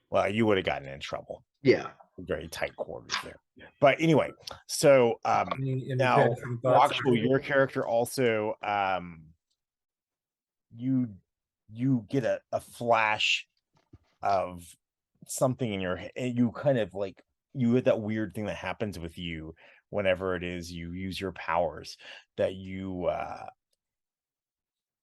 Well, you would have gotten in trouble. Yeah. Very tight quarters there. But anyway, so Any now passing thoughts? actually your character also you get a flash of something in your head. You kind of like you get that weird thing that happens with you whenever it is you use your powers, that you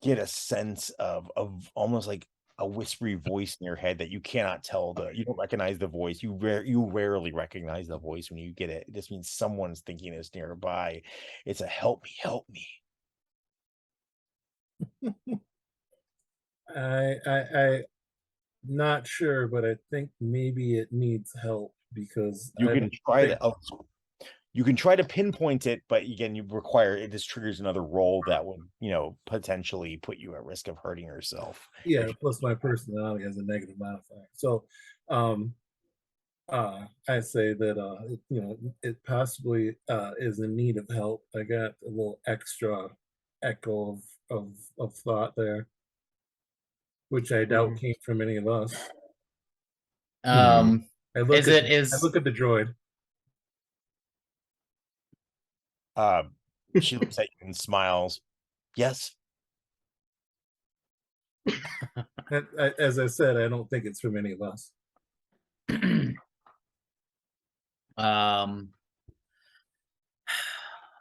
get a sense of almost like a whispery voice in your head that you cannot tell you don't recognize the voice. You rarely recognize the voice when you get it. It just means someone's thinking it's nearby. It's a help me. I not sure, but I think maybe it needs help because You I can don't try think- to you can try to pinpoint it, but again, you require it just triggers another roll that would, potentially put you at risk of hurting yourself. Yeah, plus my personality has a negative modifier. So I say that it possibly is in need of help. I got a little extra echo of thought there, which I doubt came from any of us. I look Is at it I look at the droid. She looks at you and smiles. Yes. As I said, I don't think it's from any of us.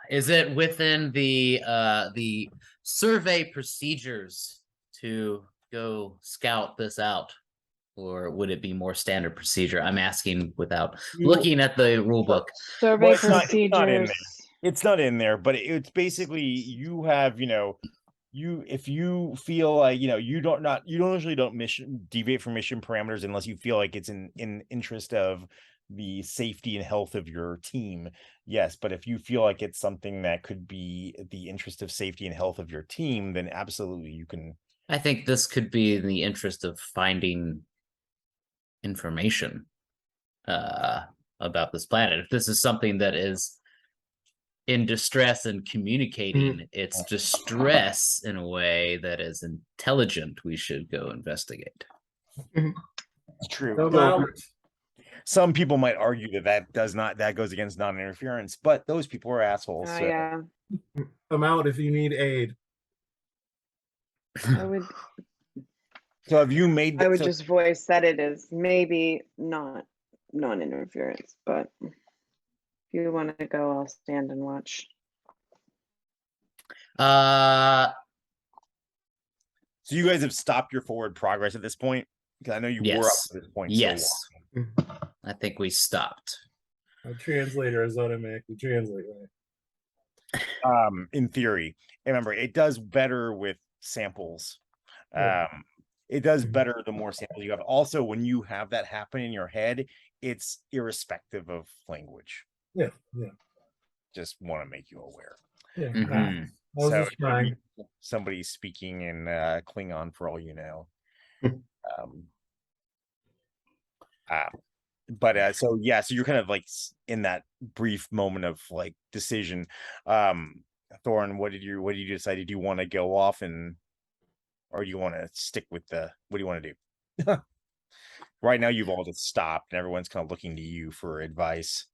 Is it within the survey procedures to go scout this out, or would it be more standard procedure? I'm asking without looking at the rule book. Survey Well, it's not in procedures. there. It's not in there, but it's basically you have, if you feel like, you don't usually don't deviate from mission parameters unless you feel like it's in interest of the safety and health of your team. Yes, but if you feel like it's something that could be the interest of safety and health of your team, then absolutely you can. I think this could be in the interest of finding information about this planet. If this is something that is in distress and communicating its distress in a way that is intelligent, we should go investigate. It's true. Come Though out. some people might argue that goes against non-interference, but those people are assholes. Oh So. yeah, Come out if you need aid. I would. So have you made? I would just voice that it is maybe not non-interference, but if you want to go, I'll stand and watch. So you guys have stopped your forward progress at this point? Because I know you were up Yes. to this point. Yes. So I think we stopped. Our translator is automatically translate, right? in theory, remember, it does better with samples. Yeah. It does better the more samples you have. Also, when you have that happen in your head, it's irrespective of language. Yeah. Just want to make you aware. Yeah. Mhm. I was So just trying. somebody's speaking in Klingon for all you know. But so you're kind of like in that brief moment of like decision. Thorn, what did you decide? Do you want to go off or do you want to stick with what do you want to do? Right now you've all just stopped and everyone's kind of looking to you for advice.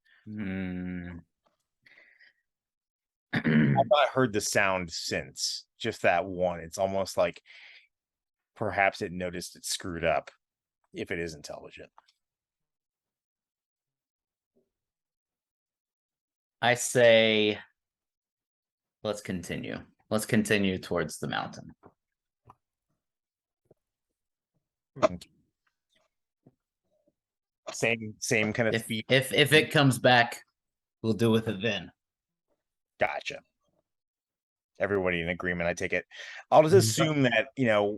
I've not heard the sound since, just that one. It's almost like perhaps it noticed it screwed up, if it is intelligent. I say, let's continue. Let's continue towards the mountain. Same kind of speed. If it comes back, we'll deal with it then. Gotcha. Everybody in agreement, I take it. I'll just assume that,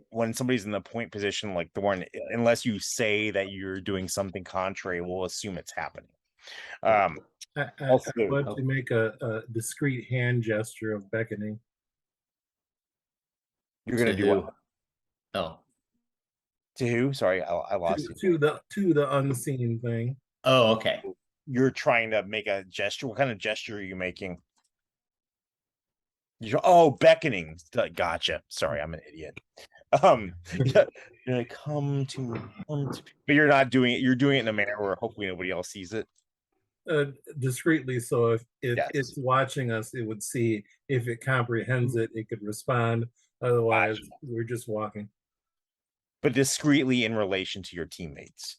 when somebody's in the point position like Thorn, unless you say that you're doing something contrary, we'll assume it's happening. I want to make a discreet hand gesture of beckoning. You're gonna do what? Oh. To who? Sorry, I lost you. To the unseen thing. Oh, okay. You're trying to make a gesture. What kind of gesture are you making? Beckoning. Gotcha. Sorry, I'm an idiot. Yeah, you're like, come to me, but you're not doing it. You're doing it in a manner where hopefully nobody else sees it. Discreetly, so if Yes. it's watching us, it would see. If it comprehends it, it could respond. Otherwise, we're just walking. But discreetly in relation to your teammates.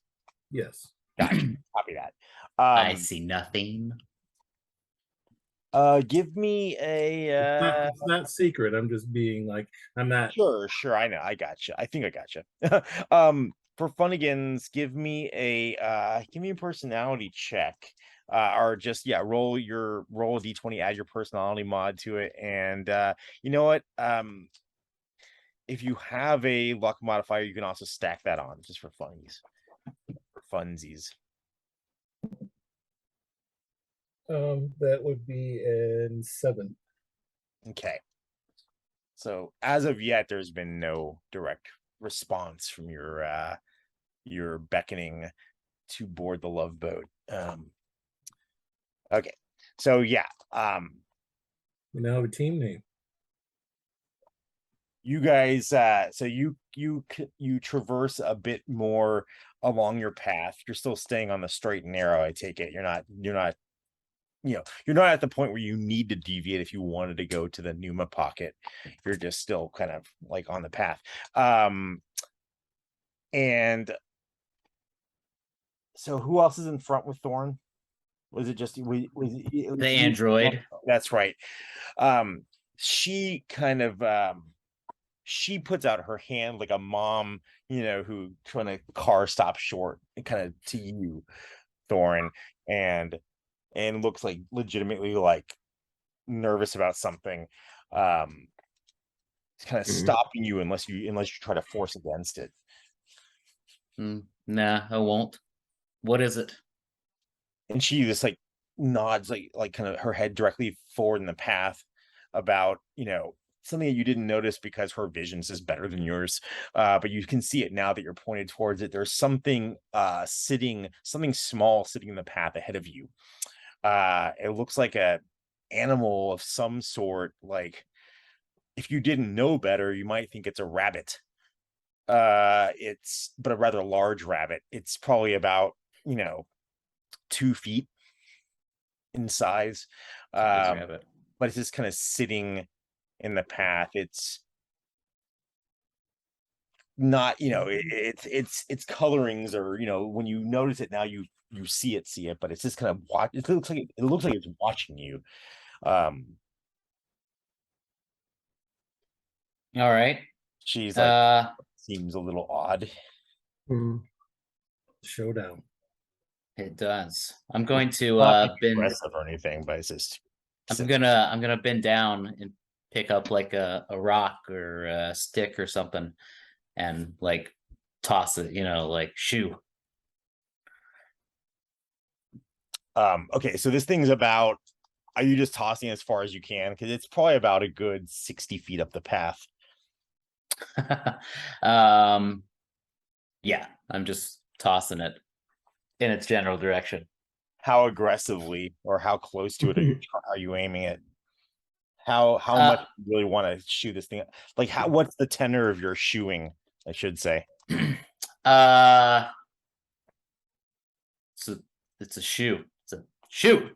Yes. Gotcha. Copy that. I see nothing. Give me a It's not secret. I'm just being like, I'm not. Sure, I know. I gotcha. I think I gotcha. For Funnigans, give me a personality check. Or just roll a d20, add your personality mod to it, and you know what? If you have a luck modifier, you can also stack that on just for funsies. That would be in 7. Okay. So as of yet, there's been no direct response from your beckoning to board the love boat. Okay. So yeah. We now have a team name. You guys so you traverse a bit more along your path. You're still staying on the straight and narrow, I take it. You're not you're not at the point where you need to deviate if you wanted to go to the Numa pocket. You're just still kind of like on the path. And so who else is in front with Thorn? Was it just The android? That's right. She kind of she puts out her hand like a mom, who trying to car stop short and kind of to you, Thorin, and looks like legitimately like nervous about something. It's kind of stopping you unless you try to force against it. Nah, I won't. What is it? And she just like nods like kind of her head directly forward in the path about something that you didn't notice because her vision is better than yours, but you can see it now that you're pointed towards it. There's something something small sitting in the path ahead of you. It looks like a animal of some sort. Like if you didn't know better, you might think it's a rabbit. It's but a rather large rabbit. It's probably about 2 feet in size, but it's just kind of sitting in the path. It's not its colorings, or when you notice it now, you see it, but it's just kind of it looks like it's watching you. All right. She's like seems a little odd. Showdown. It does. I'm going to bend aggressive or anything, but it's just I'm gonna bend down and pick up like a rock or a stick or something and like toss it, like shoo. Okay, so this thing's about, are you just tossing as far as you can? Because it's probably about a good 60 feet up the path. Yeah, I'm just tossing it in its general direction. How aggressively or how close to it are you aiming it? How much do you really want to shoot this thing? Like what's the tenor of your shooing, I should say? It's a shoe. It's a shoe.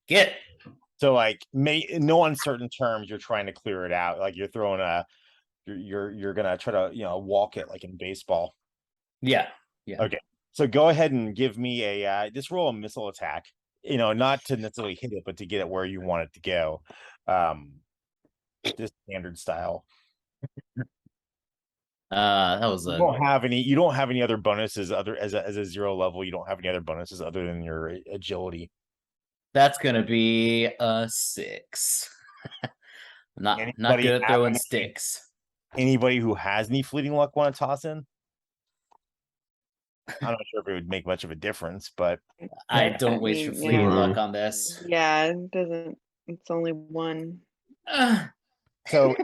Get. So like in no uncertain terms, you're trying to clear it out. Like you're throwing you're gonna try to walk it like in baseball. Yeah. Okay. So go ahead and give me a just roll a missile attack. Not to necessarily hit it, but to get it where you want it to go. Just standard style. That was you don't have any other bonuses other as a 0 level. You don't have any other bonuses other than your agility. That's gonna be a 6. not good at throwing sticks. Anybody who has any fleeting luck want to toss in? I'm not sure if it would make much of a difference, but I don't waste your fleeting luck on this. Yeah, it doesn't. It's only 1. So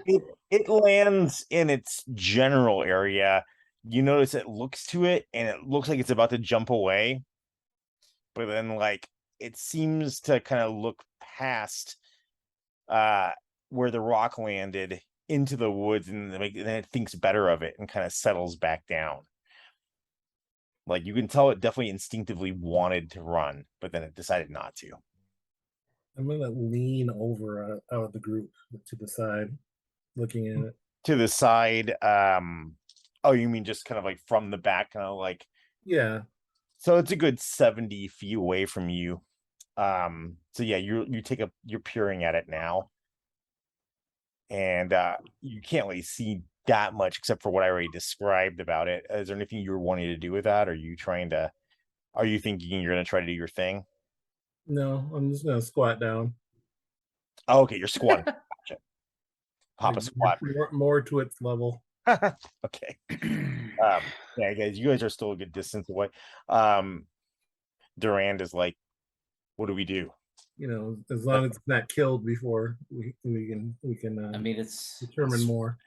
it lands in its general area. You notice it looks to it, and it looks like it's about to jump away, but then like it seems to kind of look past where the rock landed into the woods, and then it thinks better of it and kind of settles back down. Like you can tell it definitely instinctively wanted to run, but then it decided not to. I'm gonna lean over out of the group to the side, looking at it. To the side, oh, you mean just kind of like from the back, kind of like, Yeah, so it's a good 70 feet away from you. So yeah, you're peering at it now, and you can't really see that much except for what I already described about it. Is there anything you were wanting to do with that? Are you thinking you're gonna try to do your thing? no, I'm just gonna squat down. Oh, okay, you're squatting. Gotcha. Pop a Like, squat. more to its level. Okay. Yeah, guys, you guys are still a good distance away. Durand is like, what do we do? You know, as long as it's not killed before we can I mean, it's determine more.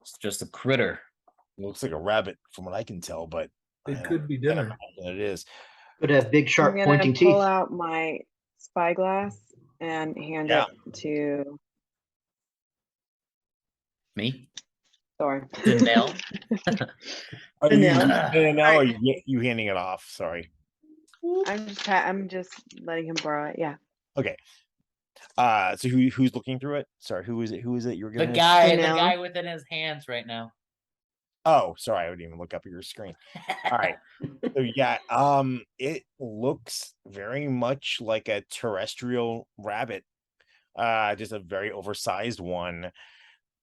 It's just a critter. It looks like a rabbit from what I can tell, but It could be dinner. It is. Could have big, I'm sharp, gonna pointing pull teeth. out my spyglass and hand Yeah. it to Me? Sorry. Danelle? Are you, Danelle. now, or you handing it off? Sorry. I'm just letting him borrow it. Yeah. Okay. So who's looking through it? Sorry, who is it? You're The giving it? guy Danelle. within his hands right now. Oh, sorry, I wouldn't even look up at your screen. All right. So yeah, it looks very much like a terrestrial rabbit. Just a very oversized one,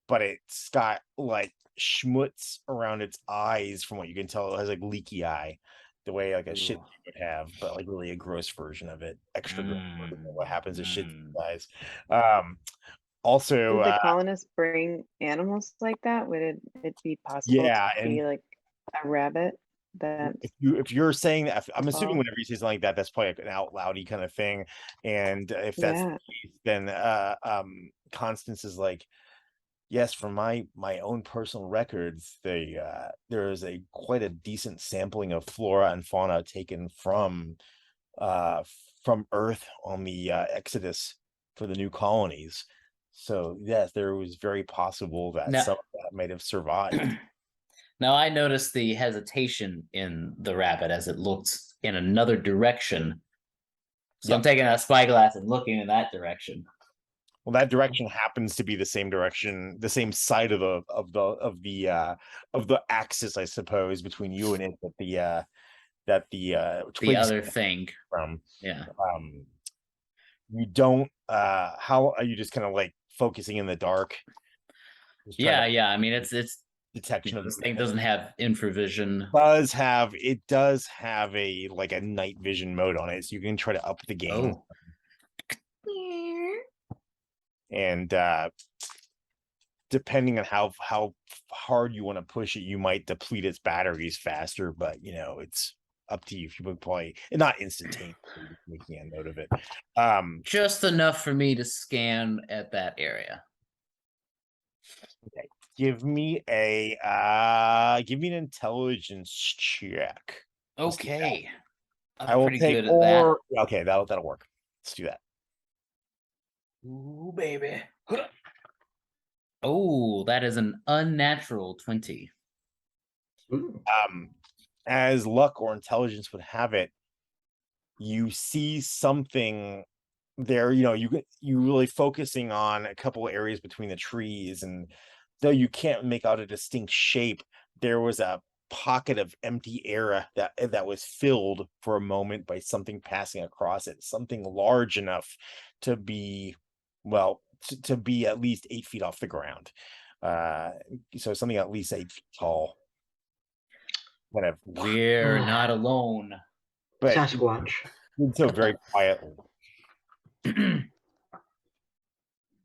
but it's got like schmutz around its eyes. From what you can tell, it has like leaky eye, the way like a shit would have, but like really a gross version of it. Extra gross version of what happens to shit eyes. Also, Did the colonists bring animals like that? Would it be possible yeah, to and be like a rabbit? That if you're saying that, I'm assuming Oh. whenever you say something like that, that's probably like an out loudy kind of thing. And if that's Yeah. the case, then Constance is like, yes, from my own personal records, there is quite a decent sampling of flora and fauna taken from Earth on the exodus for the new colonies. So yes, there was very possible that Now- some of that might have survived. Now I noticed the hesitation in the rabbit as it looked in another direction. So I'm Yep. taking that spyglass and looking in that direction. Well, that direction happens to be the same direction, the same side of the axis, I suppose, between you and it. That the The other thing. from. Yeah. You don't. How are you just kind of like focusing in the dark? Just trying Yeah. I mean, it's detection of this thing doesn't have infravision. It does have a like a night vision mode on it, so you can try to up the game. Oh. And depending on how hard you want to push it, you might deplete its batteries faster, but it's up to you. If you would probably not instantaneously making a note of it. Just enough for me to scan at that area. Okay. Give me an intelligence check. Let's do that. Okay. I will pretty take good at that. Okay, that'll work. Let's do that. Ooh, baby. Oh, that is an unnatural 20. As luck or intelligence would have it, you see something there. You really focusing on a couple of areas between the trees, and though you can't make out a distinct shape, there was a pocket of empty air that was filled for a moment by something passing across it, something large enough to be to be at least 8 feet off the ground. So something at least 8 feet tall. Whatever. We're not alone. But Sasquatch. so very quietly.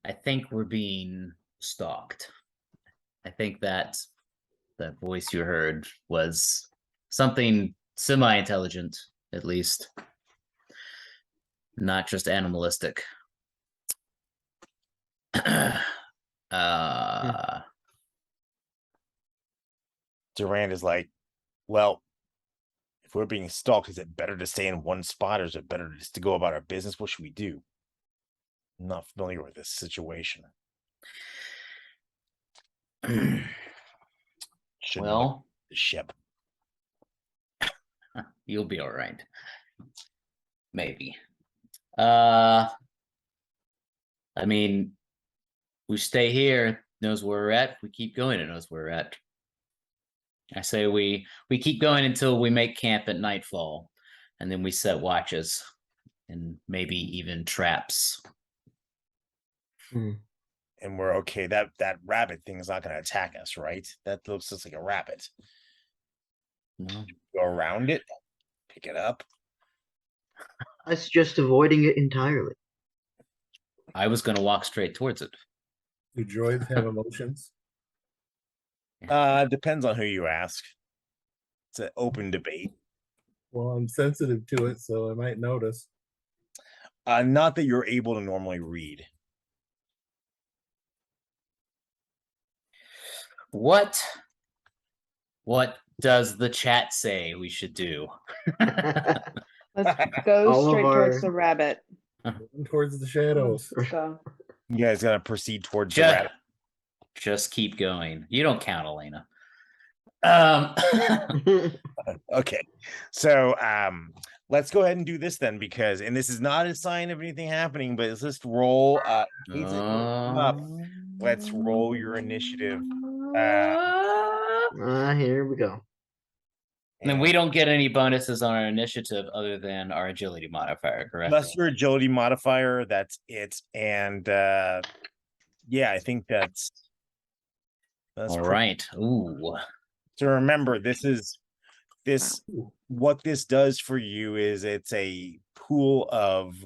I think we're being stalked. I think that voice you heard was something semi-intelligent, at least. Not just animalistic. Durand is like, well, if we're being stalked, is it better to stay in one spot, or is it better just to go about our business? What should we do? not familiar with this situation. Should know Well, the ship. you'll be all right. Maybe. I mean, we stay here, it knows where we're at. We keep going, it knows where we're at. I say we keep going until we make camp at nightfall, and then we set watches and maybe even traps. And we're okay. That rabbit thing is not going to attack us, right? That looks just like a rabbit. No. Go around it, pick it up. I suggest avoiding it entirely. I was going to walk straight towards it. Do droids have emotions? Depends on who you ask. It's an open debate. Well, I'm sensitive to it, so I might notice. Not that you're able to normally read. What does the chat say we should do? Let's go All of straight towards our- the rabbit. Going towards the shadows. Let's go. You guys gotta proceed towards the rabbit. Just keep going. You don't count, Elena. Okay, so let's go ahead and do this then, because this is not a sign of anything happening, but let's just roll. In case it comes up, let's roll your initiative. Here we go. And we don't get any bonuses on our initiative other than our agility modifier, correct? Plus your agility modifier, that's it. And yeah, I think that's All right. Ooh. So remember, what this does for you is it's a pool of,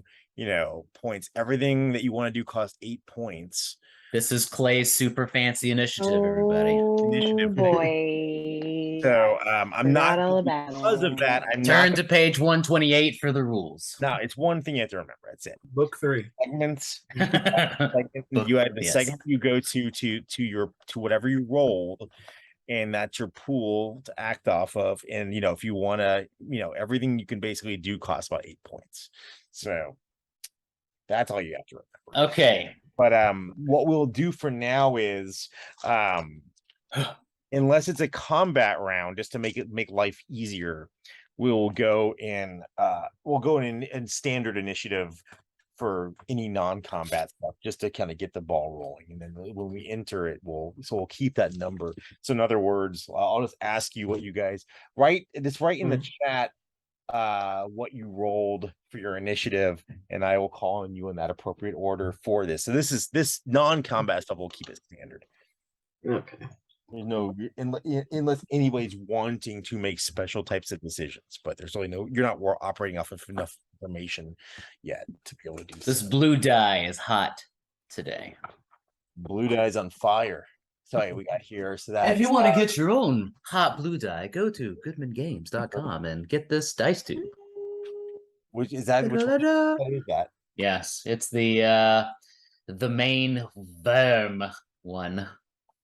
points. Everything that you want to do costs 8 points. This is Clay's super fancy initiative, everybody. Oh boy. So I'm not, Forgot all about because of it. that, I'm Turn not. to page 128 for the rules. No, it's one thing you have to remember. That's it. Book 3. Segments. You have the Yes. segment you go to whatever you rolled, and that's your pool to act off of. And if you want to, everything you can basically do costs about 8 points. So that's all you have to remember. Okay. But what we'll do for now is unless it's a combat round, just to make life easier, we'll go in standard initiative for any non-combat stuff, just to kind of get the ball rolling. And then when we enter it, we'll keep that number. So in other words, I'll just ask you what you guys write in the chat what you rolled for your initiative, and I will call on you in that appropriate order for this. So this non-combat stuff will keep it standard. Okay. There's no, unless anybody's wanting to make special types of decisions, but there's really you're not operating off of enough information yet to be able to do This so. blue dye is hot today. Blue dye's on fire. Sorry, we got here. So that If you want to get your own hot blue dye, go to goodmangames.com and get this dice tube. which is that? Which one is that? Yes, it's the main Verm one.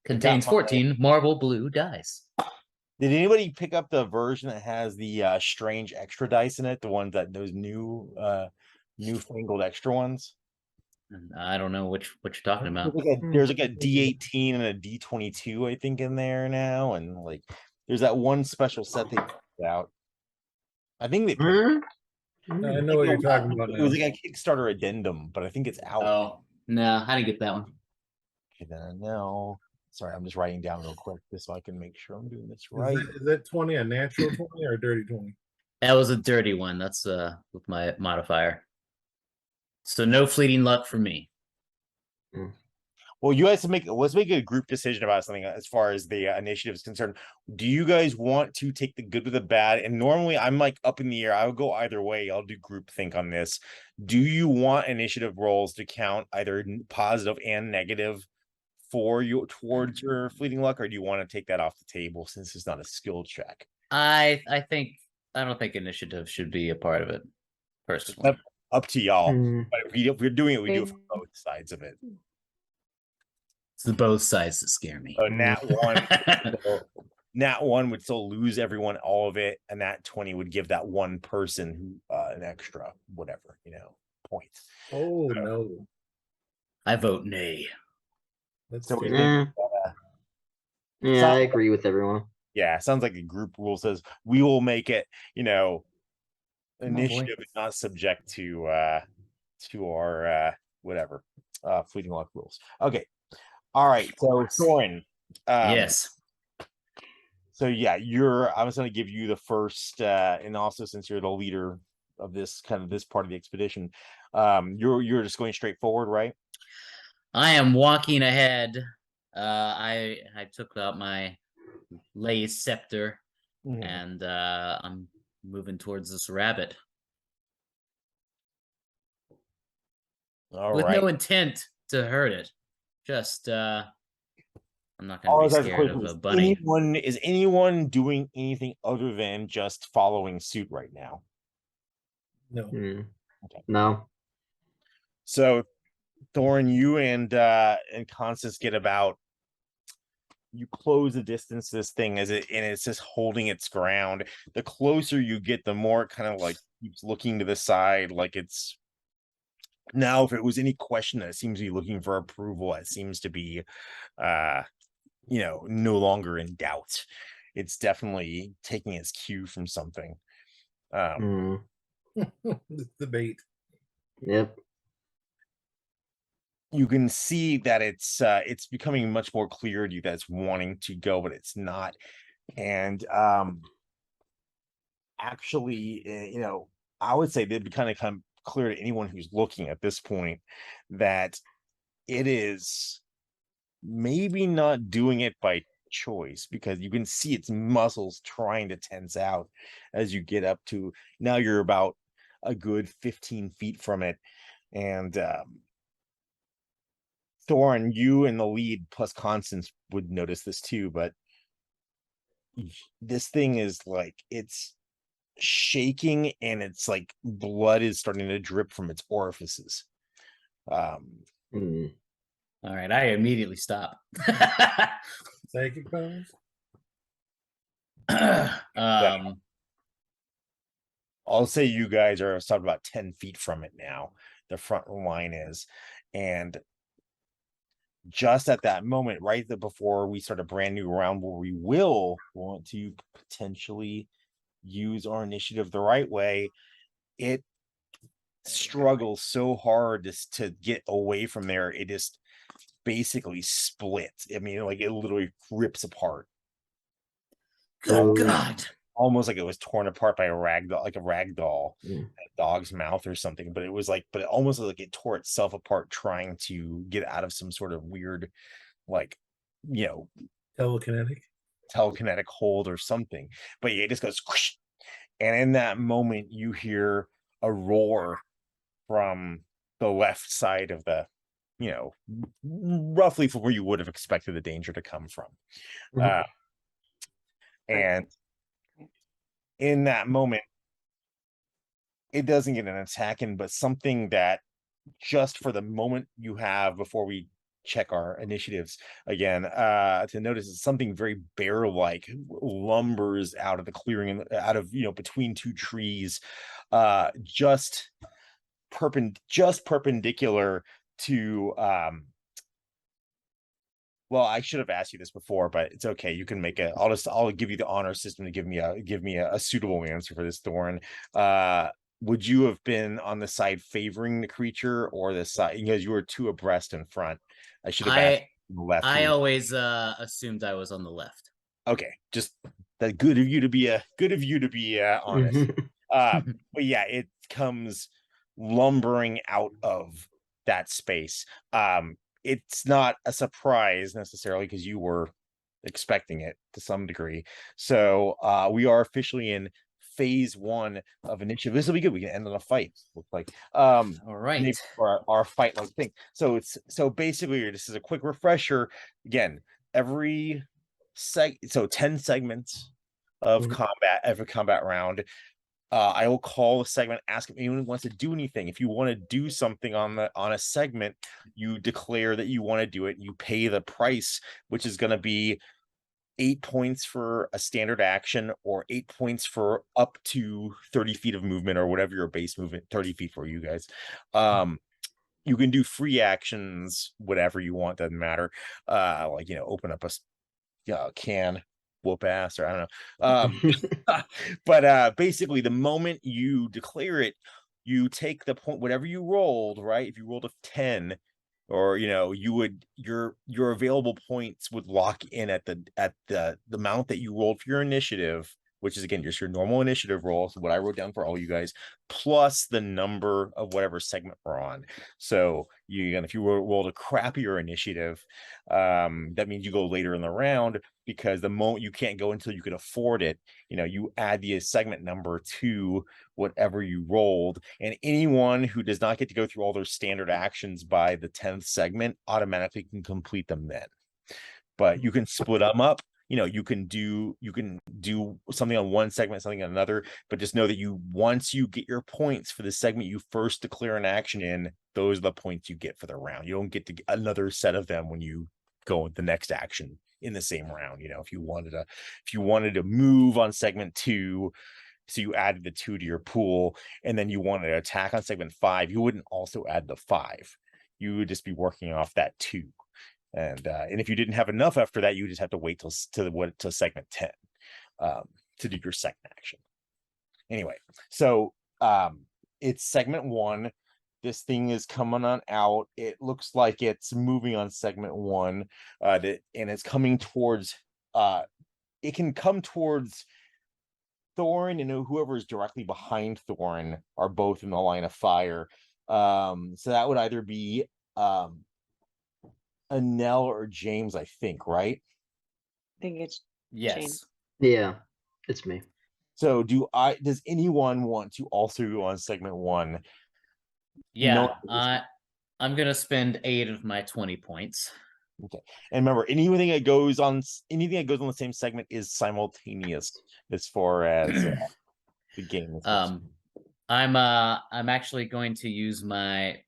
Contains 14 marble blue dice. Did anybody pick up the version that has the strange extra dice in it? The ones those newfangled extra ones? I don't know what you're talking about. There's like a D18 and a D22, I think, in there now, and there's that one special set they put out. I think they put I know what you're talking about It now. was like a Kickstarter addendum, but I think it's out. Oh no, I didn't get that one. Okay, then I know. Sorry, I'm just writing down real quick just so I can make sure I'm doing this Is right. that 20 a natural 20 or a dirty 20? That was a dirty one. That's with my modifier. So no fleeting luck for me. Well, you guys let's make a group decision about something as far as the initiative is concerned. Do you guys want to take the good with the bad? And normally I'm up in the air. I would go either way. I'll do group think on this. Do you want initiative rolls to count either positive and negative for you towards your fleeting luck, or do you want to take that off the table since it's not a skill check? I don't think initiative should be a part of it, personally. Up to y'all. Hmm. But if we're doing it, we do it for both sides of it. It's the both sides that scare me. So Nat 1 would still lose everyone all of it, and Nat 20 would give that one person who an extra whatever, points. Oh, no. I vote nay. That's So we fair. think, Yeah, I agree with everyone. yeah, sounds like a group rule says we will make it, Come on, boy. initiative is not subject to our whatever fleeting luck rules. Okay. All right. So Soren, Yes. so yeah, I was going to give you the first, and also since you're the leader of this part of the expedition, you're just going straight forward, right? I am walking ahead. I took out my lay scepter Mhm. and I'm moving towards this rabbit All with right. no intent to hurt it. Just I'm not All I going was to be asking scared question of a is bunny. is anyone doing anything other than just following suit right now? No. Hmm. Okay. No. So Thorin, you and Constance get about, you close the distance to this thing and it's just holding its ground. The closer you get, the more it kind of like keeps looking to the side, like it's now, if it was any question that it seems to be looking for approval, it seems to be no longer in doubt. It's definitely taking its cue from something. Hmm. The bait. Yep. You can see that it's becoming much more clear to you that it's wanting to go, but it's not. And actually, I would say they'd be kind of clear to anyone who's looking at this point that it is maybe not doing it by choice, because you can see its muscles trying to tense out as you get up to, now you're about a good 15 feet from it. And Thorin, you in the lead plus Constance would notice this too, but this thing is like, it's shaking and it's like blood is starting to drip from its orifices. Hmm. All right, I immediately stop. Psychic powers? I'll say you guys are about 10 feet from it now. The front line is. And just at that moment, right before we start a brand new round where we will want to potentially use our initiative the right way, it struggles so hard to get away from there. It just basically splits. I mean, like it literally rips apart. Good God. Almost like it was torn apart by a rag doll, like a rag doll, Hmm. a dog's mouth or something. But it almost like it tore itself apart trying to get out of some sort of weird, like, Telekinetic. telekinetic hold or something. But yeah, it just goes squish. And in that moment, you hear a roar from the left side of the, roughly from where you would have expected the danger to come from. Mhm. And in that moment, it doesn't get an attack in, but something that just for the moment you have before we check our initiatives again, to notice is something very bear-like lumbers out of the clearing and out of, between two trees, just perpendicular to well, I should have asked you this before, but it's okay. You can make I'll give you the honor system to give me a suitable answer for this, Thorin. Would you have been on the side favoring the creature or the side, because you were two abreast in front? I should have asked the left. I always assumed I was on the left. Okay, just that good of you to be honest. But yeah, it comes lumbering out of that space. It's not a surprise necessarily because you were expecting it to some degree. So we are officially in phase 1 of initiative. This will be good. We can end on a fight. Looks like All right. maybe for our fight like thing. So basically this is a quick refresher. Again, every 10 segments of combat, every combat round. I will call a segment, ask if anyone wants to do anything. If you want to do something on a segment, you declare that you want to do it. You pay the price, which is going to be 8 points for a standard action or 8 points for up to 30 feet of movement or whatever your base movement, 30 feet for you guys. You can do free actions, whatever you want, doesn't matter. Like, open up a can, whoop ass, or I don't know. But basically, the moment you declare it, you take the point, whatever you rolled, right? If you rolled a 10, or your available points would lock in at the amount that you rolled for your initiative, which is again just your normal initiative roll. So what I wrote down for all you guys, plus the number of whatever segment we're on. So if you rolled a crappier initiative, that means you go later in the round, because the moment you can't go until you can afford it, you add the segment number to whatever you rolled, and anyone who does not get to go through all their standard actions by the 10th segment automatically can complete them then. But you can split them up. You can do something on one segment, something on another, but just know that once you get your points for the segment you first declare an action in, those are the points you get for the round. You don't get to get another set of them when you go with the next action in the same round. If you wanted to move on segment 2, so you added the 2 to your pool, and then you wanted to attack on segment 5, you wouldn't also add the 5. You would just be working off that 2. And if you didn't have enough after that, you just have to wait till segment 10 to do your second action. Anyway, so it's segment 1. This thing is coming on out. It looks like it's moving on segment 1, and it's coming towards. It can come towards Thorin, and whoever is directly behind Thorin are both in the line of fire. So that would either be Anel or James, I think, right? I think it's Yes. James. Yeah, it's me. So does anyone want to also go on segment 1? Yeah, I'm gonna spend 8 of my 20 points. Okay. And remember, anything that goes on the same segment is simultaneous as far as the game is concerned. I'm actually going to use my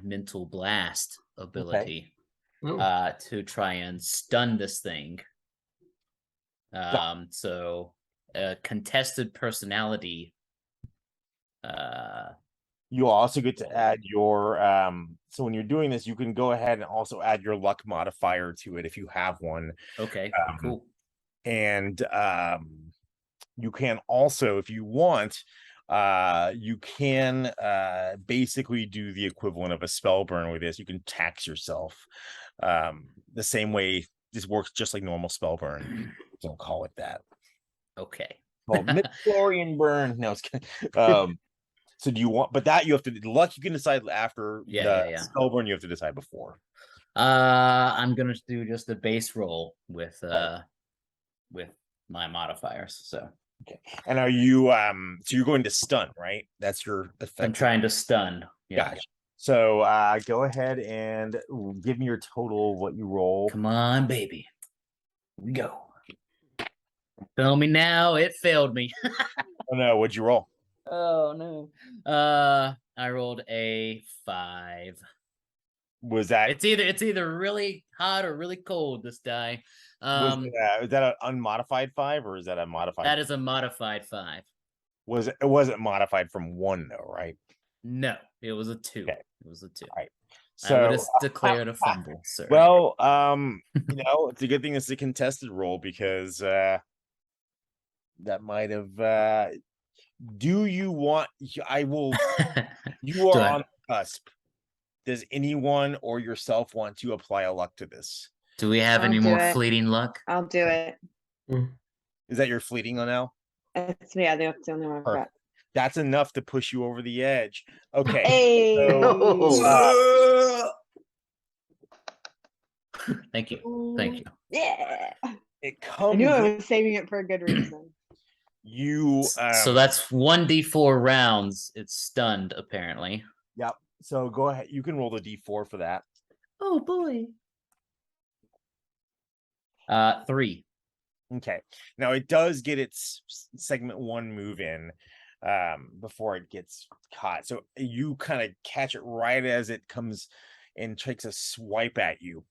mental blast ability to try and stun this thing. So contested personality. You also get to add your so when you're doing this, you can go ahead and also add your luck modifier to it if you have one. Okay, cool. And you can also, if you want, you can basically do the equivalent of a spell burn with this. You can tax yourself the same way. This works just like normal spell burn. Don't call it that. Okay. Well, midichlorian burn. No, it's so do you want, but that you have to, luck you can decide after. Yeah. Spell burn you have to decide before. I'm gonna do just a base roll with my modifiers. So okay. And are you so you're going to stun, right? That's your effect. I'm trying to stun. Yeah. Gotcha. So go ahead and give me your total, what you roll. Come on, baby. Here we go. Tell me now, it failed me. Oh no, what'd you roll? Oh no. I rolled a 5. Was that It's either really hot or really cold, this die. is that an unmodified 5 or is that a modified? That is a modified 5. It wasn't modified from 1 though, right? No, it was a 2. Okay. It was a 2. All right. I would have So declared a fumble, sir. well, it's a good thing it's a contested roll, because that might have do you want I will you are on the cusp. Does anyone or yourself want to apply a luck to this? Do we have I'll any do more it. fleeting luck? I'll do it. Is that your fleeting on now? It's me. That's the only one I've got. Perfect. That's enough to push you over the edge. Okay. Hey. Thank you. Thank you. Yeah. It I comes knew I in, was saving it for a good reason. you So that's 1d4 rounds. It's stunned, apparently. Yep. So go ahead. You can roll the d4 for that. Oh boy. 3. Okay. Now it does get its segment 1 move in before it gets caught. So you kind of catch it right as it comes and takes a swipe at you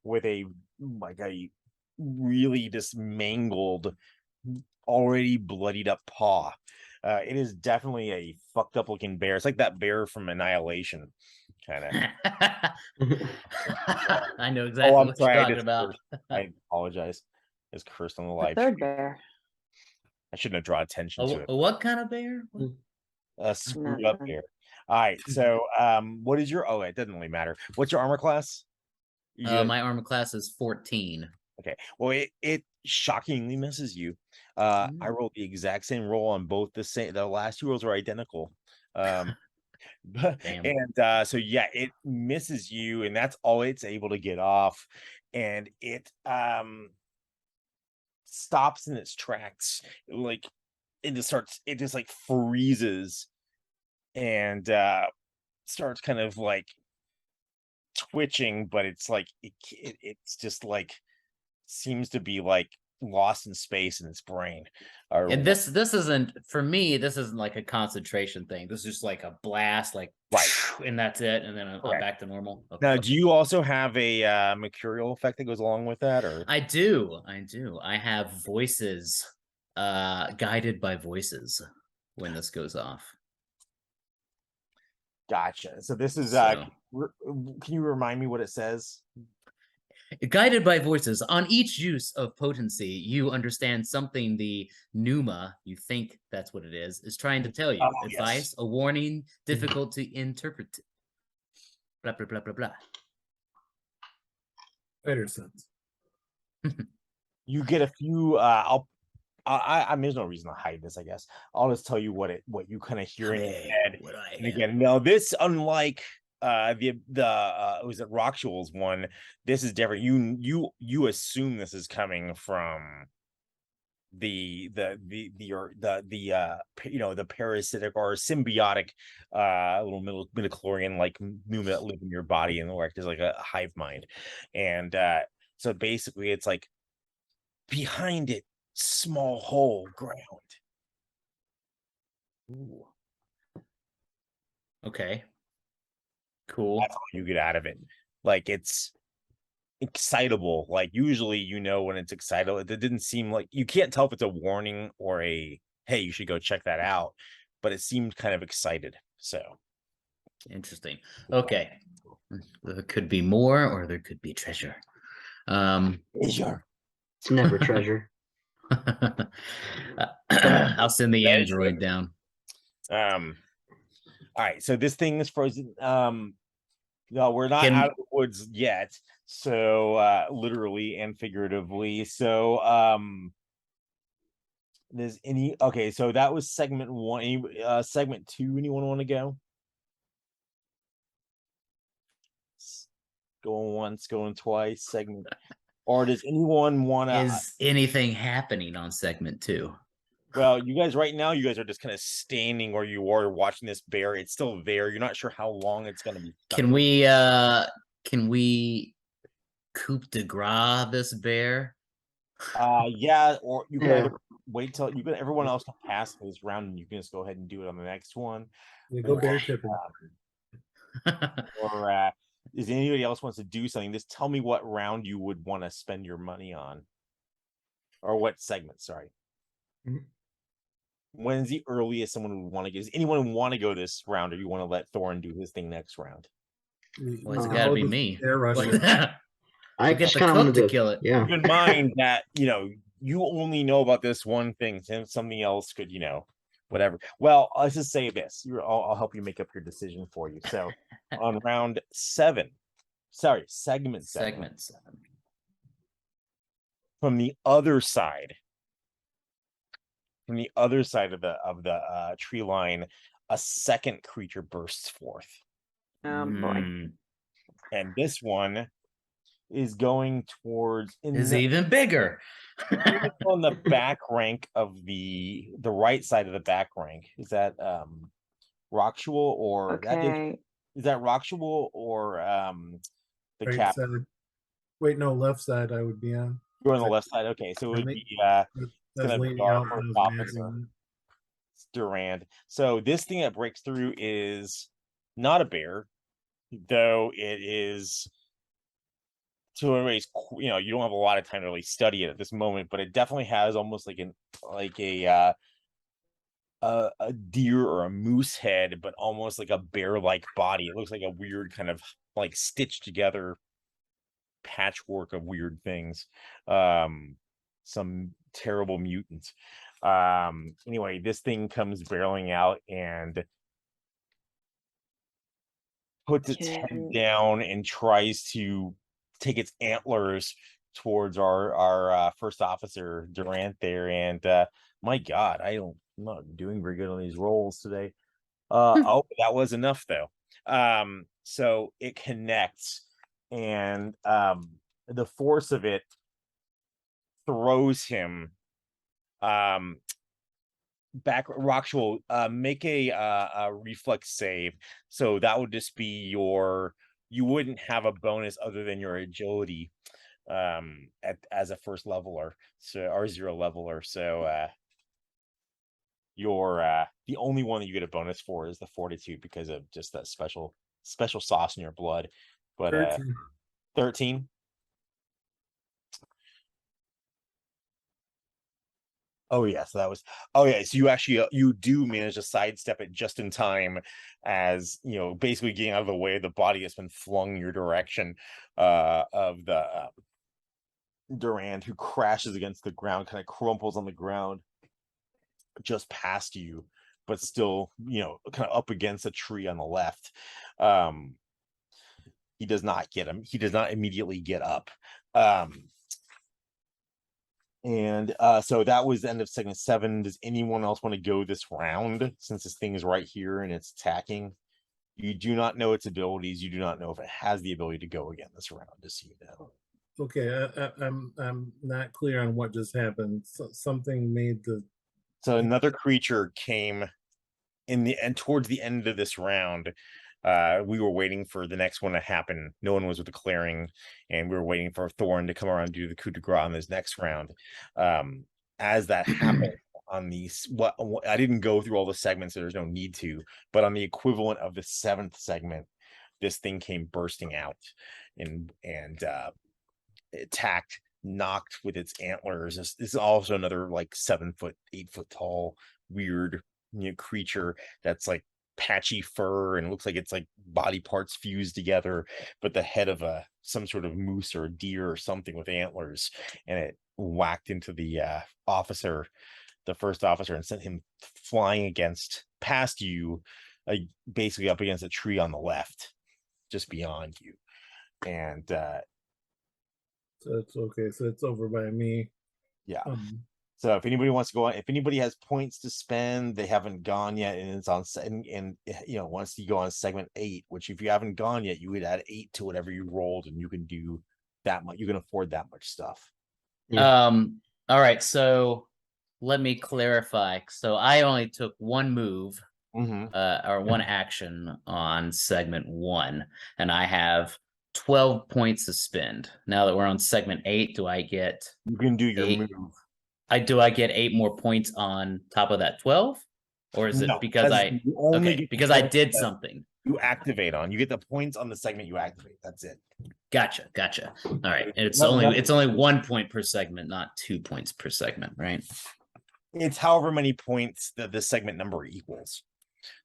with a really just mangled, already bloodied up paw. It is definitely a fucked up looking bear. It's like that bear from Annihilation. kind of. I know exactly I'm what you're sorry, talking about. I apologize. It's cursed on the The live third stream. bear. I shouldn't have drawn attention to it. What kind of bear? A screwed up Nothing. bear. All right. So, what is your? Oh, it doesn't really matter. What's your armor class? My armor class is 14. Okay. Well, it shockingly misses you. I rolled the exact same roll on both the last two rolls are identical. Damn. And so yeah, it misses you, and that's all it's able to get off, and it stops in its tracks, like it just like freezes and starts kind of like twitching, but it's like it's just like seems to be like lost in space in its brain. And this isn't, for me, this isn't like a concentration thing. This is just like a blast, like Right. and that's it. And then I'm Correct. back to normal. Okay. Now, do you also have a mercurial effect that goes along with that, or? I do. I have voices, guided by voices when this goes off. Gotcha. So this is So- can you remind me what it says? Guided by voices. On each use of potency, you understand something the pneuma, you think that's what it is trying to tell you. Oh, Advice, yes. a warning, difficult to interpret. Blah, blah, blah, blah, blah. Spider sense. You get a few. There's no reason to hide this, I guess. I'll just tell you what you kind of hear in your head. What I And again, now this, unlike the was it Roxual's one, this is different. You assume this is coming from the parasitic or symbiotic little midichlorian like pneuma that live in your body and work as like a hive mind. And so basically it's like behind it, small hole ground. Ooh. Okay. Cool. That's all you get out of it. Like it's excitable. Like usually when it's excitable. It didn't seem like, you can't tell if it's a warning or a hey, you should go check that out, but it seemed kind of excited. So Interesting. Okay. There could be more or there could be treasure. Treasure. It's never treasure. I'll send the android down. All right, so this thing is frozen. No, we're not out of the woods yet. So literally and figuratively. So there's so that was segment 1. Segment 2, anyone want to go? Going once, going twice, segment. Or does anyone want to? Is anything happening on segment 2? Well, you guys right now, you guys are just kind of standing where you are watching this bear. It's still there. You're not sure how long it's going to be. Can we coup de grace this bear? Yeah, or you can Yeah. either wait till everyone else can pass this round and you can just go ahead and do it on the next one. Yeah, go bear tipping. Or is anybody else wants to do something? Just tell me what round you would want to spend your money on. Or what segment, sorry. Mhm. When's the earliest someone would want to go? Does anyone want to go this round, or you want to let Thorin do his thing next round? Well, it's No, gotta I'll be just me. air rush What- it. I We'll get just the kind of cook wanted to kill it. Yeah. Keep in mind that you only know about this one thing, and something else could whatever. Well, let's just say this. I'll help you make up your decision for you. So on round 7, sorry, segment 7, from the other side of the tree line, a second creature bursts forth, Oh boy. and this one is going towards Is even bigger. on the back rank of the right side of the back rank. Is that Roxual or Okay. is that Roxual or the Right cap? side. Wait, no, left side I would be on. You're on the left side. Okay, so it would be That's gonna be leaning our out. first when I was officer. imagining Durand. So this thing that breaks through is not a bear, though it is. To erase, you don't have a lot of time to really study it at this moment, but it definitely has almost like a a deer or a moose head, but almost like a bear-like body. It looks like a weird kind of like stitched together patchwork of weird things. Some terrible mutant. Anyway, this thing comes barreling out and puts its head down and tries to take its antlers towards our first officer Durant there. And my God, I'm not doing very good on these rolls today. Oh, that was enough though. So it connects, and the force of it throws him back. Roxual, make a reflex save. So that would just be you wouldn't have a bonus other than your agility as a first leveler, so or 0 leveler. So you're the only one that you get a bonus for is the fortitude because of just that special sauce in your blood. But 13. Oh yeah, so that was. Oh yeah, so you actually you do manage to sidestep it just in time, as basically getting out of the way of the body that's been flung your direction of the Durand, who crashes against the ground, kind of crumples on the ground just past you, but still kind of up against a tree on the left. He does not get him. He does not immediately get up. And so that was the end of segment 7. Does anyone else want to go this round, since this thing is right here and it's attacking? You do not know its abilities. You do not know if it has the ability to go again this round, just so you know. Okay, I'm not clear on what just happened. Something made the. So another creature came in the end towards the end of this round. We were waiting for the next one to happen. No one was declaring, and we were waiting for Thorn to come around and do the coup de grace on this next round. As that happened on these, what I didn't go through all the segments, so there's no need to, but on the equivalent of the 7th segment, this thing came bursting out and attacked, knocked with its antlers. This is also another like 7 foot, 8 foot tall, weird creature that's like patchy fur and looks like it's like body parts fused together, but the head of some sort of moose or a deer or something with antlers, and it whacked into the first officer, and sent him flying past you, basically up against a tree on the left, just beyond you. And so it's okay. So it's over by me. Yeah. So if anybody wants to go on, if anybody has points to spend, they haven't gone yet, and it's on, and once you go on segment 8, which if you haven't gone yet, you would add 8 to whatever you rolled, and you can do that much. You can afford that much stuff. All right. So let me clarify. So I only took one move, or one action on segment 1, and I have 12 points to spend. Now that we're on segment 8, do I get? You can do your 8? move. Do I get 8 more points on top of that 12, or is it because because I did something? You activate on. You get the points on the segment you activate. That's it. Gotcha. All right. And it's only 1 point per segment, not 2 points per segment, right? It's however many points that the segment number equals.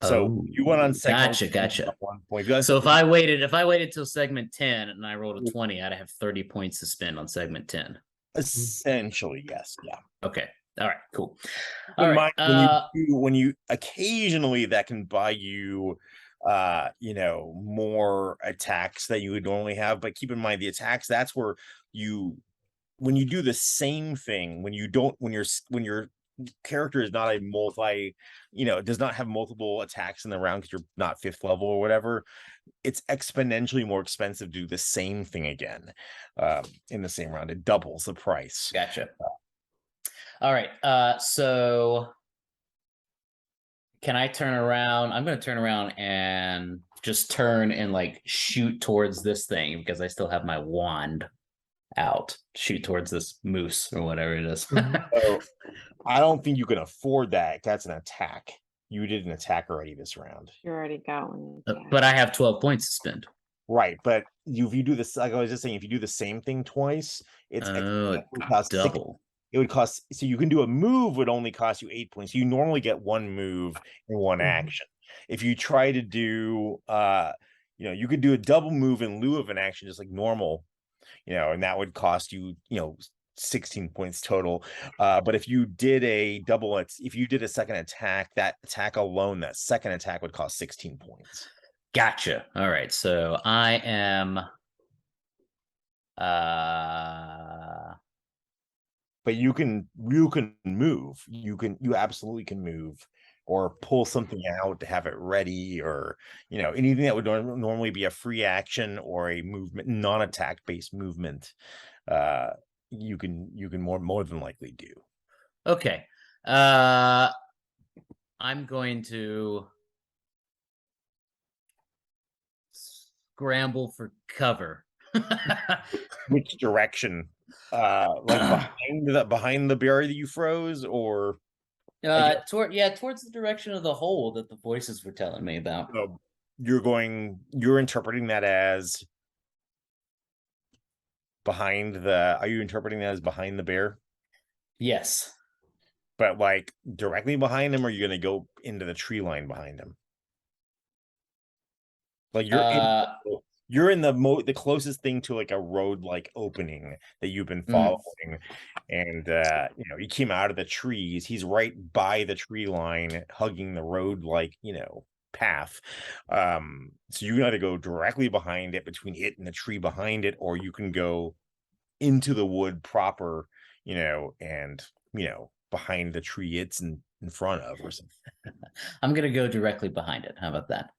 So you went on segment. Gotcha. 1 point. So if I waited till segment 10 and I rolled a 20, I'd have 30 points to spend on segment 10. Essentially, yes. Yeah. Okay. All right. Cool. All right. When you occasionally, that can buy you more attacks that you would normally have, but keep in mind the attacks, that's where when you do the same thing, when your character is not a does not have multiple attacks in the round because you're not 5th level or whatever, it's exponentially more expensive to do the same thing again in the same round. It doubles the price. Gotcha. All right. So can I turn around? I'm going to turn around and just turn and like shoot towards this thing because I still have my wand out. Shoot towards this moose or whatever it is. So I don't think you can afford that. That's an attack. You did an attack already this round. You already got one. But I have 12 points to spend. Right, but if you do this, like I was just saying, if you do the same thing twice, it's double. it would cost, so you can do a move would only cost you 8 points. You normally get one move and one action. If you try to do you could do a double move in lieu of an action just like normal, and that would cost you 16 points total. But if you did a if you did a second attack, that attack alone, that second attack would cost 16 points. Gotcha. All right. So I am But you can move. You absolutely can move or pull something out to have it ready, or anything that would normally be a free action or a movement, non-attack based movement. You can more than likely do. okay. I'm going to scramble for cover. Which direction? Like behind the barrier that you froze, or towards the direction of the hole that the voices were telling me about. you're interpreting that as behind the are you interpreting that as behind the bear? Yes. But like directly behind him, or you're gonna go into the tree line behind him? Like you're in the closest thing to like a road like opening that you've been following, and he came out of the trees. He's right by the tree line, hugging the road like path. So you can either go directly behind it, between it and the tree behind it, or you can go into the wood proper, and behind the tree it's in front of, or something. I'm gonna go directly behind it. How about that?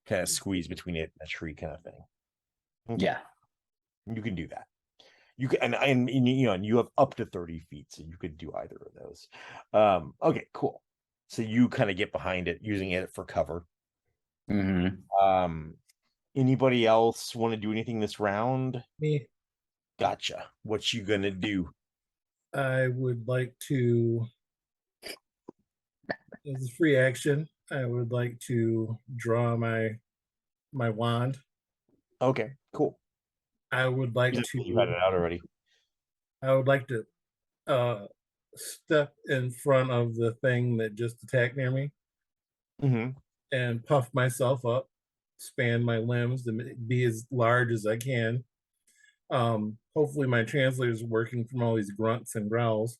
Kind of squeeze between it and a tree, kind of thing. Okay. Yeah. You can do that. You can, and you have up to 30 feet, so you could do either of those. Okay, cool. So you kind of get behind it, using it for cover. Anybody else want to do anything this round? Me. Gotcha. What you gonna do? I would like to, as a free action, I would like to draw my wand. Okay, cool. I would like You had it out already. I would like to step in front of the thing that just attacked near me and puff myself up, span my limbs to be as large as I can. Hopefully my translator is working from all these grunts and growls,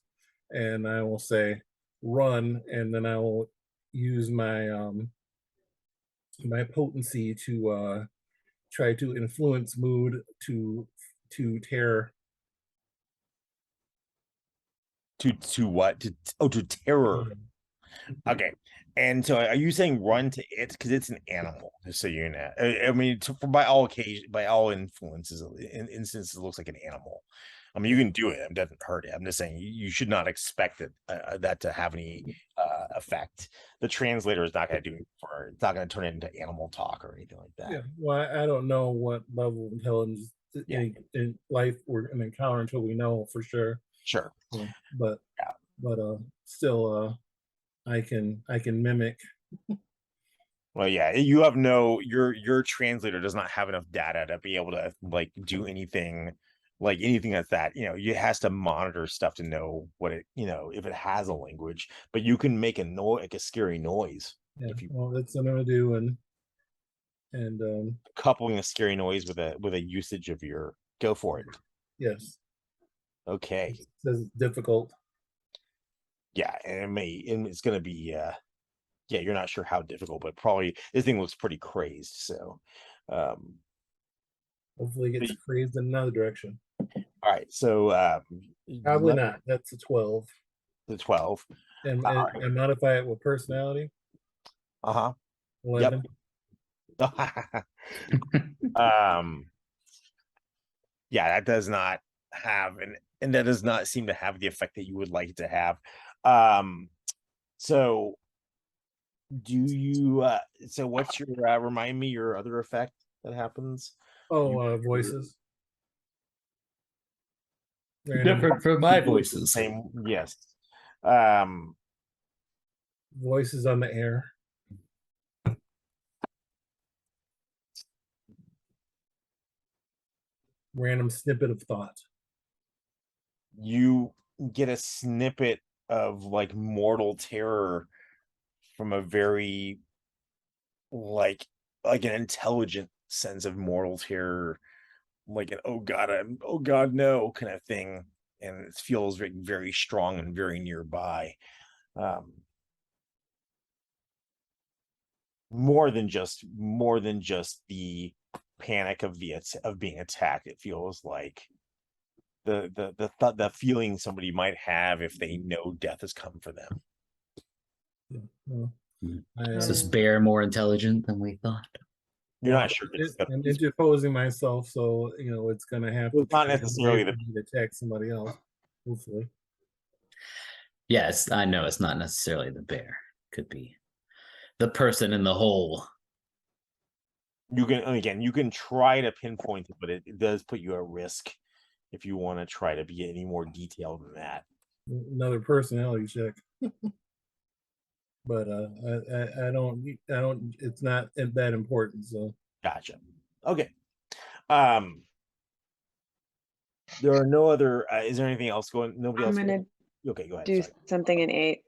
and I will say run, and then I will use my my potency to try to influence mood to terror. To what? To terror. Okay. And so are you saying run to it because it's an animal? Just so you know, I mean, by all influences, instances, it looks like an animal. I mean, you can do it; it doesn't hurt it. I'm just saying you should not expect it that to have any effect. The translator is not going to do it it's not going to turn it into animal talk or anything like that. Yeah, well, I don't know what level of intelligence in life we're going to encounter until we know for sure. Sure. Yeah, but still, I can mimic. Well, yeah, you have your translator does not have enough data to be able to like do anything that's that, it has to monitor stuff to know what it, if it has a language, but you can make a noise, like a scary noise. Yeah, well, that's what I'm gonna do, and coupling a scary noise with a usage of your, go for it. Yes. Okay. It says it's difficult. Yeah, and it's gonna be yeah, you're not sure how difficult, but probably this thing looks pretty crazed. So hopefully it gets crazed in another direction. All right, so probably not. That's a 12. The 12. And modify it with personality. 11. Yep. Yeah, that does not have and that does not seem to have the effect that you would like it to have. So do you so what's your remind me your other effect that happens? Voices. Different from my voices. Same, yes. Voices on the air. Random snippet of thought. You get a snippet of like mortal terror from a very like an intelligent sense of mortal terror, like an oh god no kind of thing, and it feels very, very strong and very nearby. More than just the panic of being attacked. It feels like the feeling somebody might have if they know death has come for them. Yeah, well, Is this bear more intelligent than we thought? You're not sure. I'm interposing myself, so it's gonna have to. It's not necessarily to attack somebody else. Hopefully. Yes, I know it's not necessarily the bear. Could be the person in the hole. You can try to pinpoint it, but it does put you at risk if you want to try to be any more detailed than that. Another personality check. But I don't. It's not that important. So gotcha. Okay. There are no other. Is there anything else going? Nobody else. Okay, go ahead. Do Sorry. something in 8.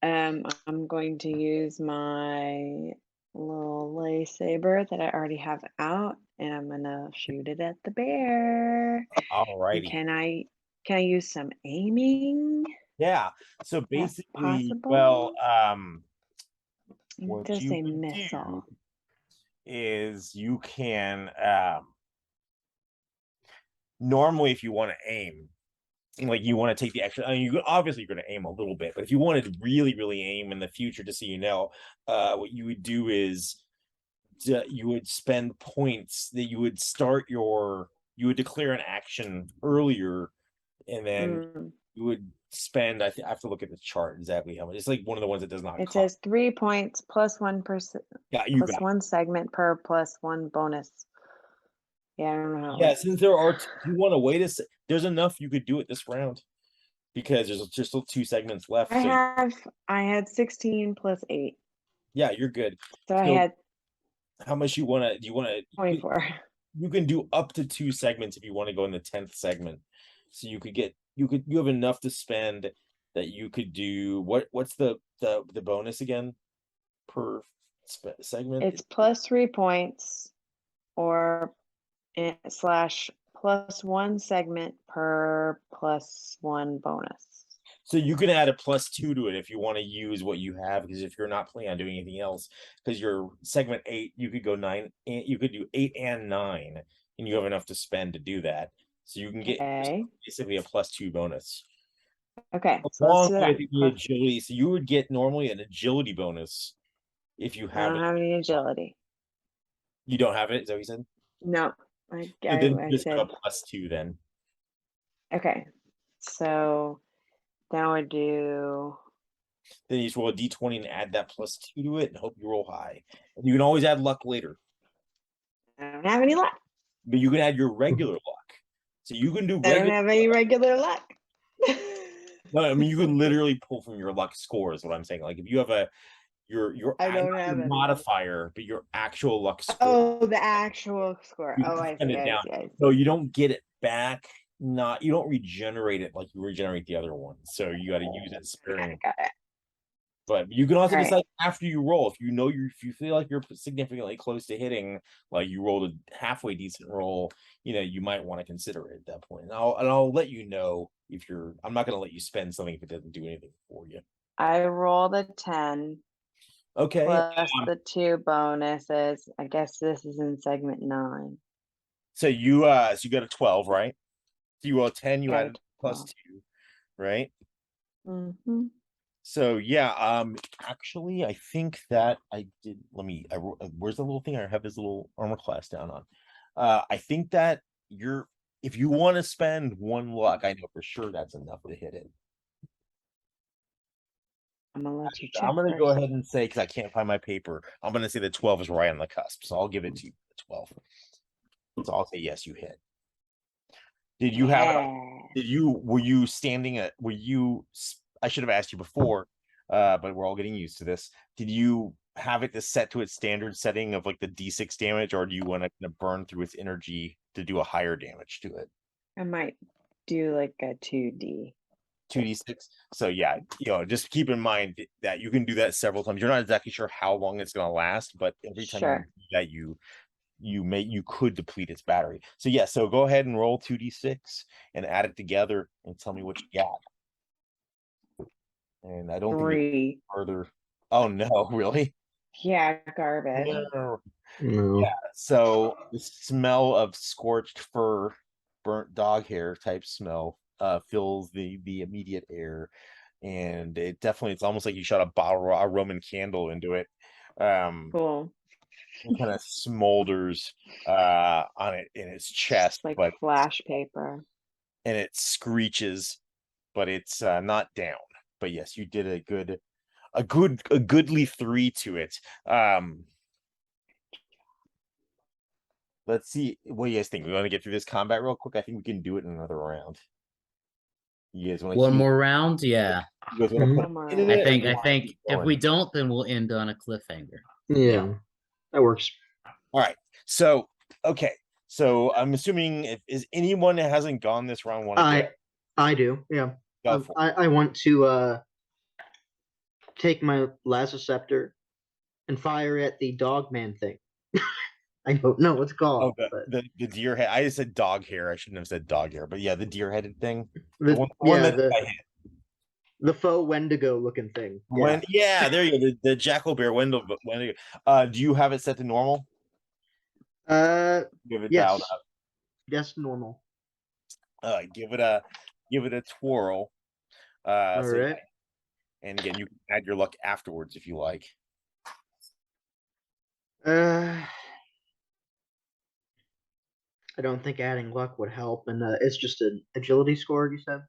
I'm going to use my little lightsaber that I already have out, and I'm gonna shoot it at the bear. Alrighty. Can I use some aiming? Yeah. So basically, possible? well, It what does you say would missile. do is you can normally, if you want to aim, like you want to take the extra, I mean, you're going to aim a little bit, but if you wanted to really, really aim in the future, just so what you would do is you would spend points that you would declare an action earlier, and then you would spend, I have to look at the chart exactly how much. It's like one of the ones that does not It cost. says 3 points plus 1%. Yeah, you plus got 1 segment per plus 1 bonus. Yeah, I don't know. Yeah, since there are, you want to wait there's enough you could do it this round because there's just still 2 segments left. I had 16 plus 8. Yeah, you're good. So I had how much do you want to 24. You can do up to 2 segments if you want to go in the 10th segment. So you have enough to spend that you could do what's the bonus again per segment? It's plus 3 points or slash plus 1 segment per plus 1 bonus. So you can add a +2 to it if you want to use what you have, because if you're not planning on doing anything else, because your segment 8, you could go 9, and you could do 8 and 9, and you have enough to spend to do that. So you can get basically a +2 bonus. Okay. Along with the agility, so you would get normally an agility bonus if you have I don't have any agility. You don't have it? Is that what you said? No. I just said a +2 then. Okay. So now I do. Then you just roll a d20 and add that +2 to it and hope you roll high. And you can always add luck later. I don't have any luck. But you can add your regular luck. So you can do I don't have any regular luck. No, I mean you can literally pull from your luck score is what I'm saying. Like if you have your I don't have any modifier, but your actual luck score. Oh, the actual score. I see. So you don't get it back. You don't regenerate it like you regenerate the other one. So you got to use it sparingly. Got it. But you can also decide after you roll, if you feel like you're significantly close to hitting, like you rolled a halfway decent roll, you might want to consider it at that point. And I'll let you know if I'm not going to let you spend something if it doesn't do anything for you. I rolled a 10. Okay. Plus the 2 bonuses. I guess this is in segment 9. So you got a 12, right? So you roll a 10, you add +2, right? Mm-hmm. So yeah, actually I think that I did, where's the little thing I have this little armor class down on? I think that if you want to spend 1 luck, I know for sure that's enough to hit it. I'm gonna let you check. I'm gonna go ahead and say, because I can't find my paper, I'm gonna say the 12 is right on the cusp, so I'll give it to you, the 12. So I'll say yes, you hit. Did you have were you standing I should have asked you before, but we're all getting used to this. Did you have it set to its standard setting of like the D6 damage, or do you want to burn through its energy to do a higher damage to it? I might do like a 2D. 2d6. So yeah, just keep in mind that you can do that several times. You're not exactly sure how long it's going to last, but every time Sure. you do that, you could deplete its battery. So yeah, so go ahead and roll 2d6 and add it together and tell me what you got. And I don't think 3. further. Oh no, really? Yeah, garbage. No. No. Yeah. So the smell of scorched fur, burnt dog hair type smell fills the immediate air, and it's almost like you shot a Roman candle into it. Cool. It kind of smolders on it in its chest, Like but flash paper. and it screeches, but it's not down. But yes, you did a goodly 3 to it. Let's see. What do you guys think? We want to get through this combat real quick. I think we can do it in another round. You guys want to One more round? Yeah. You guys want to put One more it in round. it, or I you think wanna keep if going? we don't, then we'll end on a cliffhanger. Yeah, that works. All right. So okay. So I'm assuming is anyone that hasn't gone this round want to I do. Yeah. go for it? I want to take my Lazoceptor and fire at the dogman thing. I don't know what's Oh, called, but the deer head. I just said dog hair. I shouldn't have said dog hair, but yeah, the deer headed thing. the, one yeah, that I hit. the faux Wendigo looking thing. Yeah. There you go. The jackal bear Wendigo. Do you have it set to normal? Give it Yes. dialed up. Yes, normal. Give it a twirl. All So right. and again, you can add your luck afterwards if you like. I don't think adding luck would help, and it's just an agility score. You said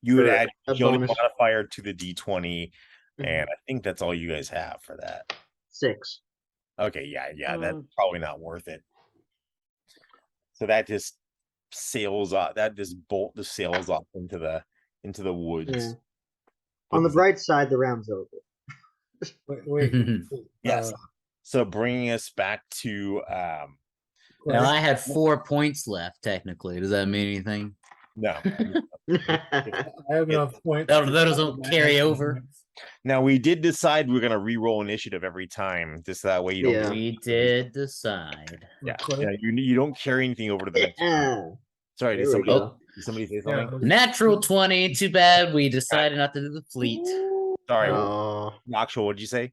You would Or add a agility bonus. modifier to the d20, Mhm. and I think that's all you guys have for that. 6. Okay, yeah, that's Mm. probably not worth it. So that just sails off. That just sails off into the woods. Yeah. On the Puts- bright side, the round's over. Wait. Yes. So bringing us back to Now I had 4 points left. Technically, does that mean anything? no. I have enough points. That to doesn't cover my carry action over. points. Now we did decide we're gonna re-roll initiative every time, just that way you don't. Yeah. We did decide. Yeah, Okay. yeah, you don't carry anything over to the next round. Yeah. Sorry, There we go. did somebody say Yeah, something? Natural 20. Too bad we decided not to do the fleet. Sorry, Oh. Actual, what'd you say?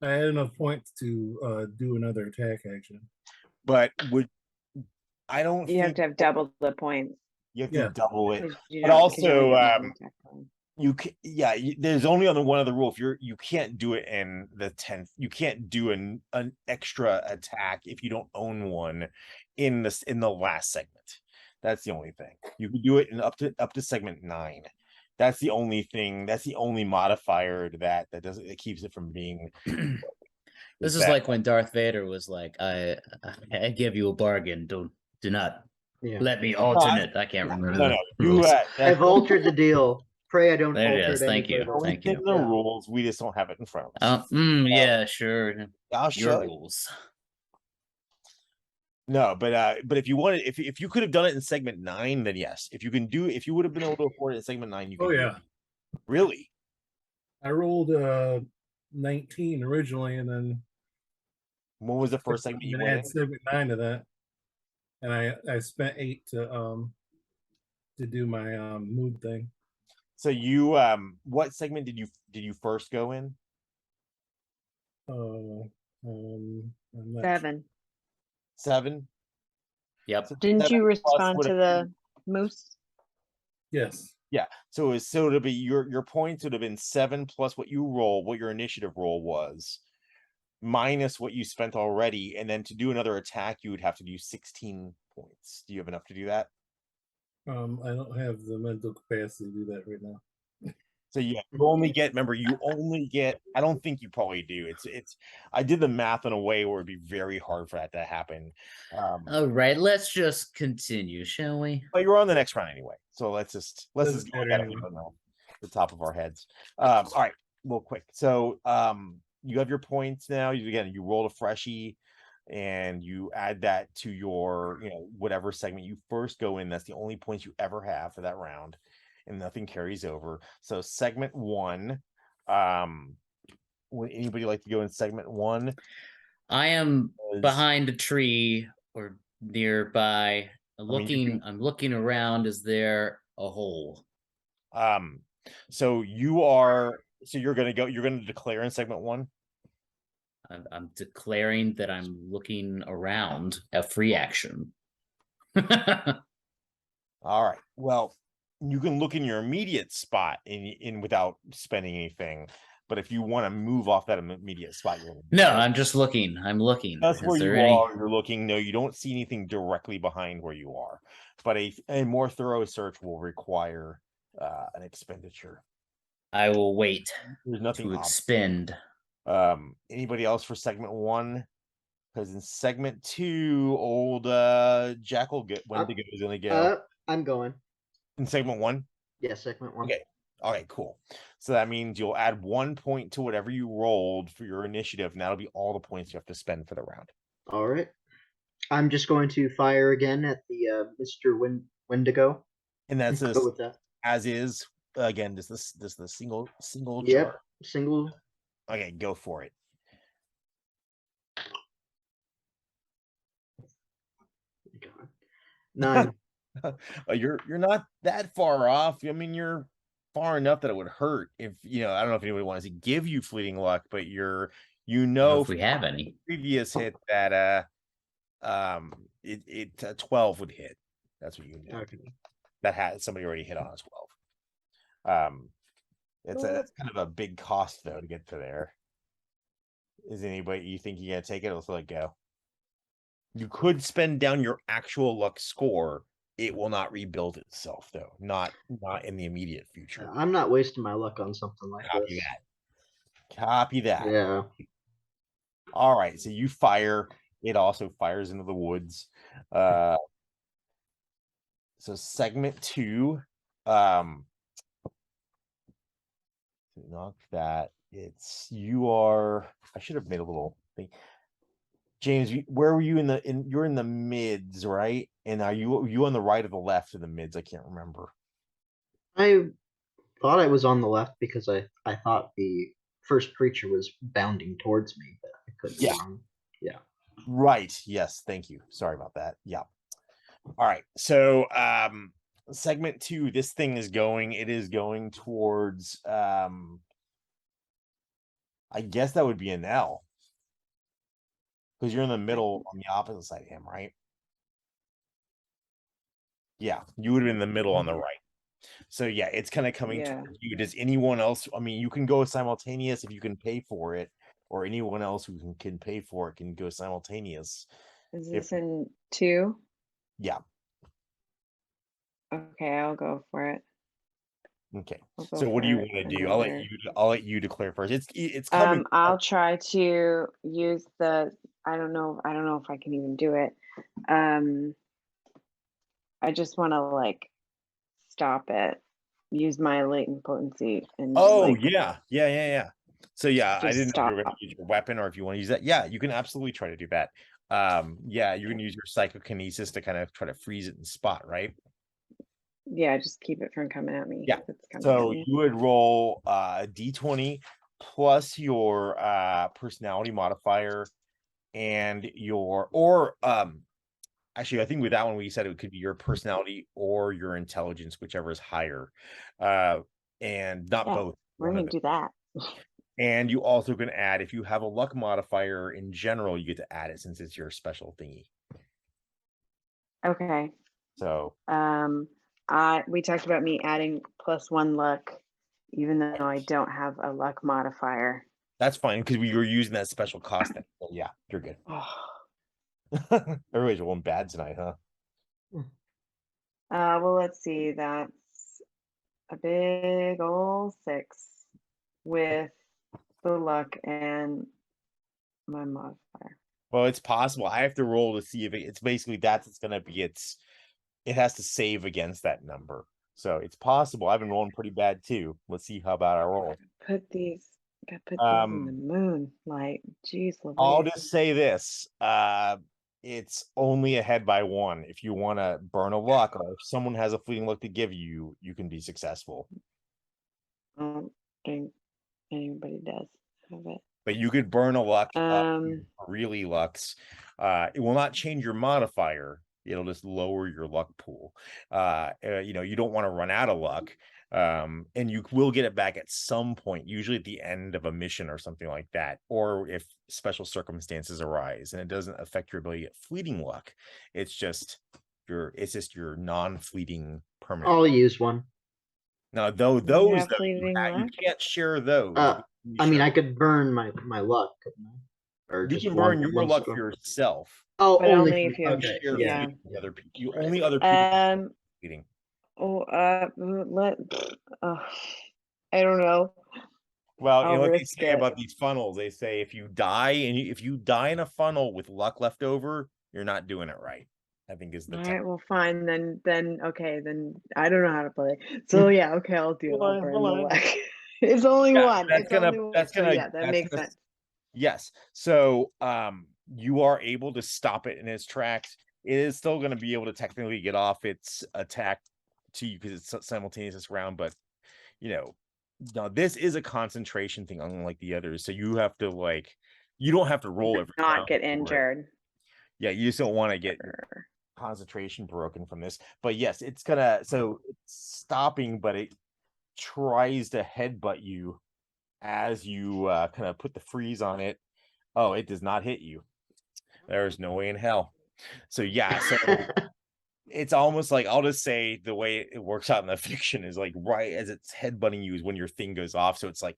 I had enough points to do another attack action. But I don't You have think to have double the points. you have Yeah. to double it. 'cause you But don't- 'cause you only also, get one attack point. you can, there's only one other rule. If you can't do it in the 10th, you can't do an extra attack if you don't own one in the last segment. That's the only thing. You can do it in up to segment 9. That's the only thing. That's the only modifier to that keeps it from being. This is like when Darth Vader was like, "I give you a bargain. Do not Yeah. let me alternate." I can't remember. No, the you rules. I've altered the deal. Pray I don't There it alter is. it any Thank you. further. Thank in you. the Yeah. rules. We just don't have it in front of us. Yeah, sure. I'll show Your you. rules. No, but if you wanted, if you could have done it in segment 9, then yes. If you would have been able to afford it in segment 9, you could. Oh do yeah, it. Really? I rolled 19 originally, and then What was the first segment you and went add in? segment 9 to that, and I spent 8 to do my mood thing. So you what segment did you first go in? I'm not 7. 7? Yep. So Didn't 7 you plus respond would to have the moose? Yes. Yeah. So it'll be your points would have been 7 plus what your initiative roll was, minus what you spent already, and then to do another attack, you would have to do 16 points. Do you have enough to do that? I don't have the mental capacity to do that right now. So yeah, you only get. I don't think you probably do. It's. I did the math in a way where it'd be very hard for that to happen. All right. Let's just continue, shall we? But you're on the next round anyway, so let's just Doesn't go matter at it anyway. on the top of our heads. All right, real quick. So you have your points now. You rolled a freshie, and you add that to your whatever segment you first go in. That's the only points you ever have for that round. and nothing carries over. So segment 1, would anybody like to go in segment 1? I am Was- behind a tree or nearby. mean, you I'm looking around. Is there a hole? So you're gonna declare in segment 1. I'm declaring that I'm looking around, a free action. All right. Well, you can look in your immediate spot in without spending anything, but if you want to move off that immediate spot, No, I'm just looking. I'm looking. that's Is where there you any? are. You're looking. No, you don't see anything directly behind where you are, but a more thorough search will require an expenditure. I will wait There's nothing to obvious. expend. Anybody else for segment 1? Because in segment 2, old Jackal Wendigo is gonna go I'm going. in segment 1. Yeah, segment 1. Okay. Okay, cool. So that means you'll add 1 point to whatever you rolled for your initiative, and that'll be all the points you have to spend for the round. All right. I'm just going to fire again at the Mr. Wendigo. And that's Go with that. as is. Again, this the single Yep. chart. Single. Okay, go for it. God. 9. You're not that far off. I mean, you're far enough that it would hurt if I don't know if anybody wants to give you fleeting luck, but I don't know if we from have any previous hit that 12 would hit. That's what you know. Okay. That had somebody already hit on a 12. That's kind of a big cost though to get to there. Is anybody you think you're gonna take it? Let's let it go. You could spend down your actual luck score. It will not rebuild itself though. Not in the immediate future. I'm not wasting my luck on something like Copy this. that. Copy that. Yeah. All right. So you fire. It also fires into the woods. So segment 2. Knock that. I should have made a little thing. James, where were you you're in the mids, right? And are you on the right or the left of the mids? I can't remember. I thought I was on the left because I thought the first creature was bounding towards me, but I could be wrong. Yeah. Right. Yes. Thank you. Sorry about that. Yeah. All right. So segment 2, this thing is going towards I guess that would be an L. Because you're in the middle on the opposite side of him, right? Yeah, you would have been in the middle on the right. So yeah, it's kind of coming towards you. Does anyone else? I mean, you can go simultaneous if you can pay for it, or anyone else who can pay for it can go simultaneous. Is this in 2? Yeah. Okay, I'll go for it. Okay. So what do you want to do? I'll let you declare first. It's coming. I'll try to use the. I don't know if I can even do it. I just want to stop it. Use my latent potency and. Yeah. So yeah, I didn't know if you were going to use your weapon or if you want to use that. Yeah, you can absolutely try to do that. Yeah, you're going to use your psychokinesis to kind of try to freeze it in spot, right? Yeah, just keep it from coming at me. Yeah. So you would roll a d20 plus your personality modifier and actually I think with that one we said it could be your personality or your intelligence, whichever is higher. And not both. We're gonna do that. And you also can add, if you have a luck modifier in general, you get to add it since it's your special thingy. Okay. So we talked about me adding +1 luck, even though I don't have a luck modifier. That's fine because we were using that special cost thing. So yeah, you're good. Everybody's rolling bad tonight, huh? Well, let's see. That's a big old 6 with the luck and my modifier. Well, it's possible. I have to roll to see if it's basically it's going to be it has to save against that number. So it's possible. I've been rolling pretty bad too. Let's see how about I roll. Put these in the moonlight. Jeez, I'll just say this. it's only ahead by 1. If you want to burn a luck, or if someone has a fleeting luck to give you, you can be successful. I don't think anybody does have it. But you could burn a luck, Um, really lucks. It will not change your modifier. It'll just lower your luck pool. You know, you don't want to run out of luck. And you will get it back at some point, usually at the end of a mission or something like that, or if special circumstances arise, and it doesn't affect your ability to get fleeting luck. It's just your non-fleeting permanent. I'll use one. Now, though Do you those have though, fleeting you luck? can't share those. You I mean, share- I could burn my luck, couldn't I? Or you just can one burn your one luck score. for yourself. Oh, But only only for- if you have- okay, Share yeah. fleeting with other people. You Right. only other people Um, fleeting. oh, I don't know. Well, you I'll know what they risk say it. about these funnels? They say if you die if you die in a funnel with luck left over, you're not doing it right. I think is the All tech. right, well, fine. Then okay, then I don't know how to play. So yeah, okay, I'll do it. I'll burn the luck. It's only Yeah, one. that's It's gonna- only one. that's So gonna- yeah, that that's makes gonna- sense. Yes. So you are able to stop it in its tracks. It is still going to be able to technically get off its attack to you because it's simultaneous this round, but you know, no, this is a concentration thing, unlike the others. So you have to you don't have to roll every Not round get for it. injured. Yeah, you just don't want to get Or- concentration broken from this. But yes, it's gonna it's stopping, but it tries to headbutt you as you kind of put the freeze on it. Oh, it does not hit you. There's no way in hell. So yeah, so it's almost like, I'll just say the way it works out in the fiction is like right as it's headbutting you is when your thing goes off. So it's like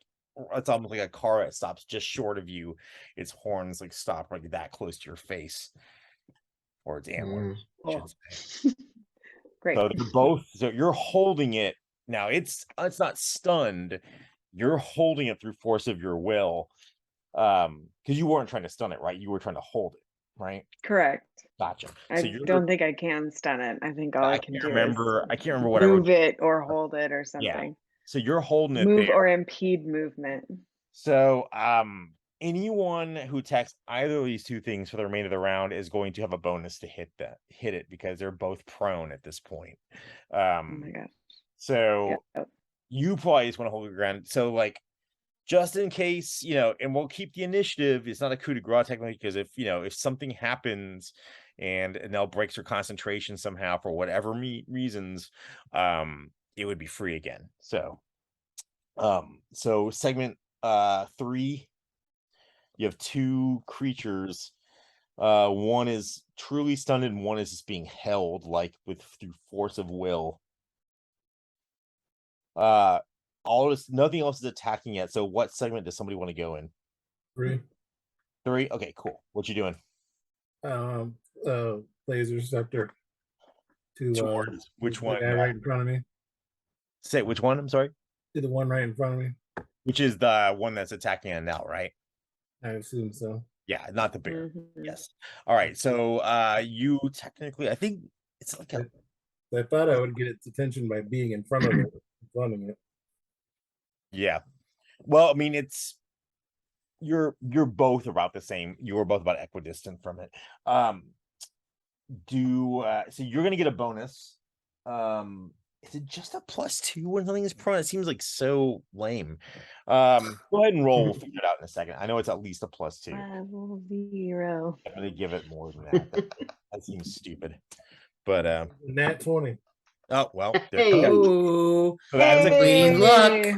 it's almost like a car that stops just short of you. Its horns like stop like that close to your face, or its antlers, I should say. Great. So they're both. So you're holding it now. It's not stunned. You're holding it through force of your will, because you weren't trying to stun it, right? You were trying to hold it, right? Correct. Gotcha. I So you're. don't think I can stun it. I think all I can do I can't remember is what I wrote. move it or hold it or something. So you're holding it Move there. or impede movement. So anyone who attacks either of these two things for the remainder of the round is going to have a bonus to hit it because they're both prone at this point. Oh my gosh. So Yep. you probably just want to hold your ground. So like, just in case, and we'll keep the initiative. It's not a coup de grace technically, because if something happens and Nell breaks her concentration somehow for whatever reasons, it would be free again. So segment 3, you have 2 creatures. One is truly stunned and one is just being held through force of will. Nothing else is attacking yet. So what segment does somebody want to go in? 3. 3. Okay, cool. What you doing? Laser scepter to Towards which the one? guy right in front of me. Say which one? I'm sorry. To the one right in front of me. Which is the one that's attacking it now, right? I assume so. Yeah, not the bear. Mhm. Yes. All right. So you technically, I think it's like I thought I would get its attention by being in front of it, running it. Yeah. Well, I mean, you're both about the same. You were both about equidistant from it. So you're gonna get a bonus. Is it just a +2 when something is prone? It seems like so lame. Go ahead and roll. We'll figure it out in a second. I know it's at least a +2. Level 0. I'm gonna give it more than that. That seems stupid. But Nat 20. oh well. Hey. Oh, So that is a Fleeting luck. Hey!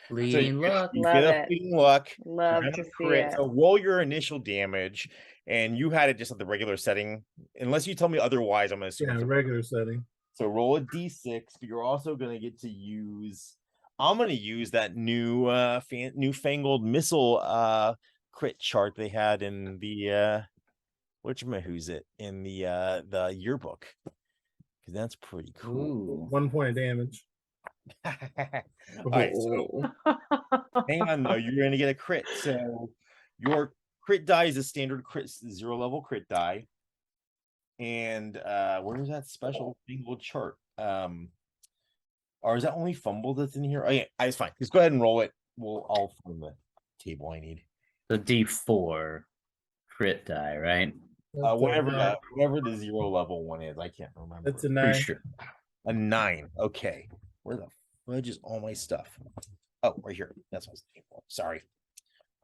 Fleeting luck. You Love get a it. fleeting luck. Love You're to gonna see crit. it. So roll your initial damage, and you had it just at the regular setting. Unless you tell me otherwise, I'm gonna assume. Yeah, it's a- regular setting. So roll a d6, but you're also gonna get to use. I'm gonna use that new newfangled missile crit chart they had in the whatchamahoo's it in the yearbook, because that's pretty cool. Ooh. 1 point of damage. All right, so hang on though, you're gonna get a crit. So your crit die is a standard crit 0 level crit die. And where's that special single chart? Or is that only fumble that's in here? Oh yeah, it's fine. Just go ahead and roll it. I'll find the table I need. The D4 crit die, right? That's Whatever the 0 level one is, I can't remember. That's a Pretty 9. sure. A 9. Okay. Where the fudge is all my stuff? Oh, right here. That's what I was looking for. Sorry.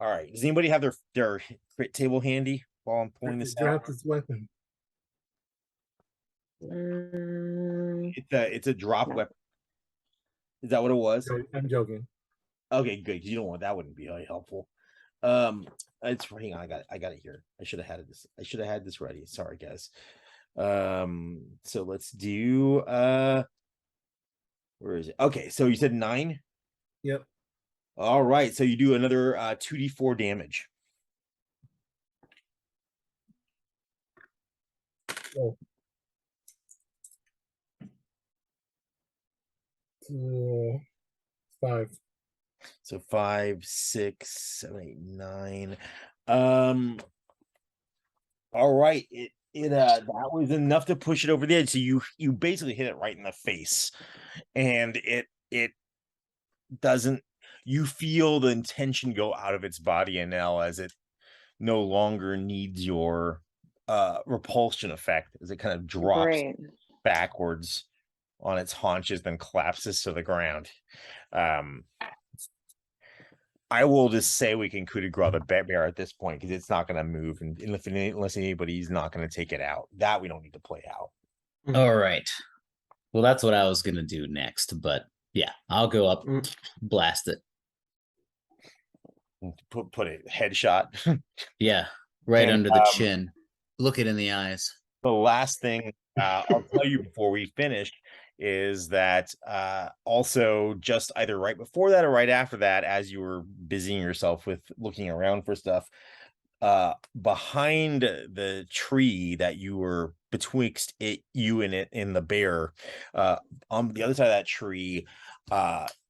All right. Does anybody have their crit table handy while I'm pulling this out? Drop this weapon. It's a drop No. weapon. Is that what it was? I'm joking. Okay, good. You don't want that wouldn't be really helpful. It's hang on, I got it here. I should have had this. I should have had this ready. Sorry, guys. So let's do where is it? Okay, so you said 9. Yep. All right, so you do another 2d4 damage. Oh. 5. So 5, 6, 7, 8, 9. All right, that was enough to push it over the edge. So you basically hit it right in the face, and it doesn't. You feel the intention go out of its body, and now as it no longer needs your repulsion effect, as it kind of drops Great. backwards on its haunches, then collapses to the ground. I will just say we can coup de grace the bear at this point because it's not going to move, and unless anybody's not going to take it out. That we don't need to play out. All right. Well, that's what I was gonna do next, but yeah, I'll go up, blast it. Put it headshot. Yeah, right And, under the chin. Look it in the eyes. The last thing I'll tell you before we finish is that also just either right before that or right after that, as you were busying yourself with looking around for stuff, behind the tree that you were betwixt you and it in the bear, on the other side of that tree,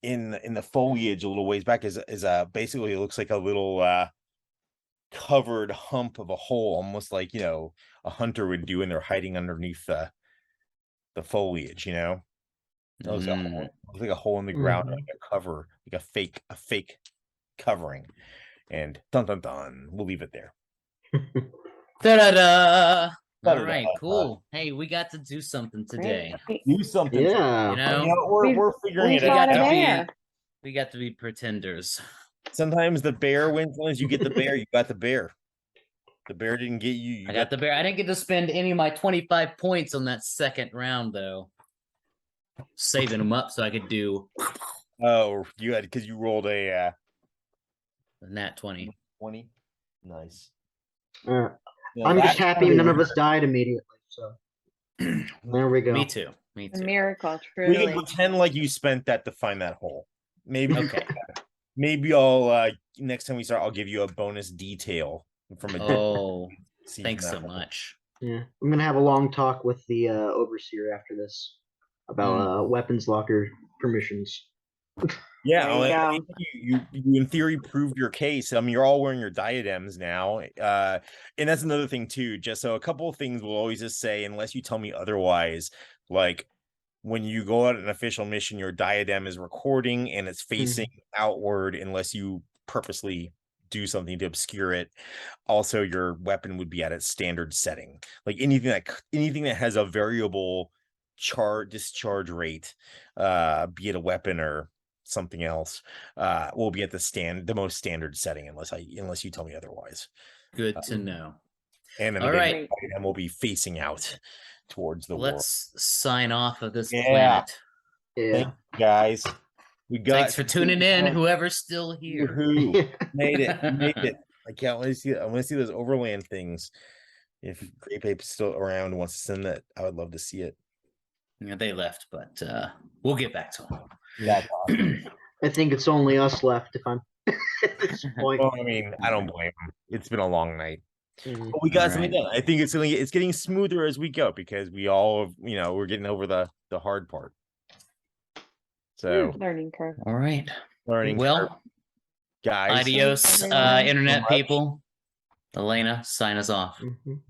in the foliage a little ways back is basically it looks like a little covered hump of a hole, almost like a hunter would do when they're hiding underneath the foliage. It looks like a hole in the ground, like a cover, like a fake covering. And dun dun dun, we'll leave it there. Da-da-da! All right, cool. Hey, we got to do something today. Great. Do something. Yeah. You know, we're figuring We it fought out. a got to be- bear. we got to be pretenders. Sometimes the bear wins. Sometimes you get the bear. You got the bear. The bear didn't get you. I got the bear. I didn't get to spend any of my 25 points on that second round, though. Saving them up so I could do Oh, you had because you rolled a nat 20. 20. Nice. I'm that's just happy probably none of weird. us died immediately. So there we go. Me too. Me A too. miracle, We can truly. pretend like you spent that to find that hole. Maybe Okay. maybe I'll next time we start, I'll give you a bonus detail from a Oh, see thanks from so that hole. much. Yeah, I'm gonna have a long talk with the overseer after this about weapons locker permissions. Yeah, There you I go. think you in theory proved your case. I mean, you're all wearing your diadems now, and that's another thing too. Just so a couple of things we'll always just say, unless you tell me otherwise. Like when you go out an official mission, your diadem is recording and it's facing outward, unless you purposely do something to obscure it. Also, your weapon would be at its standard setting. Like anything that has a variable discharge rate, be it a weapon or something else, will be at the most standard setting unless you tell me otherwise. Good to know. And then All again, right. and we'll be facing out towards the Let's sign off of this Yeah. planet. Yeah. Thank you, guys. We got Thanks for tuning in, whoever's still here. Woohoo. Made it. I can't wait to see it. I want to see those overland things. If Grape Ape's still around and wants to send that, I would love to see it. Yeah, they left, but we'll get back to them. That's awesome. I think it's only us left if I'm at this point. Well, I mean, I don't blame him. It's been a long night. Mhm. But we got All something right. done. I think it's getting smoother as we go because we all, we're getting over the hard part. So Learning curve. All right. learning curve, Well, guys. adios, everyone. internet much. people. Elena, sign us off. Mhm.